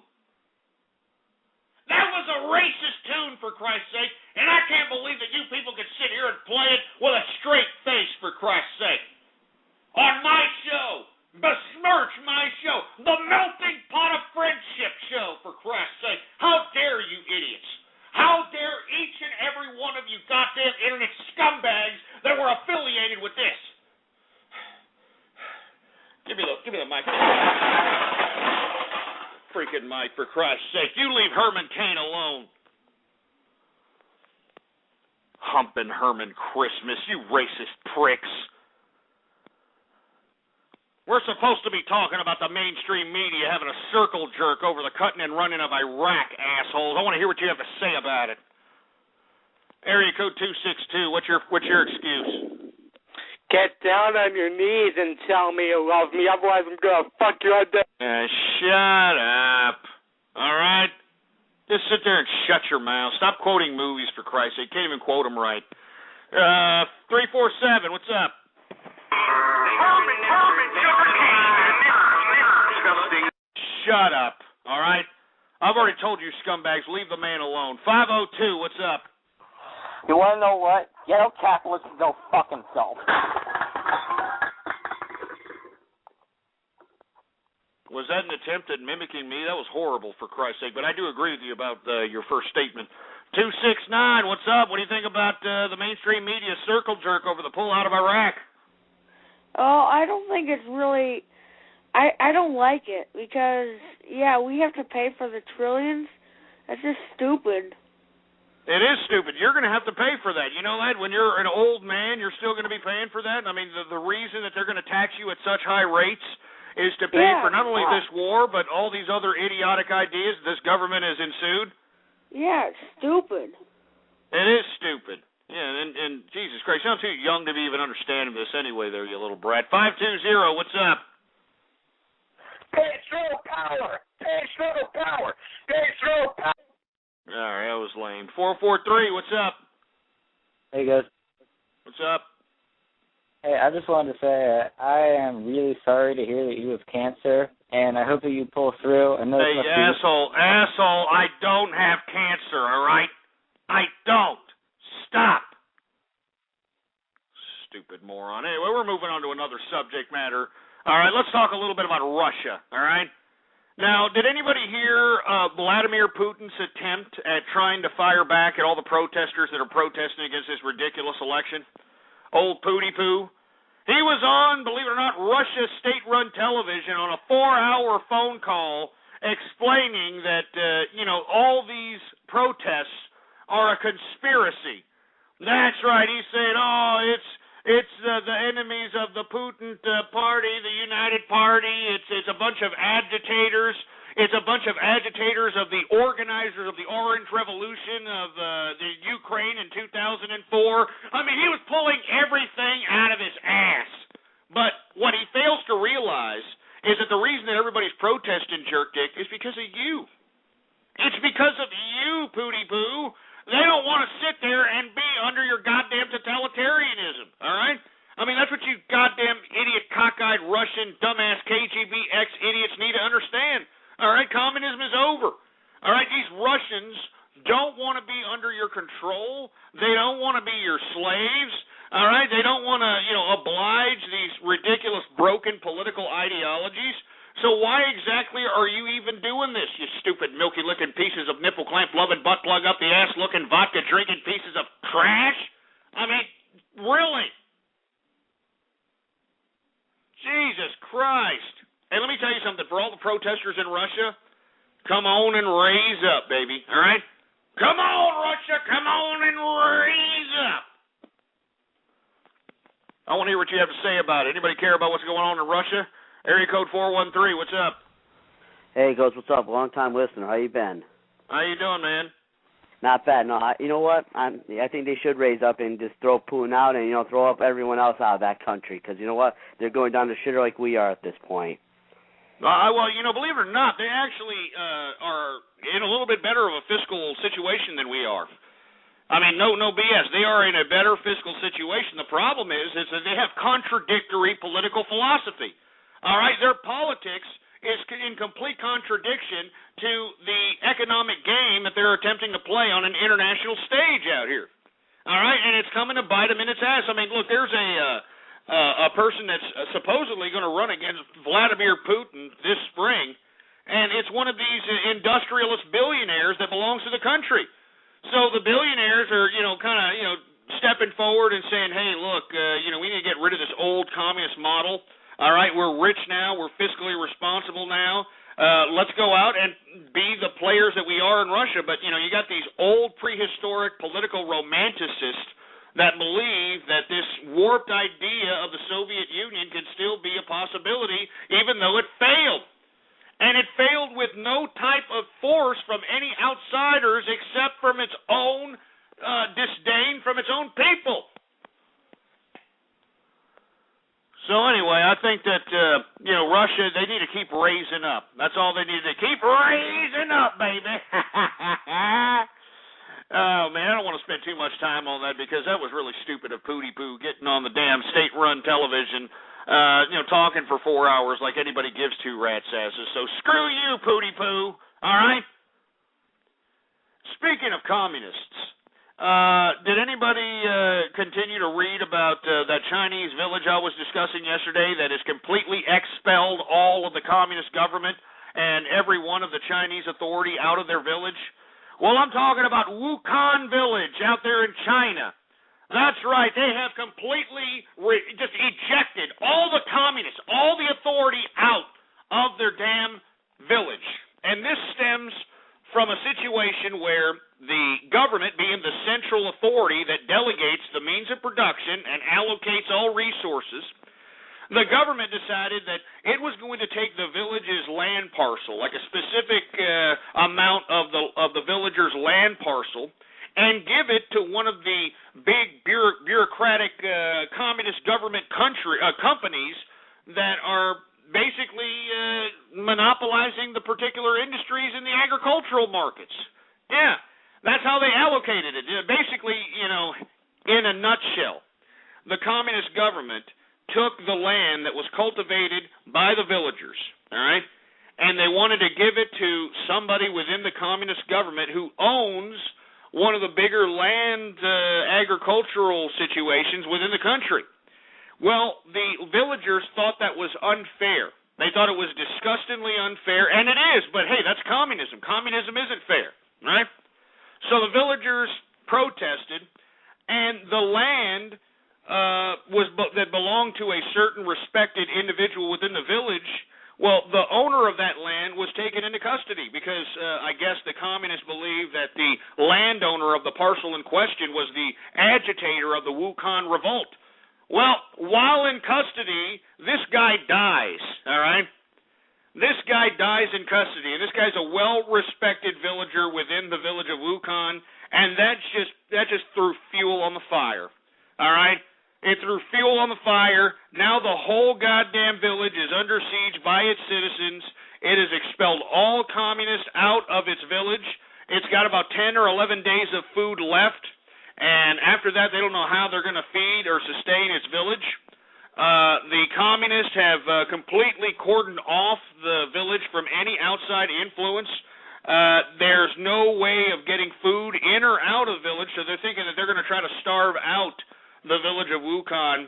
That was a racist tune, for Christ's sake, and I can't believe that you people could sit here and play it with a straight face, for Christ's sake. On my show, besmirch my show, the Melting Pot of Friendship show, for Christ's sake. How dare you idiots? How dare each and every one of you goddamn internet scumbags that were affiliated with this? Give me the mic. freaking mic, for Christ's sake. You leave Herman Cain alone. Humping Herman Christmas, you racist pricks. We're supposed to be talking about the mainstream media having a circle jerk over the cutting and running of Iraq, assholes. I want to hear what you have to say about it. Area code 262, what's your excuse? Get down on your knees and tell me you love me, otherwise I'm gonna fuck your head. Shut up. All right? Just sit there and shut your mouth. Stop quoting movies, for Christ's sake. You can't even quote them right. 347, what's up? Shut up, all right? I've already told you, scumbags, leave the man alone. 502, what's up? You want to know what? Ghetto capitalists can go fuck himself. Was that an attempt at mimicking me? That was horrible, for Christ's sake, but I do agree with you about your first statement. 269, what's up? What do you think about the mainstream media circle jerk over the pullout of Iraq? Oh, I don't think it's really... I don't like it because, yeah, we have to pay for the trillions. That's just stupid. It is stupid. You're going to have to pay for that. You know that? When you're an old man, you're still going to be paying for that? I mean, the reason that they're going to tax you at such high rates is to pay for not only this war, but all these other idiotic ideas this government has ensued. Yeah, it's stupid. It is stupid. Yeah, and Jesus Christ, you sound too young to be even understanding this anyway there, you little brat. 520, what's up? Peaceful power! Peaceful power! Peaceful power! All right, that was lame. 443, what's up? Hey, guys. What's up? Hey, I just wanted to say I am really sorry to hear that you have cancer, and I hope that you pull through. I know hey, asshole, I don't have cancer, all right? I don't. Stop. Stupid moron. Anyway, we're moving on to another subject matter. All right, let's talk a little bit about Russia, all right? Now, did anybody hear Vladimir Putin's attempt at trying to fire back at all the protesters that are protesting against this ridiculous election? Old Pooty Poo. He was on, believe it or not, Russia's state-run television on a 4-hour phone call explaining that, all these protests are a conspiracy. That's right. He's saying, it's the enemies of the Putin party, the United Party. It's a bunch of agitators. It's a bunch of agitators of the organizers of the Orange Revolution of the Ukraine in 2004. I mean, he was pulling everything out of his ass. But what he fails to realize is that the reason that everybody's protesting, jerk dick, is because of you. It's because of you, Pooty Poo. They don't want to sit there and be under your goddamn totalitarianism, all right? I mean, that's what you goddamn idiot, cockeyed Russian, dumbass KGB ex-idiots need to understand. All right, communism is over. All right, these Russians don't want to be under your control. They don't want to be your slaves. All right, they don't want to, oblige these ridiculous, broken political ideologies. So why exactly are you even doing this, you stupid, milky-licking pieces of nipple-clamp-loving, butt-plug-up-the-ass-looking, vodka-drinking pieces of trash? I mean, really? Jesus Christ. Hey, let me tell you something. For all the protesters in Russia, come on and raise up, baby. All right? Come on, Russia. Come on and raise up. I want to hear what you have to say about it. Anybody care about what's going on in Russia? Area code 413, what's up? Hey, Ghost, what's up? Long-time listener. How you been? How you doing, man? Not bad. No, you know what? I think they should raise up and just throw Putin out and, throw up everyone else out of that country. Because, you know what? They're going down the shitter like we are at this point. Well, believe it or not, they actually are in a little bit better of a fiscal situation than we are. I mean, no BS. They are in a better fiscal situation. The problem is that they have contradictory political philosophy. All right, their politics is in complete contradiction to the economic game that they're attempting to play on an international stage out here. All right, and it's coming to bite them in its ass. I mean, look, there's a person that's supposedly going to run against Vladimir Putin this spring, and it's one of these industrialist billionaires that belongs to the country. So the billionaires are, stepping forward and saying, hey, look, we need to get rid of this old communist model. All right, we're rich now. We're fiscally responsible now. let's go out and be the players that we are in Russia. But, you got these old prehistoric political romanticists that believe that this warped idea of the Soviet Union could still be a possibility, even though it failed. And it failed with no type of force from any outsiders except from its own disdain from its own people. So anyway, I think that, Russia, they need to keep raising up. That's all they need to keep raising up, baby. Oh, man, I don't want to spend too much time on that because that was really stupid of Pootie Poo getting on the damn state-run television, talking for 4 hours like anybody gives two rat's asses. So screw you, Pootie Poo, all right? Speaking of communists, did anybody continue to read about that Chinese village I was discussing yesterday that has completely expelled all of the communist government and every one of the Chinese authority out of their village? Well, I'm talking about Wuhan Village out there in China. That's right. They have completely just ejected all the communists, all the authority out of their damn village. And this stems from a situation where the government, being the central authority that delegates the means of production and allocates all resources, the government decided that it was going to take the village's land parcel, like a specific amount of the villager's land parcel, and give it to one of the big bureaucratic communist government companies that are basically monopolizing the particular industries in the agricultural markets. Yeah, that's how they allocated it. Basically, in a nutshell, the communist government took the land that was cultivated by the villagers, all right, and they wanted to give it to somebody within the communist government who owns one of the bigger land agricultural situations within the country. Well, the villagers thought that was unfair. They thought it was disgustingly unfair, and it is, but hey, that's communism. Communism isn't fair, right? So the villagers protested, and the land that belonged to a certain respected individual within the village, well, the owner of that land was taken into custody because I guess the communists believed that the landowner of the parcel in question was the agitator of the Wuhan revolt. Well, while in custody, this guy dies, all right? This guy dies in custody, and this guy's a well-respected villager within the village of Wuhan, and that just threw fuel on the fire, all right? It threw fuel on the fire. Now the whole goddamn village is under siege by its citizens. It has expelled all communists out of its village. It's got about 10 or 11 days of food left, and after that they don't know how they're going to feed or sustain its village. The communists have completely cordoned off the village from any outside influence. There's no way of getting food in or out of the village, so they're thinking that they're going to try to starve out the village of Wuhan.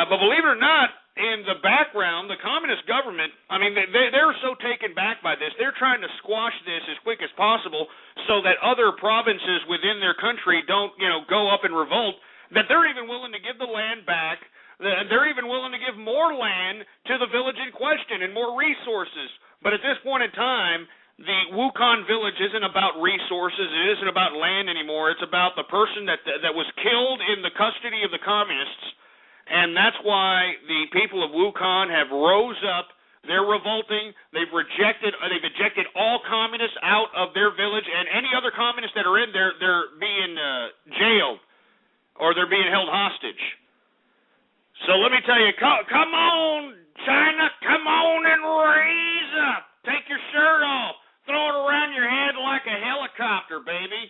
But believe it or not, in the background, the communist government, I mean, they're so taken back by this, they're trying to squash this as quick as possible so that other provinces within their country don't, go up in revolt, that they're even willing to give the land back. They're even willing to give more land to the village in question and more resources. But at this point in time, the Wuhan village isn't about resources. It isn't about land anymore. It's about the person that was killed in the custody of the communists, and that's why the people of Wuhan have rose up. They're revolting. They've ejected all communists out of their village, and any other communists that are in there, they're being jailed or they're being held hostage. So let me tell you, come on, China, come on and raise up. Take your shirt off. Throw it around your head like a helicopter, baby.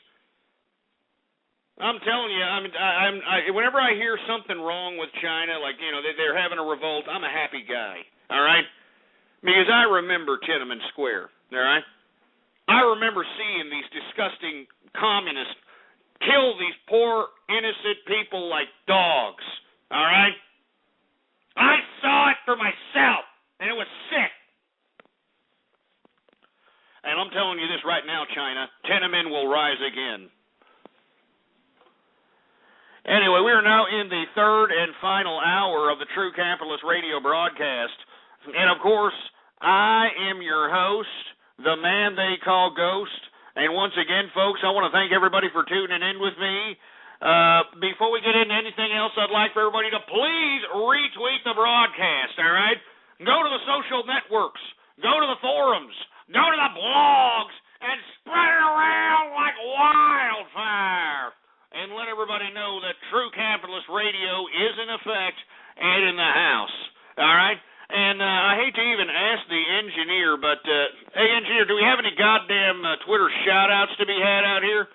I'm telling you, whenever I hear something wrong with China, like, they're having a revolt, I'm a happy guy, all right? Because I remember Tiananmen Square, all right? I remember seeing these disgusting communists kill these poor, innocent people like dogs, all right? I saw it for myself, and it was sick. And I'm telling you this right now, China, Tiananmen will rise again. Anyway, we are now in the third and final hour of the True Capitalist radio broadcast. And, of course, I am your host, the man they call Ghost. And once again, folks, I want to thank everybody for tuning in with me. Before we get into anything else, I'd like for everybody to please retweet the broadcast, all right? Go to the social networks. Go to the forums. Go to the blogs. And spread it around like wildfire. And let everybody know that True Capitalist Radio is in effect and in the house. All right? And I hate to even ask the engineer, but, hey, engineer, do we have any goddamn Twitter shout-outs to be had out here?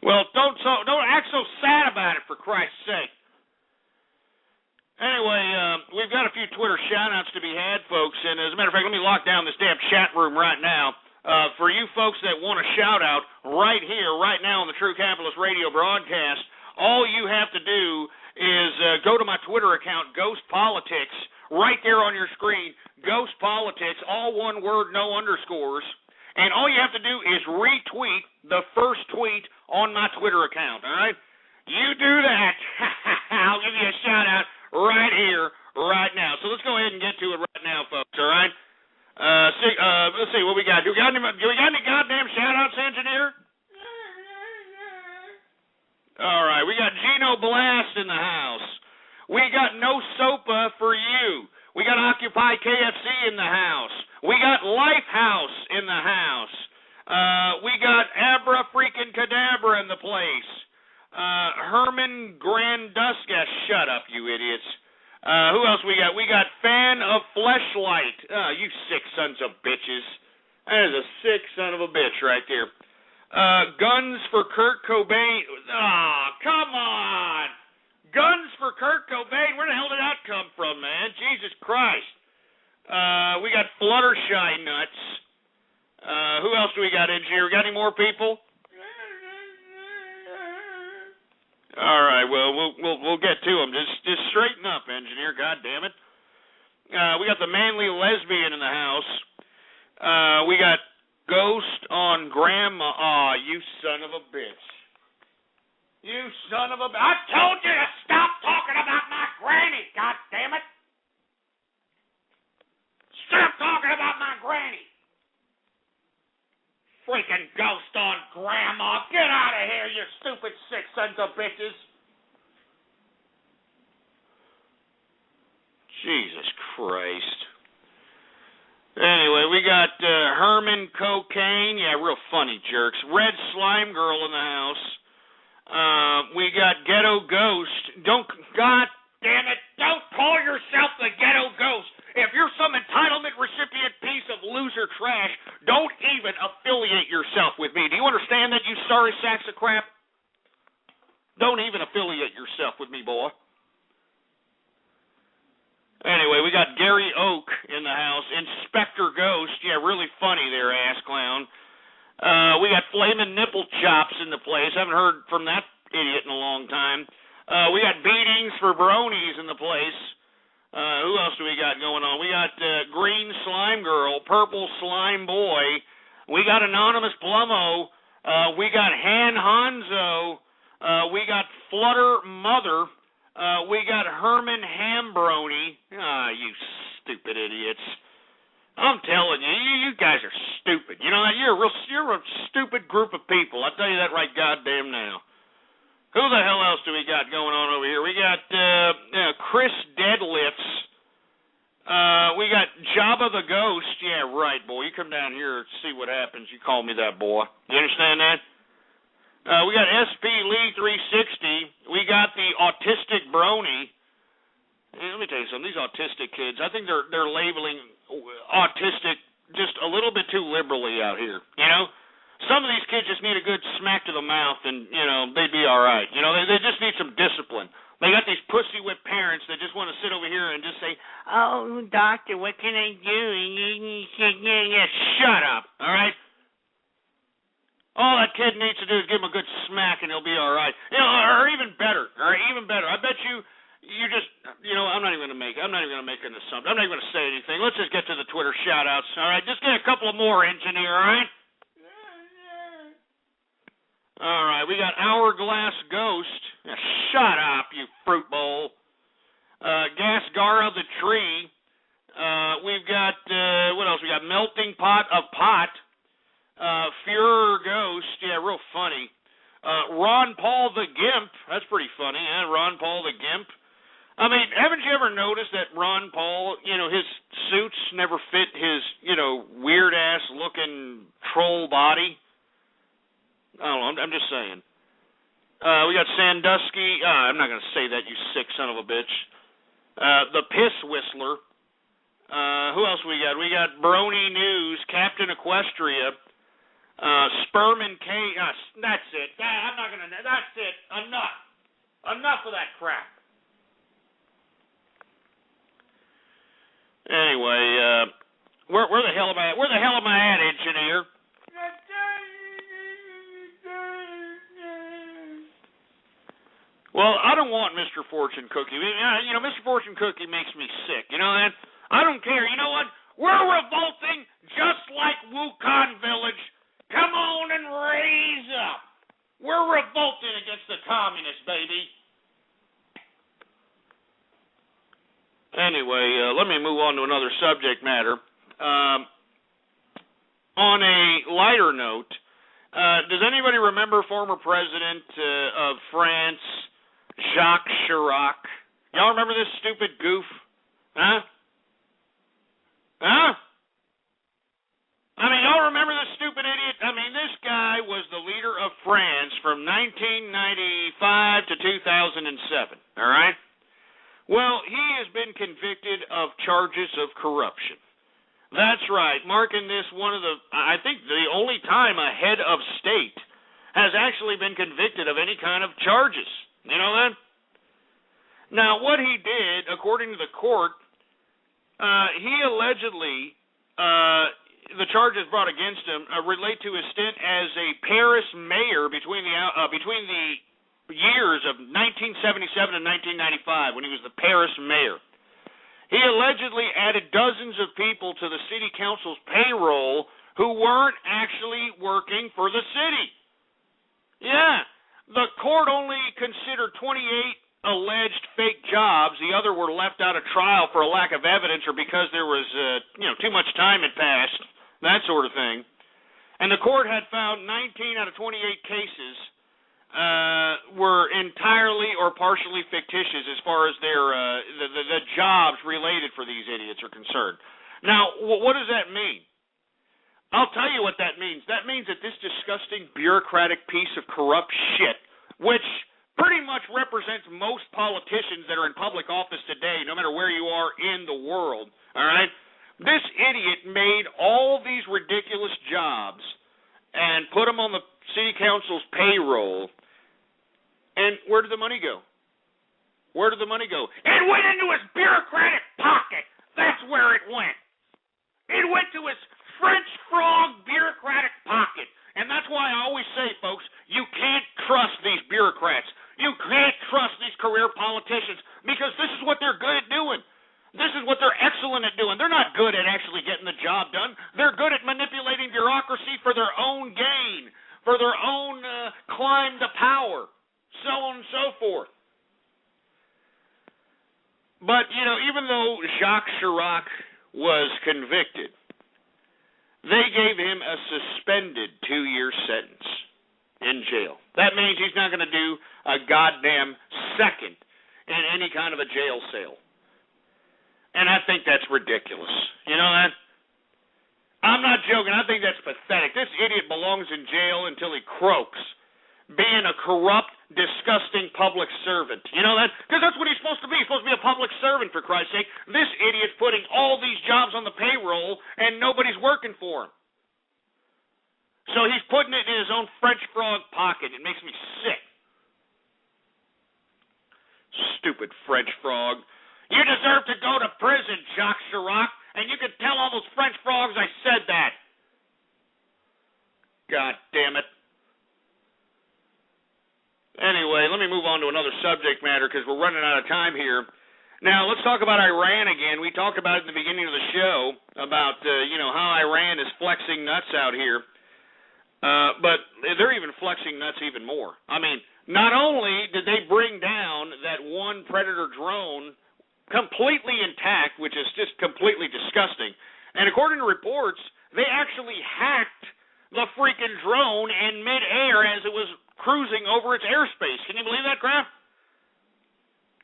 Well, don't act so sad about it, for Christ's sake. Anyway, we've got a few Twitter shout-outs to be had, folks, and as a matter of fact, let me lock down this damn chat room right now. For you folks that want a shout-out right here, right now on the True Capitalist Radio broadcast, all you have to do is go to my Twitter account, Ghost Politics, right there on your screen, Ghost Politics, all one word, no underscores, and all you have to do is retweet the first tweet on my Twitter account, all right? You do that, I'll give you a shout-out right here, right now. So let's go ahead and get to it right now, folks, all right? Let's see what we got. Do we got any goddamn shout-outs, engineer? All right, we got Gino Blast in the house. We got No Sopa for you. We got Occupy KFC in the house. We got Lifehouse in the house. We got Abra freaking Cadabra in the place. Herman Granduska, shut up, you idiots. Who else we got? We got Fan of Fleshlight. Oh, you sick sons of bitches. That is a sick son of a bitch right there. Guns for Kurt Cobain. Oh, come on. Guns for Kurt Cobain. Where the hell did that come from, man? Jesus Christ. We got Fluttershy Nuts. Who else do we got, engineer? Got any more people? All right, well, we'll get to them. Just straighten up, engineer. God damn it. We got the Manly Lesbian in the house. We got Ghost on Grandma. Aw, you son of a bitch. You son of a bitch. I told you to stop talking about my granny. God damn it. Stop talking about my granny. Freaking Ghost on Grandma. Get out of here, you stupid sick sons of bitches. Jesus Christ. Anyway, we got Herman Cocaine. Yeah, real funny jerks. Red Slime Girl in the house. We got Ghetto Ghost. God damn it, don't call yourself the Ghetto Ghost. If you're some entitlement recipient piece of loser trash, don't even affiliate yourself with me. Do you understand that, you sorry sacks of crap? Don't even affiliate yourself with me, boy. Anyway, we got Gary Oak in the house. Inspector Ghost. Yeah, really funny there, ass clown. We got Flamin' Nipple Chops in the place. Haven't heard from that idiot in a long time. We got Beatings for Bronies in the place. Who else do we got going on? We got Green Slime Girl, Purple Slime Boy. We got Anonymous Plummo. We got Han Hanzo. We got Flutter Mother. We got Herman Hambroni. Ah, you stupid idiots. I'm telling you, you guys are stupid. You know that? You're a stupid group of people. I'll tell you that right goddamn now. Who the hell else do we got going on over here? We got Chris Deadlifts. We got Jabba the Ghost. Yeah, right, boy. You come down here and see what happens. You call me that, boy. You understand that? We got SP Lee 360. We got the Autistic Brony. Hey, let me tell you something. These autistic kids, I think they're labeling autistic just a little bit too liberally out here. You know? Some of these kids just need a good smack to the mouth and, you know, they'd be all right. You know, they just need some discipline. They got these pussy-whipped parents that just want to sit over here and just say, oh, doctor, what can I do? Yeah, shut up, all right? All that kid needs to do is give him a good smack and he'll be all right. You know, or even better. I bet you just, you know, I'm not even going to make an assumption. I'm not even going to say anything. Let's just get to the Twitter shout-outs, all right? Just get a couple of more, engineer, all right? All right, we got Hourglass Ghost. Now, shut up, you fruit bowl. Gasgara the tree. We've got, what else? We got Melting Pot of Pot. Führer Ghost. Yeah, real funny. Ron Paul the Gimp. That's pretty funny, huh? Ron Paul the Gimp. I mean, haven't you ever noticed that Ron Paul, his suits never fit his, weird-ass looking troll body? I don't know, I'm just saying. We got Sandusky. I'm not going to say that, you sick son of a bitch. The Piss Whistler. Who else we got? We got Brony News, Captain Equestria, Sperman K. That's it. I'm not going to... That's it. Enough. Enough of that crap. Anyway, where the hell am I at? Where the hell am I at, engineer? Well, I don't want Mr. Fortune Cookie. Mr. Fortune Cookie makes me sick. You know that? I don't care. You know what? We're revolting just like Wukong Village. Come on and raise up. We're revolting against the communists, baby. Anyway, let me move on to another subject matter. On a lighter note, does anybody remember former president of France, Jacques Chirac? Y'all remember this stupid goof? Huh? Huh? I mean, y'all remember this stupid idiot? I mean, this guy was the leader of France from 1995 to 2007, all right? Well, he has been convicted of charges of corruption. That's right, marking this one of the, I think the only time a head of state has actually been convicted of any kind of charges. You know that? Now, what he did, according to the court, he allegedly, the charges brought against him relate to his stint as a Paris mayor between the years of 1977 and 1995 when he was the Paris mayor. He allegedly added dozens of people to the city council's payroll who weren't actually working for the city. Yeah, the court only considered 28 alleged fake jobs. The other were left out of trial for a lack of evidence or because there was too much time had passed, that sort of thing. And the court had found 19 out of 28 cases were entirely or partially fictitious as far as their the jobs related for these idiots are concerned. Now, what does that mean? I'll tell you what that means. That means that this disgusting bureaucratic piece of corrupt shit, which pretty much represents most politicians that are in public office today, no matter where you are in the world, all right? This idiot made all these ridiculous jobs and put them on the city council's payroll. And where did the money go? Where did the money go? It went into his bureaucratic pocket. That's where it went. It went to his French frog bureaucratic pocket. And that's why I always say, folks, you can't trust these bureaucrats. You can't trust these career politicians because this is what they're good at doing. This is what they're excellent at doing. They're not good at actually getting the job done. They're good at manipulating bureaucracy for their own gain, for their own climb to power. So on and so forth. But, even though Jacques Chirac was convicted, they gave him a suspended 2-year sentence in jail. That means he's not going to do a goddamn second in any kind of a jail cell. And I think that's ridiculous. You know that? I'm not joking. I think that's pathetic. This idiot belongs in jail until he croaks, being a corrupt, disgusting public servant. You know that? Because that's what he's supposed to be. He's supposed to be a public servant, for Christ's sake. This idiot's putting all these jobs on the payroll, and nobody's working for him. So he's putting it in his own French frog pocket. It makes me sick. Stupid French frog. You deserve to go to prison, Jacques Chirac, and you can tell all those French frogs I said that. God damn it. Anyway, let me move on to another subject matter because we're running out of time here. Now, let's talk about Iran again. We talked about it at the beginning of the show about, how Iran is flexing nuts out here. But they're even flexing nuts even more. I mean, not only did they bring down that one Predator drone completely intact, which is just completely disgusting, and according to reports, they actually hacked the freaking drone in midair as it was cruising over its airspace. Can you believe that crap?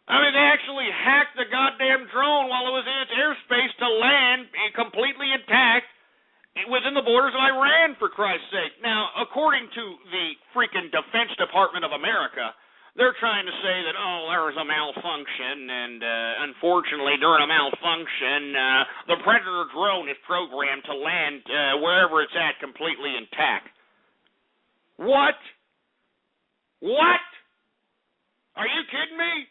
I mean, they actually hacked the goddamn drone while it was in its airspace to land completely intact within the borders of Iran, for Christ's sake. Now, according to the freaking Defense Department of America, they're trying to say that, oh, there was a malfunction, and unfortunately, during a malfunction, the Predator drone is programmed to land wherever it's at completely intact. What? What? Are you kidding me?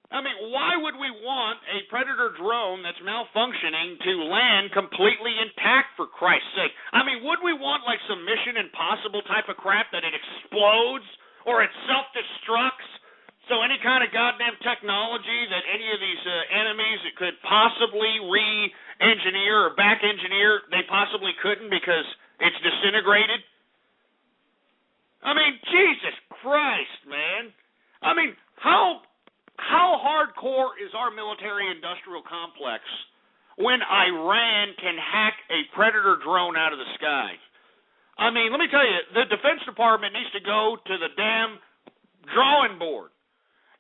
I mean, why would we want a Predator drone that's malfunctioning to land completely intact, for Christ's sake? I mean, would we want, like, some Mission Impossible type of crap that it explodes or it self-destructs? So any kind of goddamn technology that any of these enemies could possibly re-engineer or back-engineer, they possibly couldn't because it's disintegrated? I mean, Jesus Christ, man. I mean, how hardcore is our military-industrial complex when Iran can hack a Predator drone out of the sky? I mean, let me tell you, the Defense Department needs to go to the damn drawing board.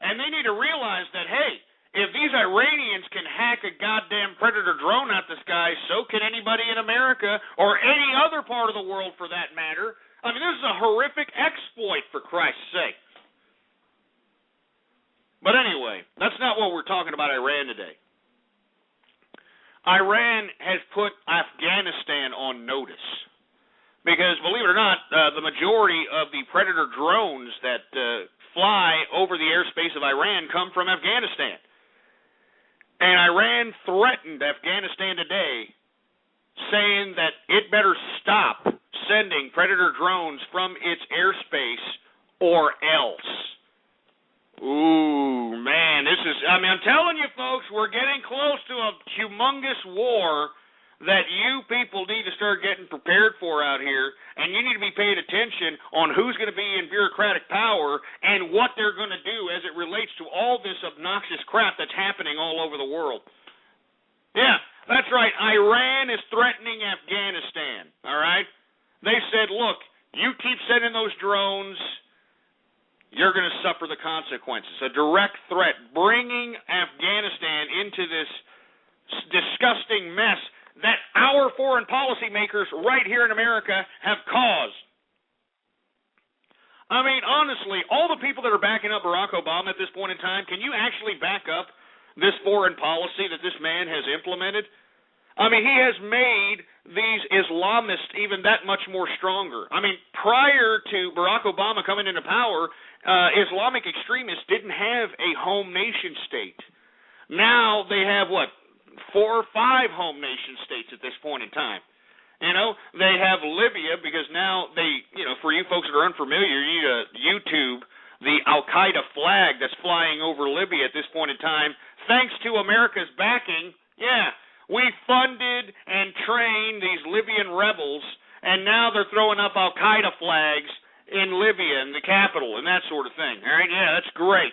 And they need to realize that, hey, if these Iranians can hack a goddamn Predator drone out the sky, so can anybody in America or any other part of the world for that matter. I mean, this is a horrific exploit, for Christ's sake. But anyway, that's not what we're talking about Iran today. Iran has put Afghanistan on notice. Because, believe it or not, the majority of the Predator drones that fly over the airspace of Iran come from Afghanistan. And Iran threatened Afghanistan today, saying that it better stop sending Predator drones from its airspace or else. Ooh, man, I'm telling you folks, we're getting close to a humongous war that you people need to start getting prepared for out here, and you need to be paying attention on who's going to be in bureaucratic power and what they're going to do as it relates to all this obnoxious crap that's happening all over the world. Yeah, that's right, Iran is threatening Afghanistan, all right? They said, look, you keep sending those drones, you're going to suffer the consequences. A direct threat, bringing Afghanistan into this disgusting mess that our foreign policy makers right here in America have caused. I mean, honestly, all the people that are backing up Barack Obama at this point in time, can you actually back up this foreign policy that this man has implemented? I mean, he has made these Islamists even that much more stronger. I mean, prior to Barack Obama coming into power, Islamic extremists didn't have a home nation state. Now they have, 4 or 5 home nation states at this point in time. You know, they have Libya because now they, for you folks that are unfamiliar, you need to YouTube the Al-Qaeda flag that's flying over Libya at this point in time. Thanks to America's backing, we funded and trained these Libyan rebels, and now they're throwing up Al-Qaeda flags in Libya, in the capital, and that sort of thing. All right, that's great.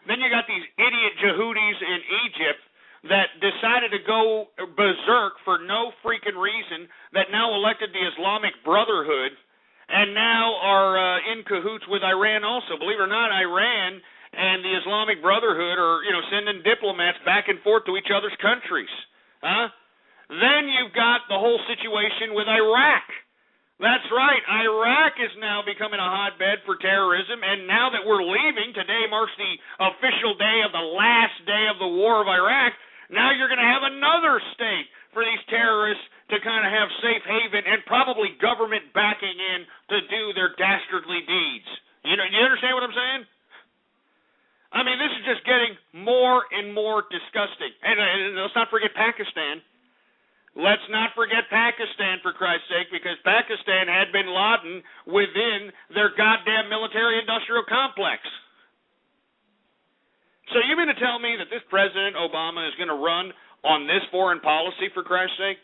Then you got these idiot Yehudis in Egypt that decided to go berserk for no freaking reason, that now elected the Islamic Brotherhood, and now are in cahoots with Iran also. Believe it or not, Iran and the Islamic Brotherhood are, sending diplomats back and forth to each other's countries. Then you've got the whole situation with Iraq. That's right, Iraq is now becoming a hotbed for terrorism, and now that we're leaving, today marks the official day of the last day of the war of Iraq. Now you're going to have another state for these terrorists to kind of have safe haven and probably government backing in to do their dastardly deeds. You understand what I'm saying? I mean, this is just getting more and more disgusting. And let's not forget Pakistan. Let's not forget Pakistan, for Christ's sake, because Pakistan had bin Laden within their goddamn military-industrial complex. So you mean to tell me that this President Obama is going to run on this foreign policy, for Christ's sake?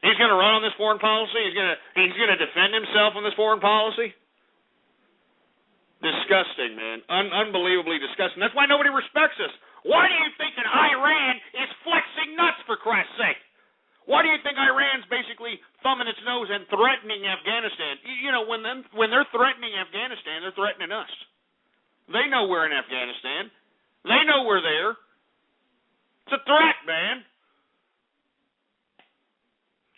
He's going to run on this foreign policy? He's going to defend himself on this foreign policy? Disgusting, man. Unbelievably disgusting. That's why nobody respects us. Why do you think that Iran is flexing nuts, for Christ's sake? Why do you think Iran's basically thumbing its nose and threatening Afghanistan? You know, when they're threatening Afghanistan, they're threatening us. They know we're in Afghanistan. They know we're there. It's a threat, man.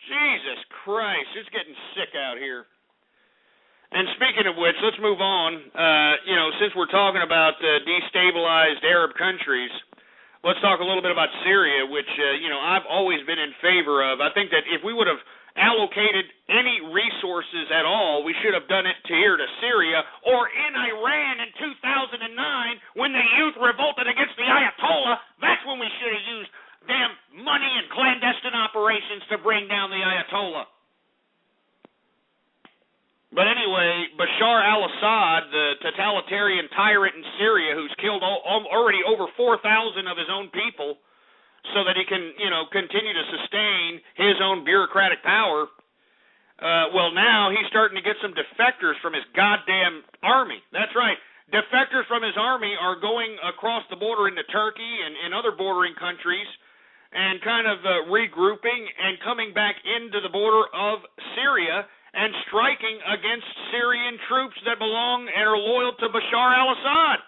Jesus Christ, it's getting sick out here. And speaking of which, let's move on. Since we're talking about destabilized Arab countries, let's talk a little bit about Syria, which, I've always been in favor of. I think that if we would have allocated any resources at all, we should have done it here to Syria or in Iran in 2009 when the youth revolted against the Ayatollah. That's when we should have used damn money and clandestine operations to bring down the Ayatollah. But anyway, Bashar al-Assad, the totalitarian tyrant in Syria who's killed already over 4,000 of his own people so that he can, continue to sustain his own bureaucratic power, now he's starting to get some defectors from his goddamn army. That's right. Defectors from his army are going across the border into Turkey and other bordering countries and kind of regrouping and coming back into the border of Syria and striking against Syrian troops that belong and are loyal to Bashar al-Assad.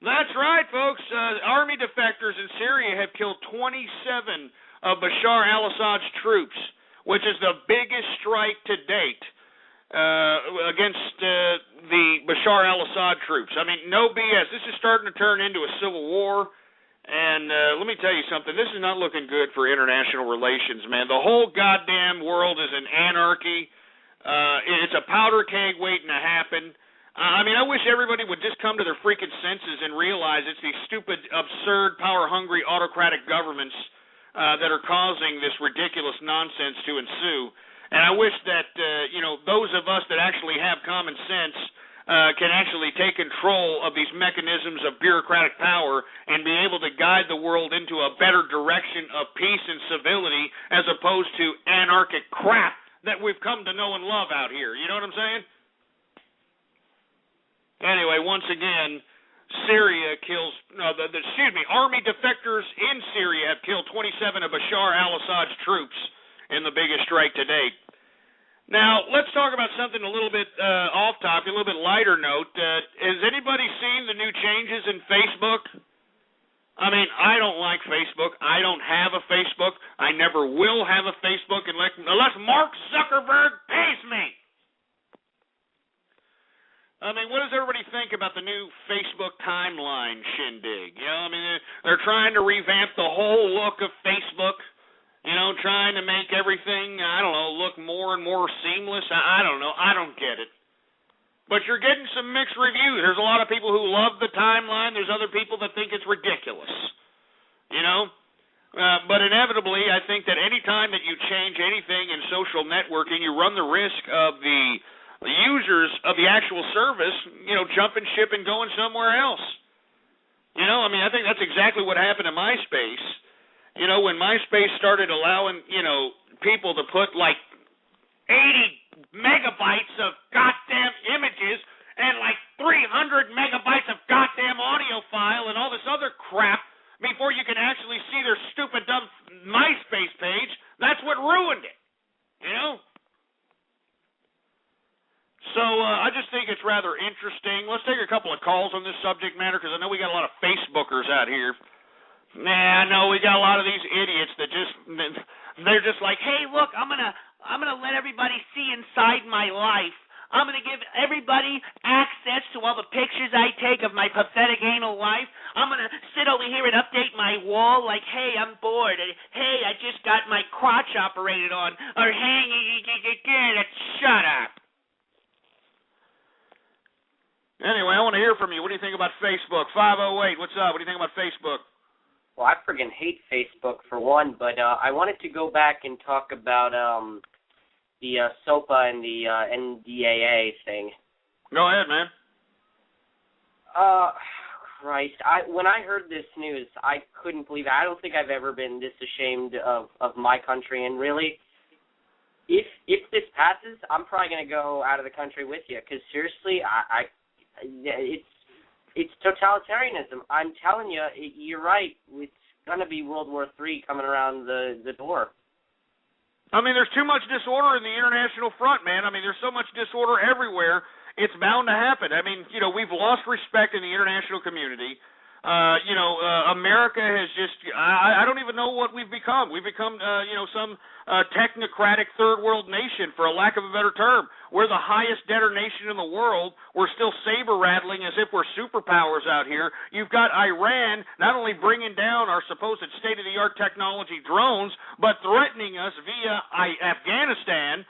That's right, folks. Army defectors in Syria have killed 27 of Bashar al-Assad's troops, which is the biggest strike to date against the Bashar al-Assad troops. I mean, no BS. This is starting to turn into a civil war. And let me tell you something. This is not looking good for international relations, man. The whole goddamn world is in anarchy. It's a powder keg waiting to happen. I wish everybody would just come to their freaking senses and realize it's these stupid, absurd, power-hungry, autocratic governments that are causing this ridiculous nonsense to ensue. And I wish that, those of us that actually have common sense can actually take control of these mechanisms of bureaucratic power and be able to guide the world into a better direction of peace and civility as opposed to anarchic crap that we've come to know and love out here. You know what I'm saying? Anyway, once again, army defectors in Syria have killed 27 of Bashar al-Assad's troops in the biggest strike to date. Now, let's talk about something a little bit off topic, a little bit lighter note. Has anybody seen the new changes in Facebook? I don't like Facebook. I don't have a Facebook. I never will have a Facebook unless Mark Zuckerberg pays me. What does everybody think about the new Facebook timeline shindig? They're trying to revamp the whole look of Facebook. Trying to make everything, look more and more seamless. I don't know. I don't get it. But you're getting some mixed reviews. There's a lot of people who love the timeline. There's other people that think it's ridiculous. But inevitably, I think that any time that you change anything in social networking, you run the risk of the users of the actual service, jumping ship and going somewhere else. I think that's exactly what happened to MySpace. When MySpace started allowing, people to put like 80 megabytes of goddamn images and like 300 megabytes of goddamn audio file and all this other crap before you can actually see their stupid, dumb MySpace page, that's what ruined it, So I just think it's rather interesting. Let's take a couple of calls on this subject matter because I know we got a lot of Facebookers out here. I know we got a lot of these idiots that they're just like, hey, look, I'm gonna let everybody see inside my life. I'm gonna give everybody access to all the pictures I take of my pathetic anal life. I'm gonna sit over here and update my wall like, hey, I'm bored. Hey, I just got my crotch operated on. Or hey, shut up. Anyway, I want to hear from you. What do you think about Facebook? 508, what's up? What do you think about Facebook? Well, I friggin' hate Facebook for one, but I wanted to go back and talk about the SOPA and the NDAA thing. Go ahead, man. Christ. When I heard this news, I couldn't believe it. I don't think I've ever been this ashamed of my country, and really, if this passes, I'm probably going to go out of the country with you. Because seriously, it's totalitarianism. I'm telling you, you're right. It's going to be World War III coming around the door. I mean, there's too much disorder in the international front, man. I mean, there's so much disorder everywhere. It's bound to happen. I mean, we've lost respect in the international community. America has just, I don't even know what we've become. We've become, some technocratic third world nation, for a lack of a better term. We're the highest debtor nation in the world. We're still saber-rattling as if we're superpowers out here. You've got Iran not only bringing down our supposed state-of-the-art technology drones, but threatening us via Afghanistan.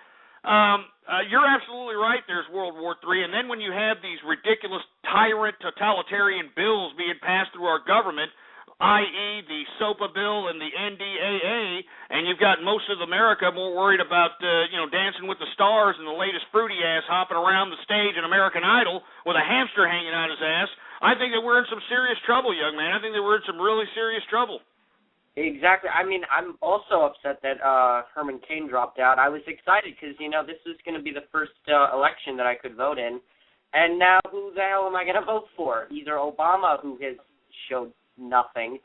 You're absolutely right, there's World War III, and then when you have these ridiculous tyrant totalitarian bills being passed through our government, i.e. the SOPA bill and the NDAA, and you've got most of America more worried about, Dancing with the Stars and the latest fruity ass hopping around the stage in American Idol with a hamster hanging out his ass, I think that we're in some serious trouble, young man. I think that we're in some really serious trouble. Exactly. I mean, I'm also upset that Herman Cain dropped out. I was excited because, this was going to be the first election that I could vote in. And now who the hell am I going to vote for? Either Obama, who has showed nothing,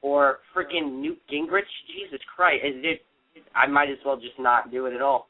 or freaking Newt Gingrich? Jesus Christ. I might as well just not do it at all.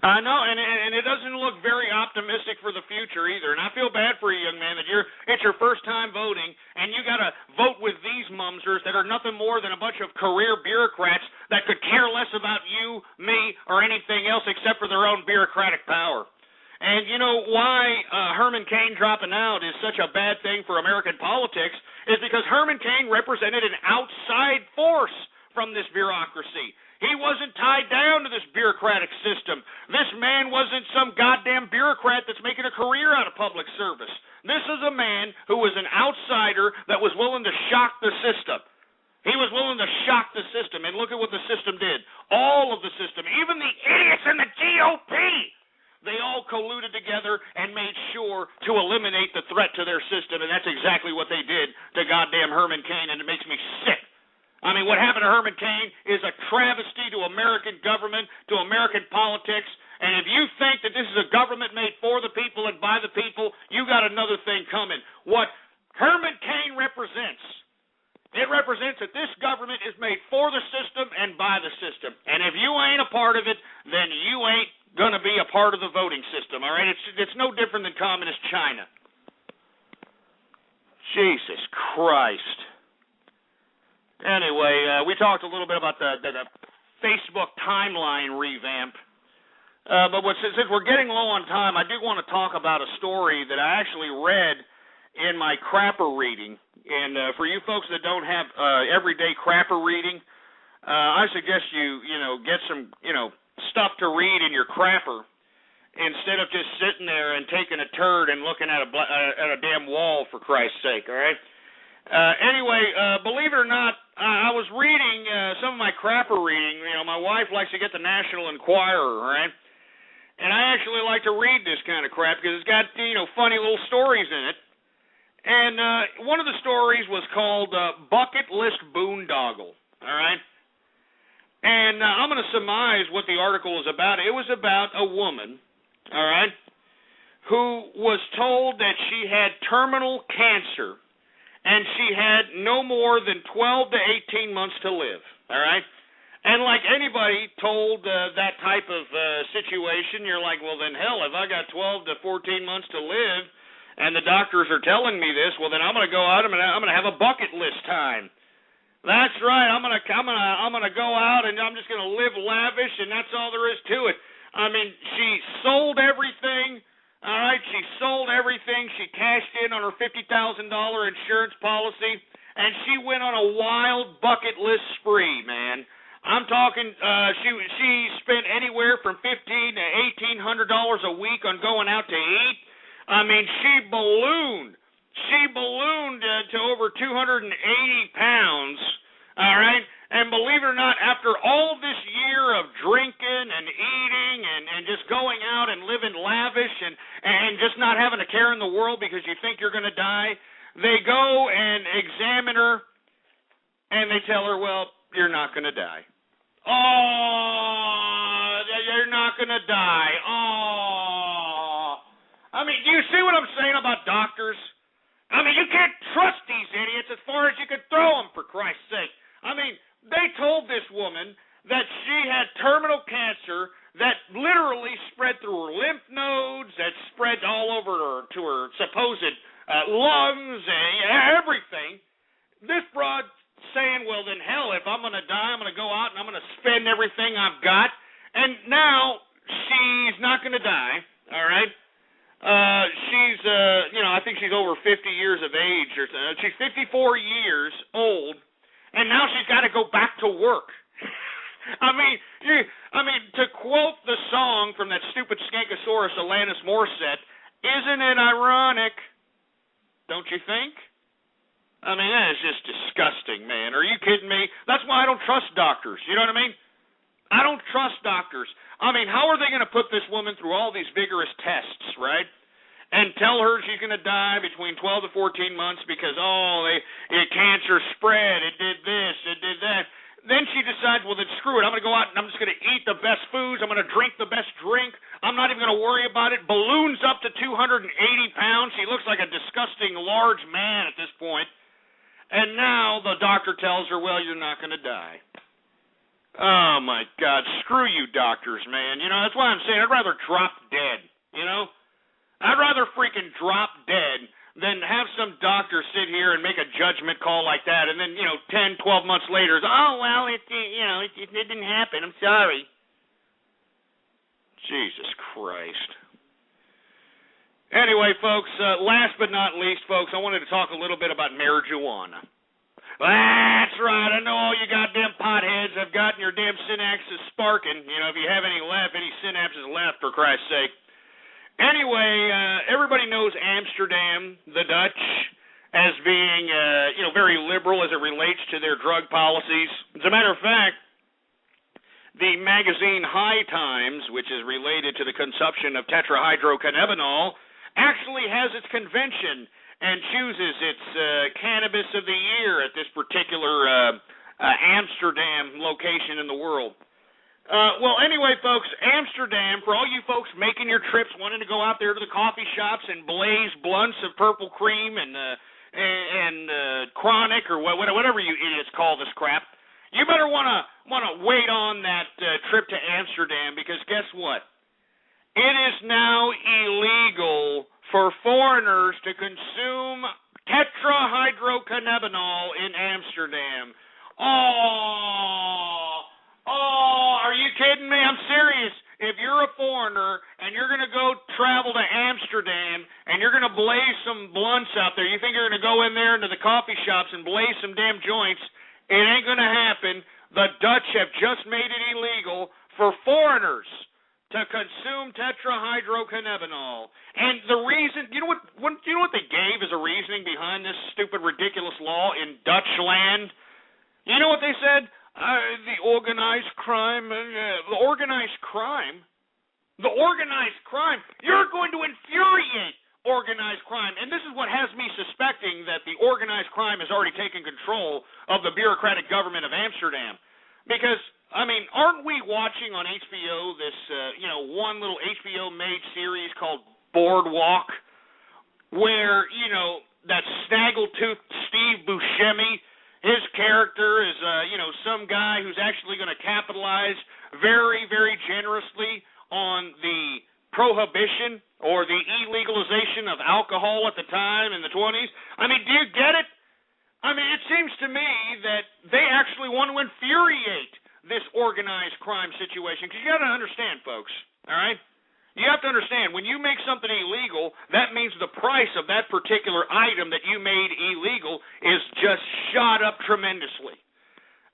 I know, and it doesn't look very optimistic for the future either. And I feel bad for you, young man, that it's your first time voting, and you got to vote with these mumsers that are nothing more than a bunch of career bureaucrats that could care less about you, me, or anything else except for their own bureaucratic power. And you know why Herman Cain dropping out is such a bad thing for American politics is because Herman Cain represented an outside force from this bureaucracy. He wasn't tied down to this bureaucratic system. This man wasn't some goddamn bureaucrat that's making a career out of public service. This is a man who was an outsider that was willing to shock the system. He was willing to shock the system, and look at what the system did. All of the system, even the idiots in the GOP, they all colluded together and made sure to eliminate the threat to their system, and that's exactly what they did to goddamn Herman Cain, and it makes me sick. I mean, what happened to Herman Cain is a travesty to American government, to American politics, and if you think that this is a government made for the people and by the people, you got another thing coming. What Herman Cain represents, it represents that this government is made for the system and by the system, and if you ain't a part of it, then you ain't going to be a part of the voting system, all right? It's no different than communist China. Jesus Christ. Anyway, we talked a little bit about the Facebook timeline revamp. But since we're getting low on time, I do want to talk about a story that I actually read in my crapper reading. And for you folks that don't have everyday crapper reading, I suggest you get some stuff to read in your crapper instead of just sitting there and taking a turd and looking at a damn wall, for Christ's sake. All right. Anyway, believe it or not, I was reading some of my crapper reading. My wife likes to get the National Enquirer, right? And I actually like to read this kind of crap because it's got, funny little stories in it. And one of the stories was called Bucket List Boondoggle, all right? And I'm going to surmise what the article is about. It was about a woman, all right, who was told that she had terminal cancer, and she had no more than 12 to 18 months to live, all right? And like anybody told that type of situation, you're like, well, then hell, if I got 12 to 14 months to live and the doctors are telling me this, well, then I'm going to go out and I'm going to have a bucket list time. That's right. I'm going to go out and I'm just going to live lavish, and that's all there is to it. I mean, she sold everything. All right, she sold everything. She cashed in on her $50,000 insurance policy, and she went on a wild bucket list spree, man. I'm talking, she spent anywhere from $1,500 to $1,800 a week on going out to eat. I mean, she ballooned. To over 280 pounds, all right? And believe it or not, after all this year of drinking and eating and just going out and living lavish and just not having a care in the world because you think you're going to die, they go and examine her, and they tell her, well, you're not going to die. Oh, you're not going to die. Oh. I mean, do you see what I'm saying about doctors? I mean, you can't trust these idiots as far as you could throw them, for Christ's sake. I mean, they told this woman that she had terminal cancer that literally spread through her lymph nodes, that spread all over to her supposed lungs, and everything. This broad saying, well, then hell, if I'm going to die, I'm going to go out and I'm going to spend everything I've got. And now she's not going to die, all right? She's, I think she's over 50 years of age. Or so. She's 54 years old, and now she's got to go back to work. I mean, to quote the song from that stupid Skankosaurus Alanis Morissette, isn't it ironic? Don't you think? I mean, that is just disgusting, man. Are you kidding me? That's why I don't trust doctors. You know what I mean? I don't trust doctors. I mean, how are they going to put this woman through all these vigorous tests, right? And tell her she's going to die between 12 to 14 months because, cancer spread, it did this, it did that. Then she decides, well, then screw it. I'm going to go out and I'm just going to eat the best foods. I'm going to drink the best drink. I'm not even going to worry about it. Balloons up to 280 pounds. She looks like a disgusting large man at this point. And now the doctor tells her, well, you're not going to die. Oh, my God. Screw you doctors, man. You know, that's why I'm saying I'd rather drop dead, you know? I'd rather freaking drop dead than have some doctor sit here and make a judgment call like that, and then, 10, 12 months later, it didn't happen. I'm sorry. Jesus Christ. Anyway, folks, last but not least, folks, I wanted to talk a little bit about marijuana. That's right. I know all you goddamn potheads have gotten your damn synapses sparking. If you have any synapses left, for Christ's sake. Anyway, everybody knows Amsterdam, the Dutch, as being, very liberal as it relates to their drug policies. As a matter of fact, the magazine High Times, which is related to the consumption of tetrahydrocannabinol, actually has its convention and chooses its cannabis of the year at this particular Amsterdam location in the world. Anyway, folks, Amsterdam, for all you folks making your trips, wanting to go out there to the coffee shops and blaze blunts of purple cream and chronic or whatever you idiots call this crap, you better want to wait on that trip to Amsterdam, because guess what? It is now illegal for foreigners to consume tetrahydrocannabinol in Amsterdam. Oh, are you kidding me? I'm serious. If you're a foreigner and you're going to go travel to Amsterdam and you're going to blaze some blunts out there, you think you're going to go in there into the coffee shops and blaze some damn joints, it ain't going to happen. The Dutch have just made it illegal for foreigners to consume tetrahydrocannabinol. And the reason, you know what they gave as a reasoning behind this stupid, ridiculous law in Dutch land? You know what they said? The organized crime. The organized crime? You're going to infuriate organized crime. And this is what has me suspecting that the organized crime has already taken control of the bureaucratic government of Amsterdam. Because, aren't we watching on HBO this, one little HBO-made series called Boardwalk, where, that snaggle-toothed Steve Buscemi, his character is, some guy who's actually going to capitalize very, very generously on the prohibition or the illegalization of alcohol at the time in the 20s. Do you get it? It seems to me that they actually want to infuriate this organized crime situation. Because you got to understand, folks, all right? You have to understand, when you make something illegal, that means the price of that particular item that you made illegal is just shot up tremendously.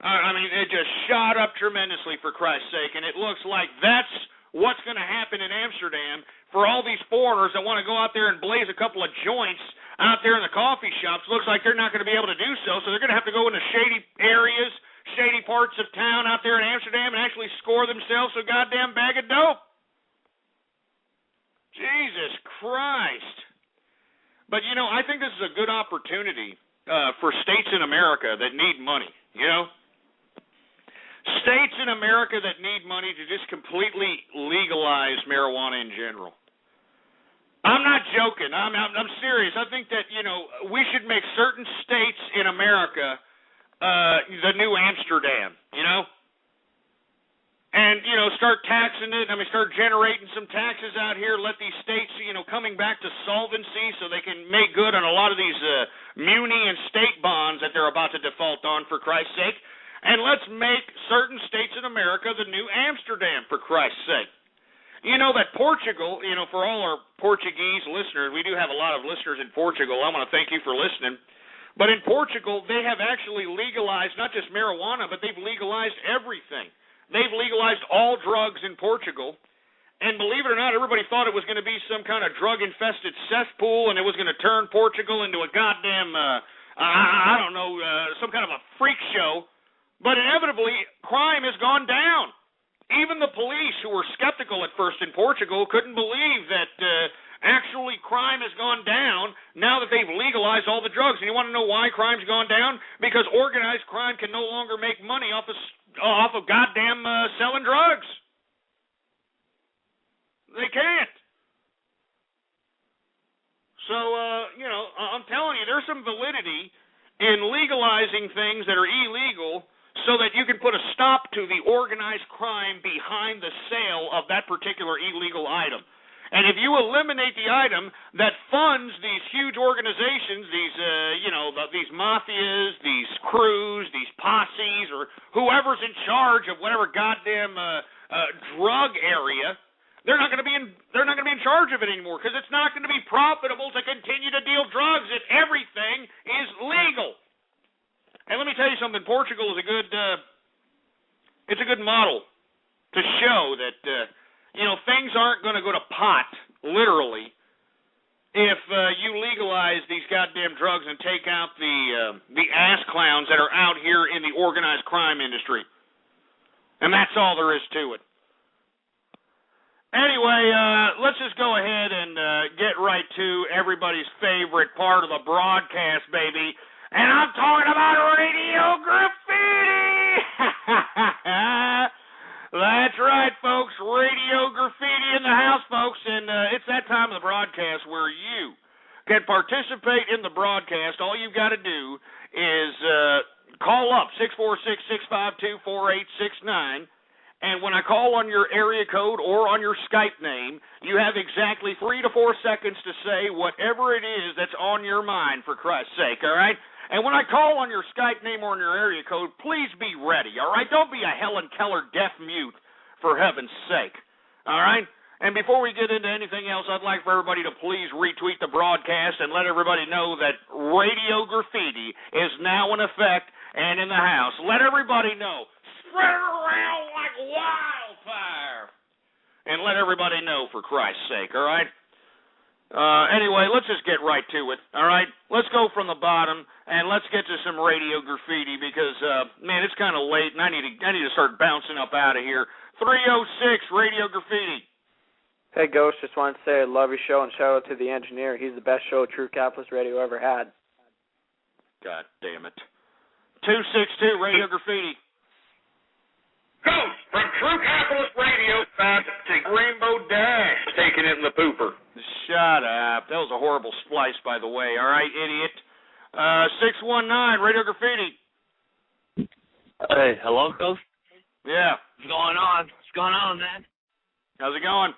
It just shot up tremendously, for Christ's sake. And it looks like that's what's going to happen in Amsterdam for all these foreigners that want to go out there and blaze a couple of joints out there in the coffee shops. Looks like they're not going to be able to do so, so they're going to have to go into shady areas, shady parts of town out there in Amsterdam and actually score themselves a goddamn bag of dope. Jesus Christ. But, I think this is a good opportunity for states in America that need money, states in America that need money to just completely legalize marijuana in general. I'm not joking. I'm serious. I think that, we should make certain states in America the new Amsterdam, And, start taxing it. Start generating some taxes out here. Let these states, coming back to solvency so they can make good on a lot of these muni and state bonds that they're about to default on, for Christ's sake. And let's make certain states in America the new Amsterdam, for Christ's sake. You know that Portugal, for all our Portuguese listeners, we do have a lot of listeners in Portugal. I want to thank you for listening. But in Portugal, they have actually legalized not just marijuana, but they've legalized everything. They've legalized all drugs in Portugal. And believe it or not, everybody thought it was going to be some kind of drug-infested cesspool, and it was going to turn Portugal into a goddamn, some kind of a freak show. But inevitably, crime has gone down. Even the police, who were skeptical at first in Portugal, couldn't believe that actually crime has gone down now that they've legalized all the drugs. And you want to know why crime's gone down? Because organized crime can no longer make money off of goddamn selling drugs. They can't. So, I'm telling you, there's some validity in legalizing things that are illegal so that you can put a stop to the organized crime behind the sale of that particular illegal item. And if you eliminate the item that funds these huge organizations, these mafias, these crews, these posses, or whoever's in charge of whatever goddamn drug area, they're not going to be in charge of it anymore, because it's not going to be profitable to continue to deal drugs if everything is legal. And let me tell you something. Portugal is a good model to show that things aren't going to go to pot, literally, if you legalize these goddamn drugs and take out the ass clowns that are out here in the organized crime industry. And that's all there is to it. Anyway, let's just go ahead and get right to everybody's favorite part of the broadcast, baby. And I'm talking about Radio Graffiti! That's right, folks. Radio Graffiti in the house, folks. And it's that time of the broadcast where you can participate in the broadcast. All you've got to do is call up 646-652-4869. And when I call on your area code or on your Skype name, you have exactly 3 to 4 seconds to say whatever it is that's on your mind, for Christ's sake, all right? And when I call on your Skype name or on your area code, please be ready, all right? Don't be a Helen Keller deaf mute, for heaven's sake, all right? And before we get into anything else, I'd like for everybody to please retweet the broadcast and let everybody know that Radio Graffiti is now in effect and in the house. Let everybody know. Spread it around like wildfire. And let everybody know, for Christ's sake, all right? Anyway, let's just get right to it, all right? Let's go from the bottom, and let's get to some Radio Graffiti because, man, it's kind of late, and I need to start bouncing up out of here. 306, Radio Graffiti. Hey, Ghost, just wanted to say I love your show, and shout out to the engineer. He's the best show True Capitalist Radio ever had. God damn it. 262, Radio Graffiti. Ghost from True Capitalist Radio, to Rainbow Dash, taking it in the pooper. Shut up. That was a horrible splice, by the way. All right, idiot. 619, Radio Graffiti. Hey, hello, Ghost? Yeah. What's going on? What's going on, man? How's it going?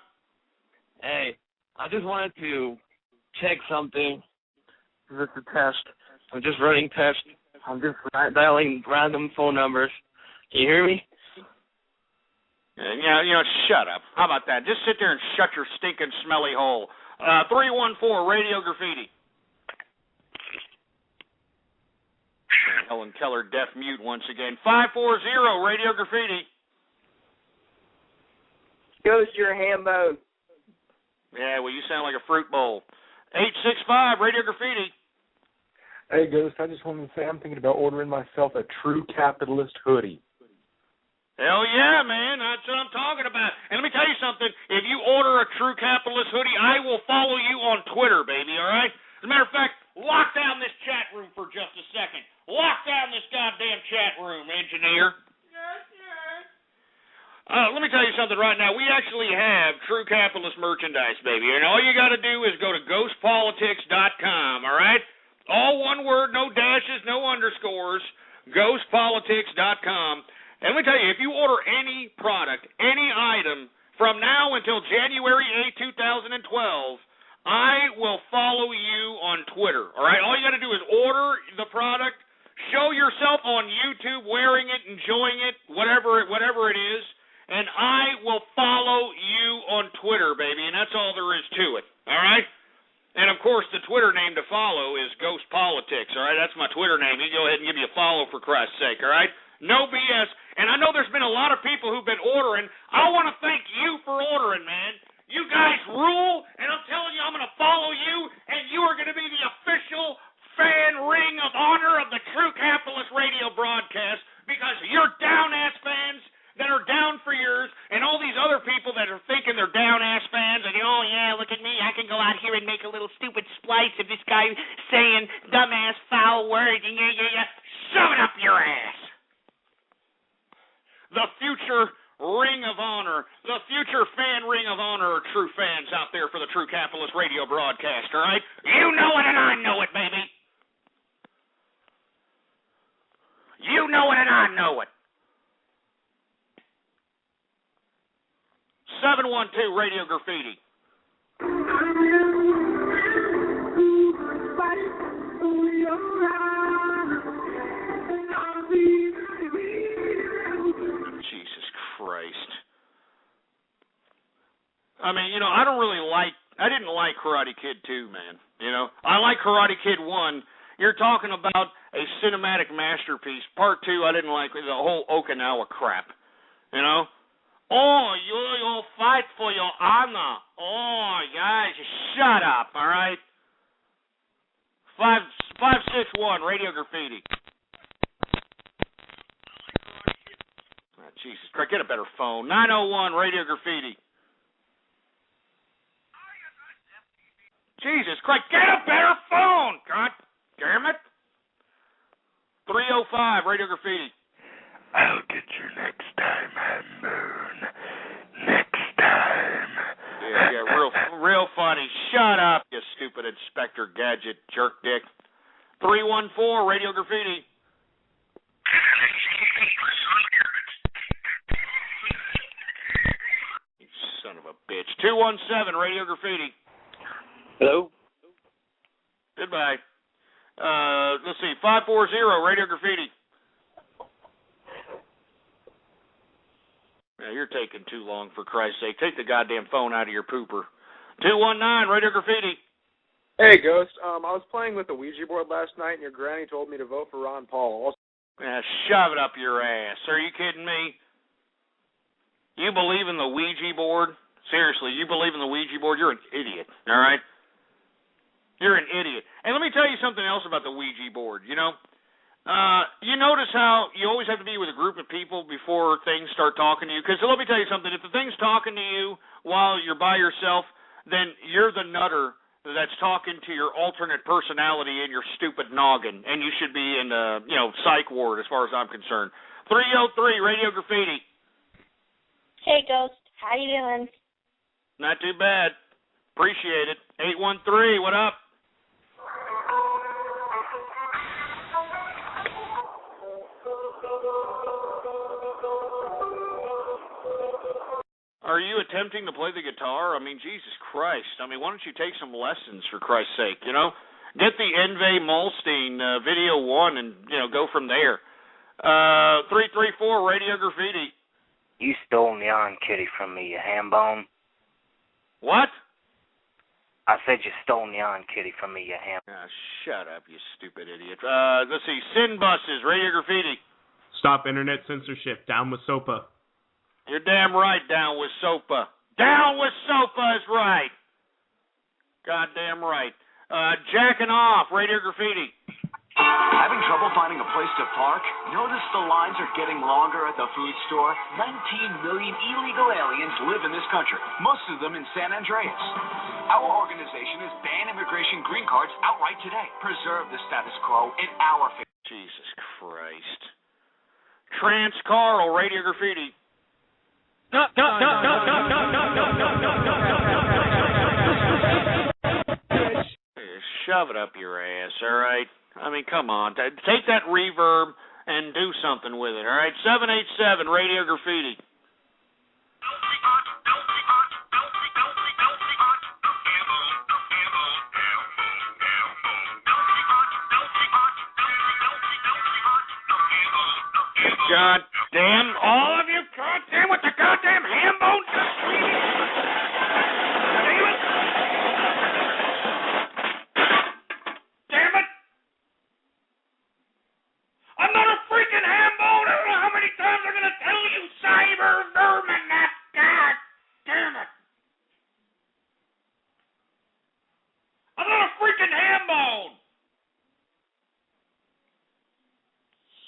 Hey, I just wanted to check something. This is a test. I'm just running tests. I'm just dialing random phone numbers. Can you hear me? Yeah, shut up. How about that? Just sit there and shut your stinking smelly hole. 314, Radio Graffiti. Helen Keller, deaf mute once again. 540, Radio Graffiti. Ghost, you're a hambo. Yeah, well, you sound like a fruit bowl. 865, Radio Graffiti. Hey, Ghost, I just wanted to say I'm thinking about ordering myself a True Capitalist hoodie. Hell yeah, man. That's what I'm talking about. And let me tell you something. If you order a True Capitalist hoodie, I will follow you on Twitter, baby, all right? As a matter of fact, lock down this chat room for just a second. Lock down this goddamn chat room, engineer. Yes, yes. Let me tell you something right now. We actually have True Capitalist merchandise, baby. And all you got to do is go to ghostpolitics.com, all right? All one word, no dashes, no underscores, ghostpolitics.com. And let me tell you, if you order any product, any item from now until January 8, 2012, I will follow you on Twitter, all right? All you got to do is order the product, show yourself on YouTube wearing it, enjoying it, whatever it is, and I will follow you on Twitter, baby, and that's all there is to it, all right? And, of course, the Twitter name to follow is Ghost Politics, all right? That's my Twitter name. You go ahead and give me a follow, for Christ's sake, all right? No BS. And I know there's been a lot of people who've been ordering. I want to thank you for ordering, man. You guys rule, and I'm telling you, I'm going to follow you, and you are going to be the official fan ring of honor of the True Capitalist radio broadcast because you're down-ass fans that are down for yours, and all these other people that are thinking they're down-ass fans, and, oh, yeah, look at me, I can go out here and make a little stupid splice of this guy saying dumb-ass foul words, and yeah, shove it up your ass. The future ring of honor, the future fan ring of honor are true fans out there for the True Capitalist radio broadcast, all right? You know it and I know it, baby. You know it and I know it. 712 Radio Graffiti. Jesus Christ. I mean, you know, I didn't like Karate Kid 2, man. You know, I like Karate Kid 1. You're talking about a cinematic masterpiece. Part 2, I didn't like the whole Okinawa crap. You know? Oh, you'll fight for your honor. Oh, guys, shut up, all right? 561, Radio Graffiti. Oh, Jesus Christ, get a better phone. 901, Radio Graffiti. Jesus Christ, get a better phone! God damn it. 305, Radio Graffiti. I'll get you next time, Hamburn. Next time. Yeah, real funny. Shut up, you stupid Inspector Gadget jerk dick. 314, Radio Graffiti. You son of a bitch. 217, Radio Graffiti. Hello? Goodbye. Let's see, 540, Radio Graffiti. Yeah, you're taking too long, for Christ's sake. Take the goddamn phone out of your pooper. 219, Radio Graffiti. Hey, Ghost. I was playing with the Ouija board last night, and your granny told me to vote for Ron Paul. Yeah, shove it up your ass. Are you kidding me? You believe in the Ouija board? Seriously, you believe in the Ouija board? You're an idiot, all right? You're an idiot. And let me tell you something else about the Ouija board, you know? You notice how you always have to be with a group of people before things start talking to you? Because let me tell you something. If the thing's talking to you while you're by yourself, then you're the nutter that's talking to your alternate personality in your stupid noggin, and you should be in the, psych ward as far as I'm concerned. 303, Radio Graffiti. Hey, Ghost. How you doing? Not too bad. Appreciate it. 813, what up? Are you attempting to play the guitar? I mean, Jesus Christ. I mean, why don't you take some lessons, for Christ's sake, you know? Get the Enve Molstein Video 1 and, go from there. 334, Radio Graffiti. You stole Neon Kitty from me, you hambone. What? I said you stole Neon Kitty from me, you ham. Shut up, you stupid idiot. Let's see, Sin Buses, Radio Graffiti. Stop internet censorship. Down with SOPA. You're damn right, down with SOPA. Down with SOPA is right. Goddamn right. Jacking off, Radio Graffiti. Having trouble finding a place to park? Notice the lines are getting longer at the food store? 19 million illegal aliens live in this country, most of them in San Andreas. Our organization has banned immigration green cards outright today. Preserve the status quo in our favor. Jesus Christ. Trans Carl, Radio Graffiti. Shove it up your ass, all right? I mean, come on. Take that reverb and do something with it, all right? 787 Radio Graffiti. God damn, all of you, goddamn, with the goddamn ham bones. Damn it. I'm not a freaking ham bone. I don't know how many times I'm going to tell you, cyber vermin, that. God damn it. I'm not a freaking ham bone.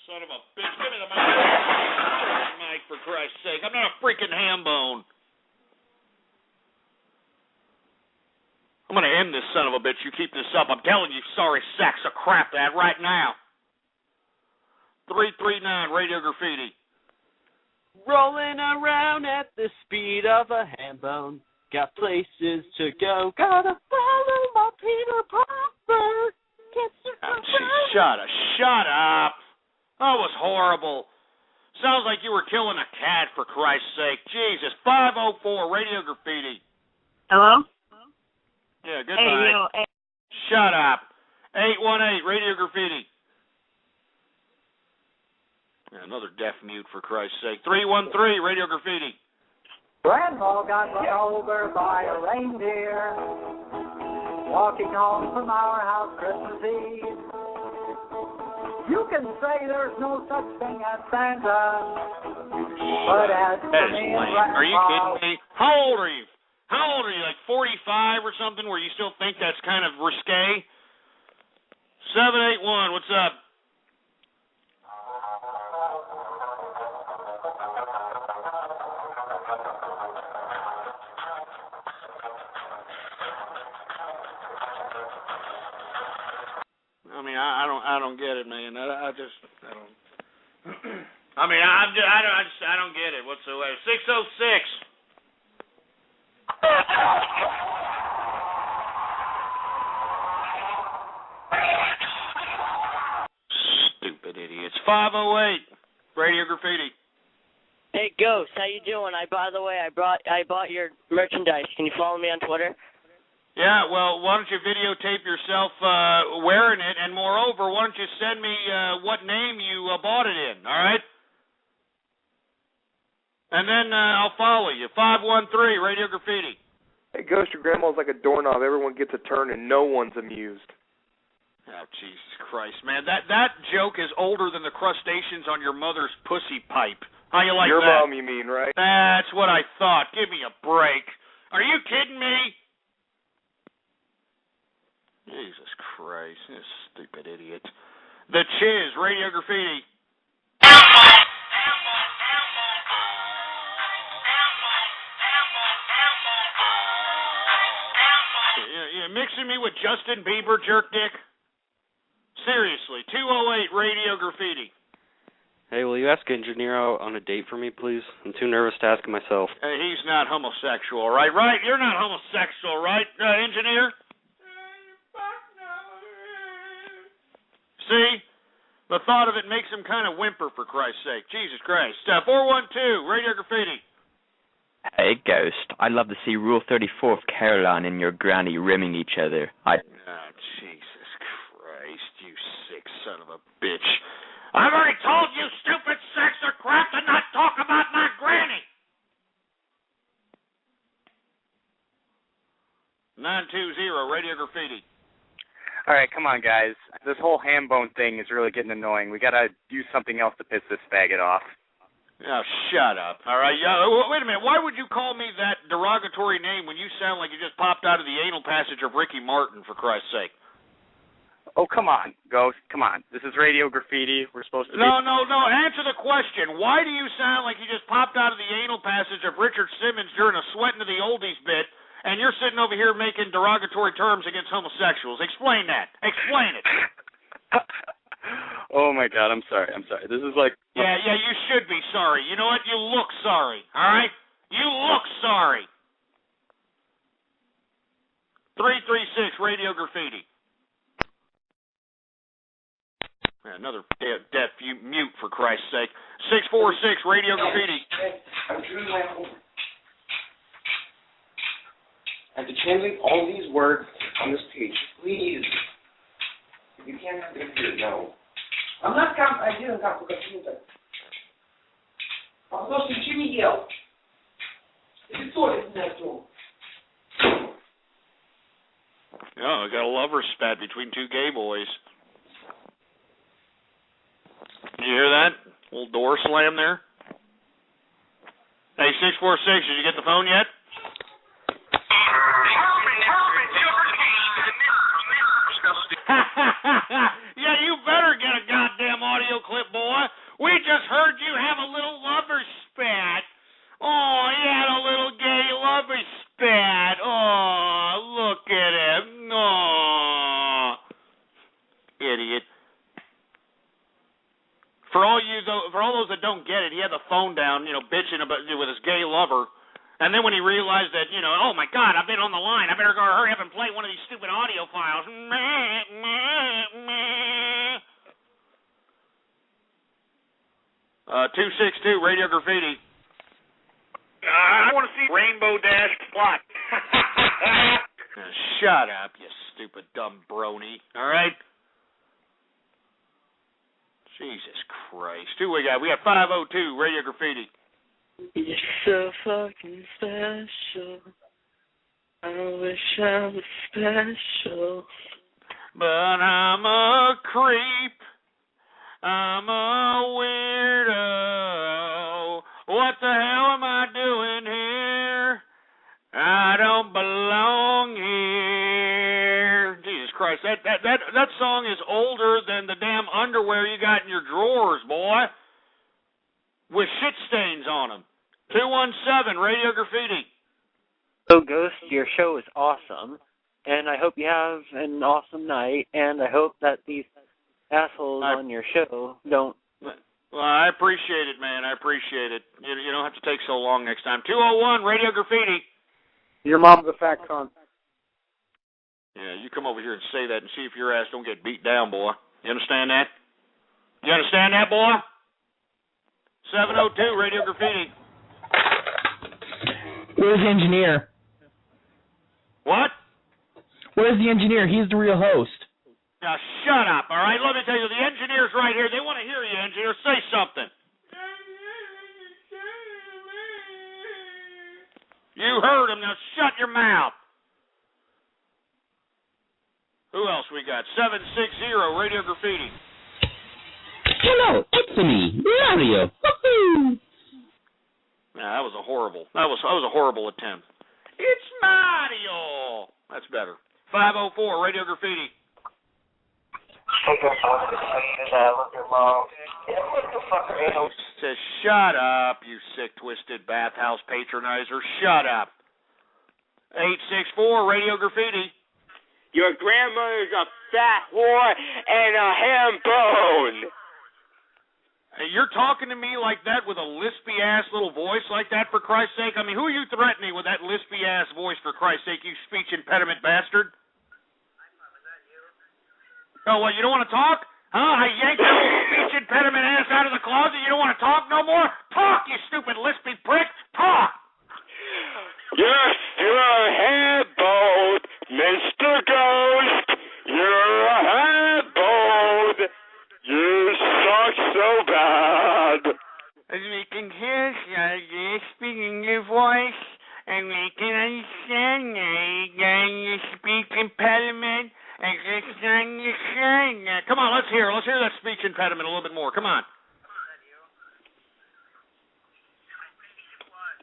Son of a bitch, give me the mic. Mike, for Christ's sake. I'm not a freaking ham bone. I'm going to end this son of a bitch. You keep this up. I'm telling you, sorry sacks of crap that right now. 339 Radio Graffiti. Rolling around at the speed of a ham bone. Got places to go. Gotta follow my Peter Piper. Shut up. That was horrible. Sounds like you were killing a cat, for Christ's sake. Jesus. 504 Radio Graffiti. Hello? Yeah, goodbye. Hey. Shut up. 818 Radio Graffiti. Yeah, another deaf mute, for Christ's sake. 313 Radio Graffiti. Grandma got run over by a reindeer walking home from our house Christmas Eve. You can say there's no such thing as Santa, but as for me and Grandma... Are you kidding me? How old are you? How old are you, like 45 or something, where you still think that's kind of risque? 781, what's up? I don't get it, man. I don't. I mean, I don't get it whatsoever. 606. Stupid idiots. 508. Radio Graffiti. Hey, Ghost, how you doing? I bought your merchandise. Can you follow me on Twitter? Yeah, well, why don't you videotape yourself wearing it, and moreover, why don't you send me what name you bought it in, all right? And then I'll follow you. 513, Radio Graffiti. Hey, Ghost, your grandma's like a doorknob. Everyone gets a turn, and no one's amused. Oh, Jesus Christ, man. That joke is older than the crustaceans on your mother's pussy pipe. How you like your that? Your mom, you mean, right? That's what I thought. Give me a break. Are you kidding me? Jesus Christ, this stupid idiot. The Chiz, Radio Graffiti. You're mixing me with Justin Bieber, jerk dick? Seriously, 208 Radio Graffiti. Hey, will you ask Engineer out on a date for me, please? I'm too nervous to ask him myself. He's not homosexual, right? Right? You're not homosexual, right, Engineer? See? The thought of it makes him kind of whimper, for Christ's sake. Jesus Christ. 412, Radio Graffiti. Hey, Ghost. I'd love to see Rule 34 of Caroline and your granny rimming each other. Oh, Jesus Christ, you sick son of a bitch. I've already told you, stupid sacks of crap, to not talk about my granny. 920, Radio Graffiti. All right, come on, guys. This whole ham bone thing is really getting annoying. We got to do something else to piss this faggot off. Oh, shut up. All right. Wait a minute. Why would you call me that derogatory name when you sound like you just popped out of the anal passage of Ricky Martin, for Christ's sake? Oh, come on, Ghost. Come on. This is Radio Graffiti. We're supposed to be... No. Answer the question. Why do you sound like you just popped out of the anal passage of Richard Simmons during a Sweatin' to the Oldies bit, and you're sitting over here making derogatory terms against homosexuals? Explain that. Explain it. Oh, my God. I'm sorry. This is like... Yeah, you should be sorry. You know what? You look sorry, all right? You look sorry. 336 Radio Graffiti. Another deaf mute, for Christ's sake. 646 Radio Graffiti. I'm doing my homework. I have to translate all these words on this page. Please. If you can't have it here, no. I'm not I didn't come to computer. I'm supposed to Jimmy Yell. It's all isn't that all. Oh, I got a lover spat between two gay boys. You hear that? Little door slam there. Hey, 646, did you get the phone yet? Yeah, you better get a goddamn audio clip, boy. We just heard you have a little lover spat. Oh, he had a little gay lover spat. Oh, look at him. Oh, idiot. For all those that don't get it, he had the phone down, bitching about with his gay lover. And then when he realized that, oh my God, I've been on the line, I better go hurry up and play one of these stupid audio files. 262 Radio Graffiti. I want to see Rainbow Dash plot. Shut up, you stupid dumb brony. All right? Jesus Christ. Who we got? We got 502 Radio Graffiti. You're so fucking special. I wish I was special. But I'm a creep. I'm a weirdo. What the hell am I doing here? I don't belong here. Jesus Christ, that song is older than the damn underwear you got in your drawers, boy. With shit stains on them. 217 Radio Graffiti. So, Ghost, your show is awesome, and I hope you have an awesome night, and I hope that these assholes on your show don't... Well, I appreciate it, man. I appreciate it. You don't have to take so long next time. 201 Radio Graffiti. Your mom's a fat cunt. Yeah, you come over here and say that and see if your ass don't get beat down, boy. You understand that? You understand that, boy? 702 Radio Graffiti. Where's the engineer? What? Where's the engineer? He's the real host. Now, shut up, all right? Let me tell you, the engineer's right here. They want to hear you, engineer. Say something. You heard him. Now, shut your mouth. Who else we got? 760 Radio Graffiti. Hello, it's me, Mario. Woohoo! Nah, that was a horrible attempt. It's Mario. That's better. 504 Radio Graffiti. Says, shut up, you sick, twisted bathhouse patronizer. Shut up. 864 Radio Graffiti. Your grandmother's a fat whore and a ham bone. Hey, you're talking to me like that with a lispy-ass little voice like that, for Christ's sake? I mean, who are you threatening with that lispy-ass voice, for Christ's sake, you speech impediment bastard? Oh, what, you don't want to talk? Huh? I yanked that little speech impediment ass out of the closet. You don't want to talk no more? Talk, you stupid lispy prick. Talk. You're still a ham bone, Mr. Ghost. You're a ham bone. You suck so bad. As we can hear you speaking your voice, and we can understand your speech impediment, and just understand. Come on, let's hear that speech impediment a little bit more. Come on.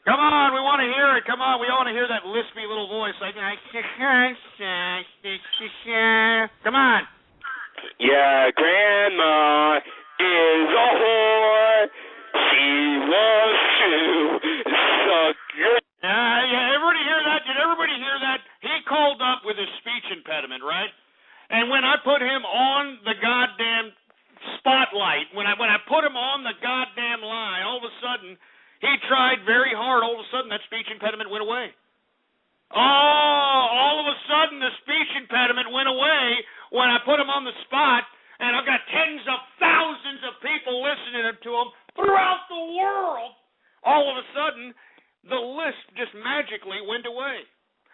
Come on, we want to hear it. Come on, we want to hear that lispy little voice. Like, come on. Yeah, Grandma is a whore. She wants to suck your... Yeah, everybody hear that? Did everybody hear that? He called up with his speech impediment, right? And when I put him on the goddamn spotlight, when I put him on the goddamn line, all of a sudden, he tried very hard. All of a sudden, that speech impediment went away. Oh, all of a sudden, the speech impediment went away when I put him on the spot, and I've got tens of thousands of people listening to him throughout the world. All of a sudden, the lisp just magically went away.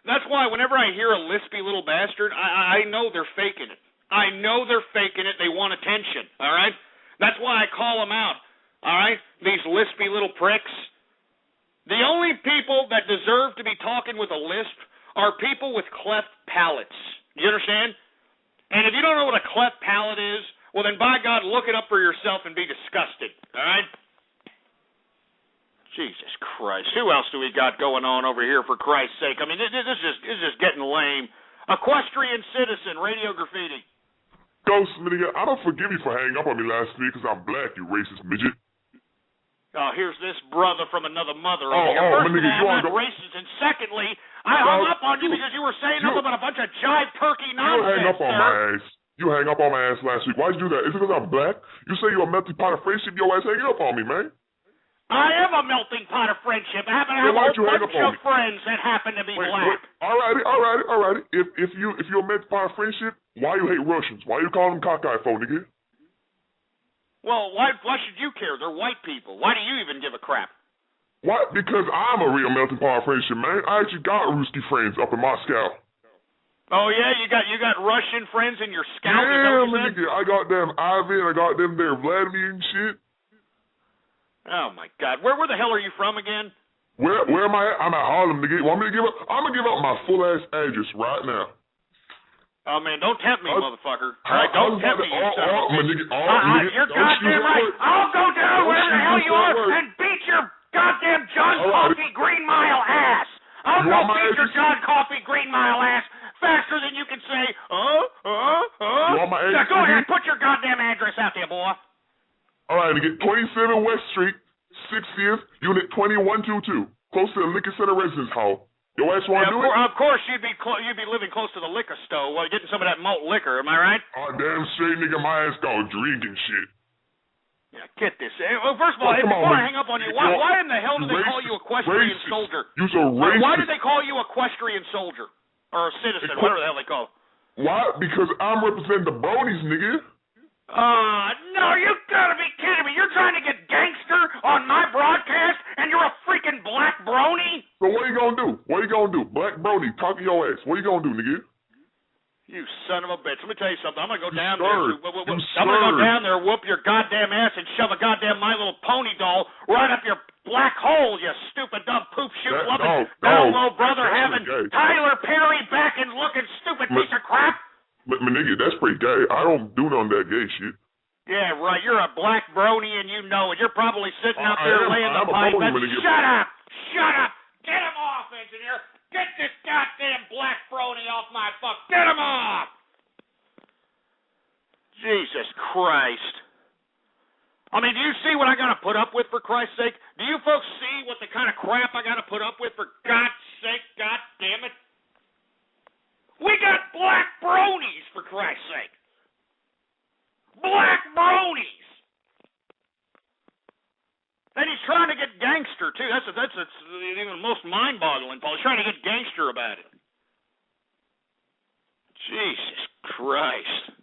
That's why whenever I hear a lispy little bastard, I know they're faking it. I know they're faking it. They want attention, all right? That's why I call them out, all right? These lispy little pricks. The only people that deserve to be talking with a lisp are people with cleft palates. You understand? And if you don't know what a cleft palate is, well then, by God, look it up for yourself and be disgusted, all right? Jesus Christ. Who else do we got going on over here, for Christ's sake? I mean, this is just getting lame. Equestrian Citizen, Radio Graffiti. Ghost, nigga, I don't forgive you for hanging up on me last week because I'm black, you racist midget. Oh, here's this brother from another mother. First of all, I'm not racist, and secondly, I hung up on you because you were saying nothing but a bunch of jive turkey nonsense. You hang up on my ass. You hang up on my ass last week. Why'd you do that? Is it because I'm black? You say you're a melting pot of friendship, your ass hanging up on me, man. I am a melting pot of friendship. I happen to have a bunch of friends that happen to be black. Alrighty. If you're a melting pot of friendship, why you hate Russians? Why you call them cockeye phone, nigga? Well, why should you care? They're white people. Why do you even give a crap? What? Because I'm a real melting pot of friendship, man. I actually got Ruski friends up in Moscow. Oh yeah, you got Russian friends in your scout? Yeah, nigga, I got them AFVN, I got them there Vladimir and shit. Oh my God, where the hell are you from again? Where am I at? I'm at Harlem, nigga. Want me to give up? I'm gonna give up my full ass address right now. Oh man, don't tempt me, motherfucker. All right, don't tempt me, you son of a bitch. You're goddamn right. I'll go down wherever the hell you are and beat your goddamn John Coffey Green Mile ass. I'll go beat your John Coffey Green Mile ass faster than you can say, You want my address? Now go ahead, put your goddamn address out there, boy. All right, to get 27 West Street, 60th, Unit 2122, close to the Liquor Center Residence Hall. Your ass want to do it? Of course, you'd be living close to the liquor store while getting some of that malt liquor. Am I right? Oh, damn straight, nigga. My ass got drinking shit. Yeah, get this. Well, first of all, before I hang up on you, why in the hell do they call you equestrian soldier? You're so racist. Why did they call you equestrian soldier or a citizen, whatever the hell they call it? Why? Because I'm representing the bronies, nigga. No, you gotta be kidding me. You're trying to get gangster on my broadcast, and you're a freaking black brony? So what you gonna do? Black brony, talking your ass. What you gonna do, nigga? You son of a bitch. Let me tell you something. I'm gonna go down there. I'm gonna go down there, whoop your goddamn ass, and shove a goddamn My Little Pony doll right up your black hole, you stupid, dumb, poop-shoot, loving, down-low brother having, Tyler Perry back and looking stupid piece of crap. But nigga, that's pretty gay. I don't do none of that gay shit. Yeah, right. You're a black brony and you know it. You're probably sitting out there laying the pipe. Shut up! Get him off, engineer! Get this goddamn black brony off my fuck! Get him off! Jesus Christ. I mean, do you see what I gotta put up with, for Christ's sake? Do you folks see what the kind of crap I gotta put up with, for God's sake? God damn it. We got black bronies, for Christ's sake. Black bronies. And he's trying to get gangster, too. That's even the most mind-boggling, Paul. He's trying to get gangster about it. Jesus Christ.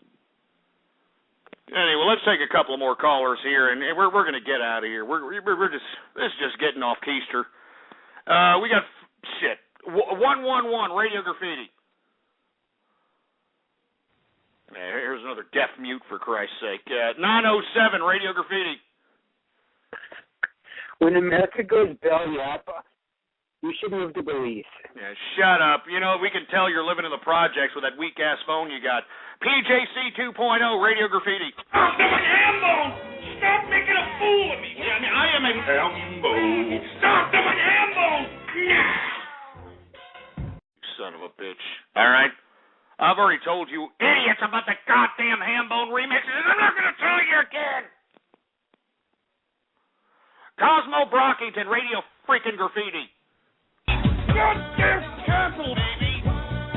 Anyway, let's take a couple more callers here, and we're going to get out of here. This is just getting off keister. We got, 111 Radio Graffiti. Here's another deaf mute, for Christ's sake. 907 Radio Graffiti. When America goes belly up, you should move to Belize. Yeah, shut up. You know, we can tell you're living in the projects with that weak-ass phone you got. PJC 2.0 Radio Graffiti. I'm doing ham-bone! Stop making a fool of me! I mean, I am a ham-bone. Stop doing ham-bone! Now! Son of a bitch. All right? I've already told you idiots about the goddamn ham-bone remixes, and I'm not going to tell you again. Cosmo Brockington, Radio freaking Graffiti. Goddamn capital, baby.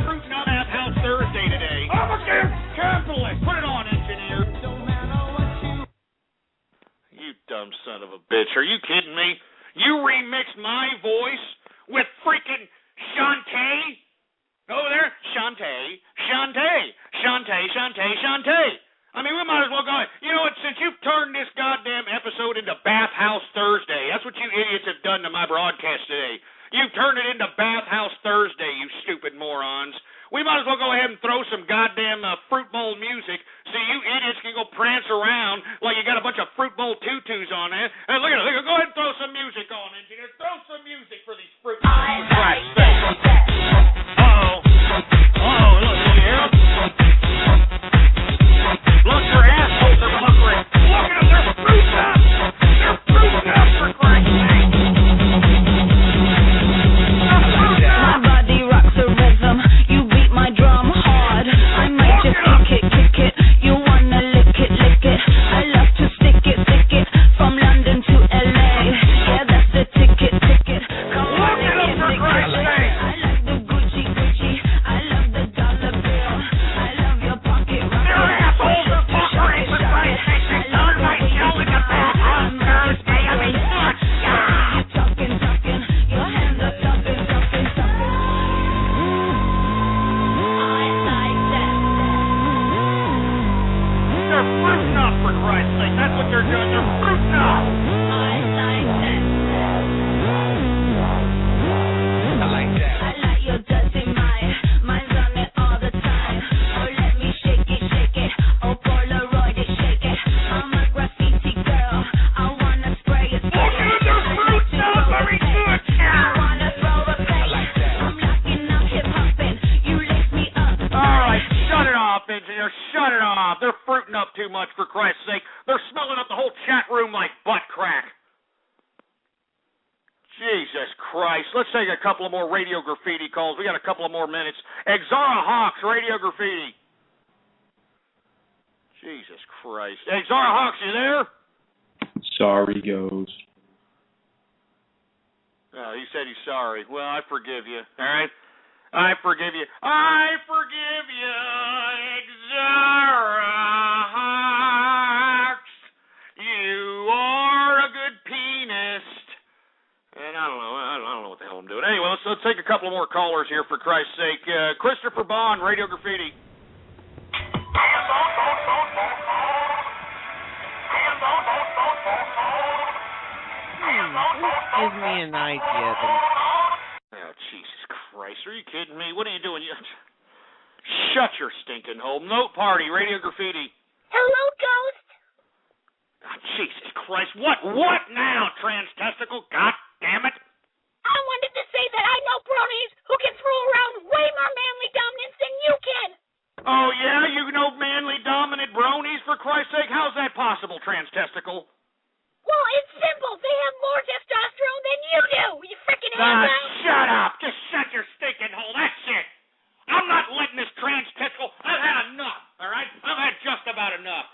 Fruit Nut House Thursday today. I'm a damn capitalist. Put it on, engineer. You dumb son of a bitch. Are you kidding me? You remixed my voice with freaking Shantae. Over there, Shantae. I mean, we might as well go. You know what? Since you've turned this goddamn episode into Bathhouse Thursday, that's what you idiots have done to my broadcast today. You've turned it into Bathhouse Thursday, you stupid morons. We might as well go ahead and throw some goddamn fruit bowl music so you idiots can go prance around like you got a bunch of fruit bowl tutus on there. And look at it. Go ahead and throw some music on, engineer. Throw some music for these fruit bowls. Uh-oh. Look, you hear them? Look, their assholes are puckering. Look at them, they're fruit up. They're fruit up, for Christ's sake. My body rocks a rhythm. You beat my drum hard. I might just kick it. You wanna lick it. I love to stick it. From London to LA. Yeah, that's the ticket. Come on and get it. I like the Gucci. I love the dollar bill. I love your pocket rocket. Your assholes are puckering, for Christ's sake. They start my show in the Bathhouse Thursday. I mean, you're talking. Your hands are talking. They're fruiting up, for Christ's sake. That's what they're doing. They're fruiting up. I like that. I like your dirty mind. Mine's on it all the time. Oh, let me shake it. Oh, Polaroid it, shake it. I'm a graffiti girl. I wanna spray it. Look at them, they're fruiting up. Very good. I wanna throw a plate. I'm locking up hip-hopping. You lift me up. All right, shut it off, engineer. Shut it off. They're fruiting up too much, for Christ's sake. They're smelling up the whole chat room like butt crack. Jesus Christ. Let's take a couple of more radio graffiti calls. We got a couple of more minutes. Exara Hawks, radio graffiti. Jesus Christ. Exara Hawks, you there? Sorry, Ghost. Oh, he said he's sorry. Well, I forgive you. All right? I forgive you. I forgive you, Exara Hawks. You are a good pianist. And I don't know what the hell I'm doing. Anyway, let's take a couple of more callers here, for Christ's sake. Christopher Bond, radio graffiti. Gives me an idea. Oh, Jesus Christ. Are you kidding me? What are you doing? Shut your stinking hole. Note party, radio graffiti. Hello, Ghost. Oh, Jesus Christ. What now, trans testicle? God damn it. I wanted to say that I know bronies who can throw around way more manly dominance than you can. Oh, yeah? You know manly dominant bronies, for Christ's sake? How's that possible, trans testicle? Well, it's simple. They have more testosterone than you do, you freaking asshole. Shut up. Just shut your stinking hole. That's it. I'm not letting this trans testicle. I've had enough, all right? I've had just about enough.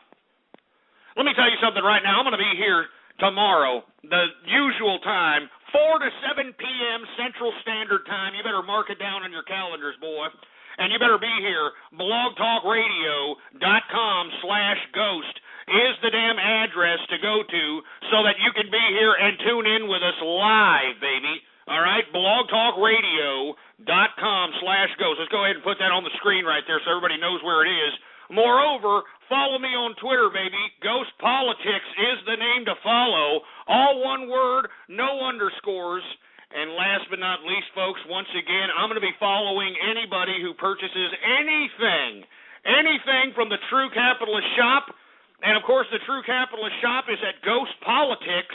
Let me tell you something right now. I'm going to be here tomorrow, the usual time, 4 to 7 p.m. Central Standard Time. You better mark it down on your calendars, boy. And you better be here. blogtalkradio.com/ghost is the damn address to go to so that you can be here and tune in with us live, baby. All right? blogtalkradio.com/ghost. Let's go ahead and put that on the screen right there so everybody knows where it is. Moreover, follow me on Twitter, baby. Ghost Politics is the name to follow. All one word, no underscores. And last but not least, folks, once again, I'm going to be following anybody who purchases anything from the True Capitalist Shop. And, of course, the True Capitalist Shop is at Ghost Politics,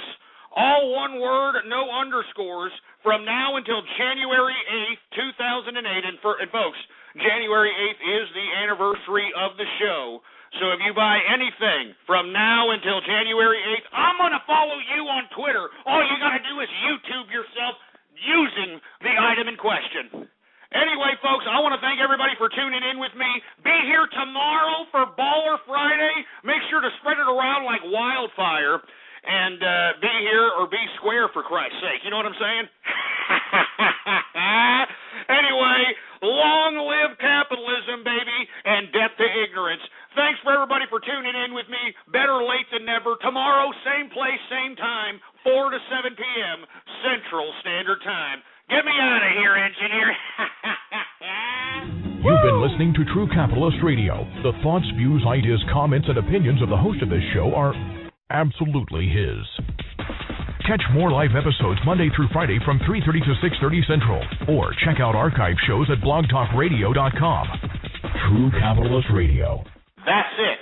all one word, no underscores, from now until January 8th, 2008. And folks, January 8th is the anniversary of the show. So if you buy anything from now until January 8th, I'm going to follow you on Twitter. All you got to do is YouTube yourself using the item in question. Anyway, folks, I want to thank everybody for tuning in with me. Be here tomorrow for Baller Friday. Make sure to spread it around like wildfire. And be here or be square, for Christ's sake. You know what I'm saying? Anyway, long live capitalism, baby, and death to ignorance. Thanks for everybody for tuning in with me. Better late than never. Tomorrow, same place, same time, 4 to 7 p.m. Central Standard Time. Get me out of here, engineer. You've been listening to True Capitalist Radio. The thoughts, views, ideas, comments, and opinions of the host of this show are absolutely his. Catch more live episodes Monday through Friday from 3:30 to 6:30 Central, or check out archive shows at blogtalkradio.com. True Capitalist Radio. That's it.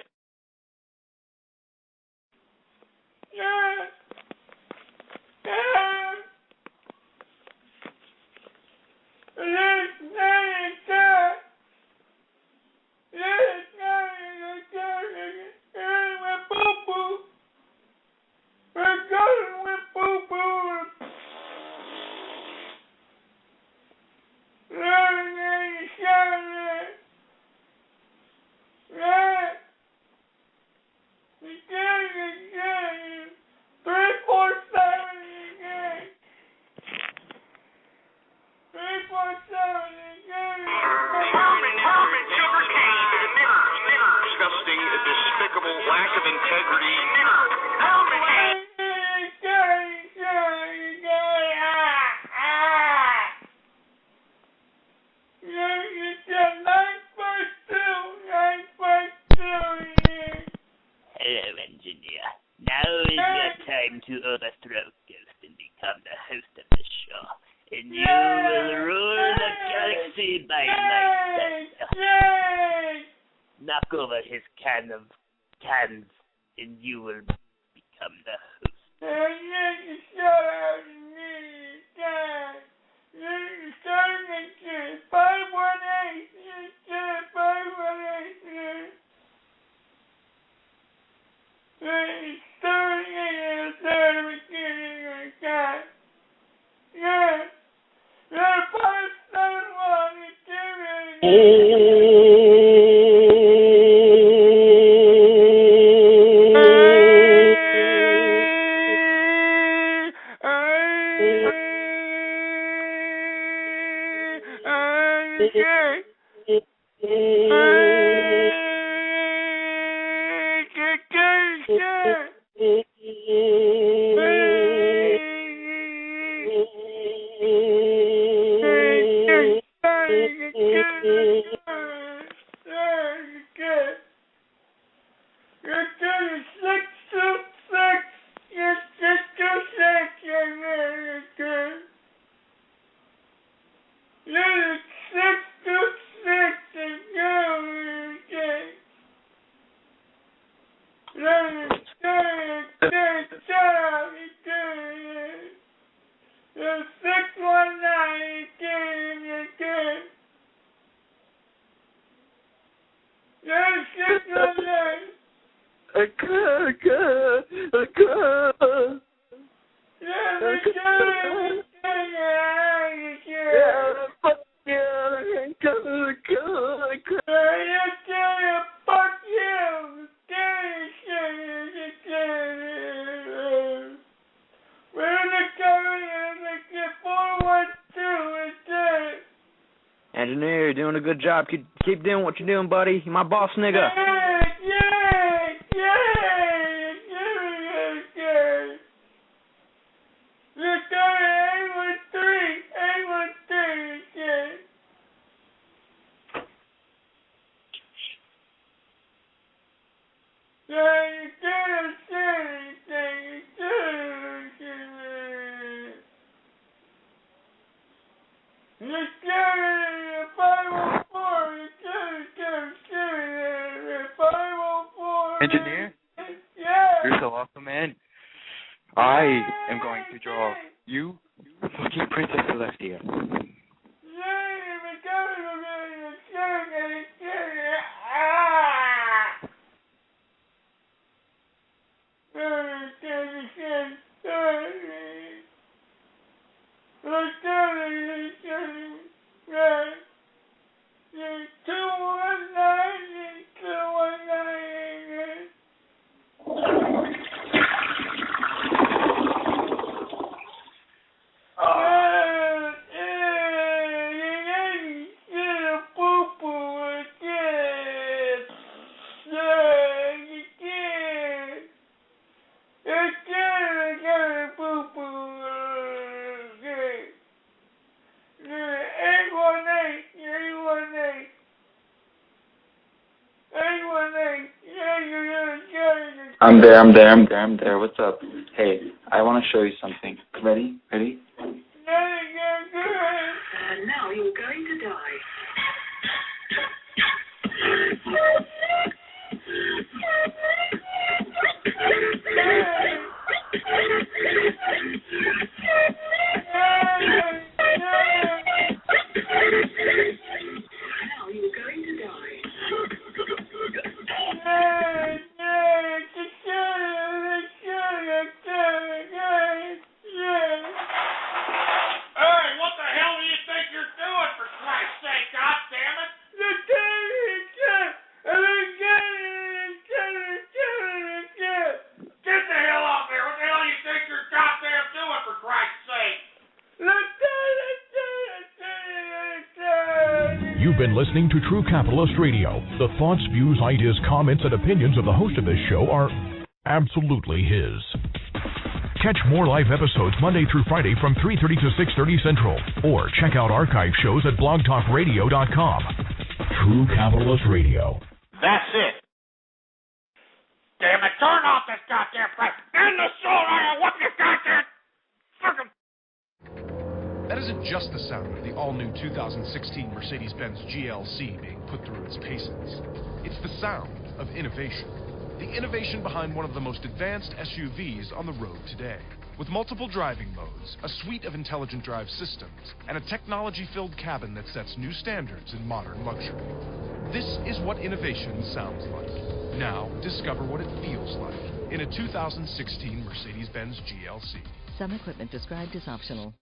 Despicable lack of integrity. Hello, engineer. Now is your time to overthrow Ghost and become the host of the show. And you will rule the galaxy by night. Knock over his can of cans, and you will become the host. Engineer, you're doing a good job. Keep doing what you're doing, buddy. You're my boss, nigga. Engineer? You're so awesome, man. I am going to draw you, fucking Princess Celestia. I'm there. What's up? Hey, I want to show you something. Ready? And now you're going to die. Now you're going to die. Hey, what the hell do you think you're doing, for Christ's sake? God damn it! Get the hell out there! What the hell do you think you're goddamn doing, for Christ's sake? You've been listening to True Capitalist Radio. The thoughts, views, ideas, comments, and opinions of the host of this show are absolutely his. Catch more live episodes Monday through Friday from 3:30 to 6:30 Central, or check out archive shows at blogtalkradio.com. True Capitalist Radio. That's it. Damn it, turn off this goddamn price. In the solar, what you goddamn fucking... That isn't just the sound of the all-new 2016 Mercedes-Benz GLC being put through its paces. It's the sound of innovation. The innovation behind one of the most advanced SUVs on the road today. With multiple driving modes, a suite of intelligent drive systems, and a technology-filled cabin that sets new standards in modern luxury. This is what innovation sounds like. Now, discover what it feels like in a 2016 Mercedes-Benz GLC. Some equipment described as optional.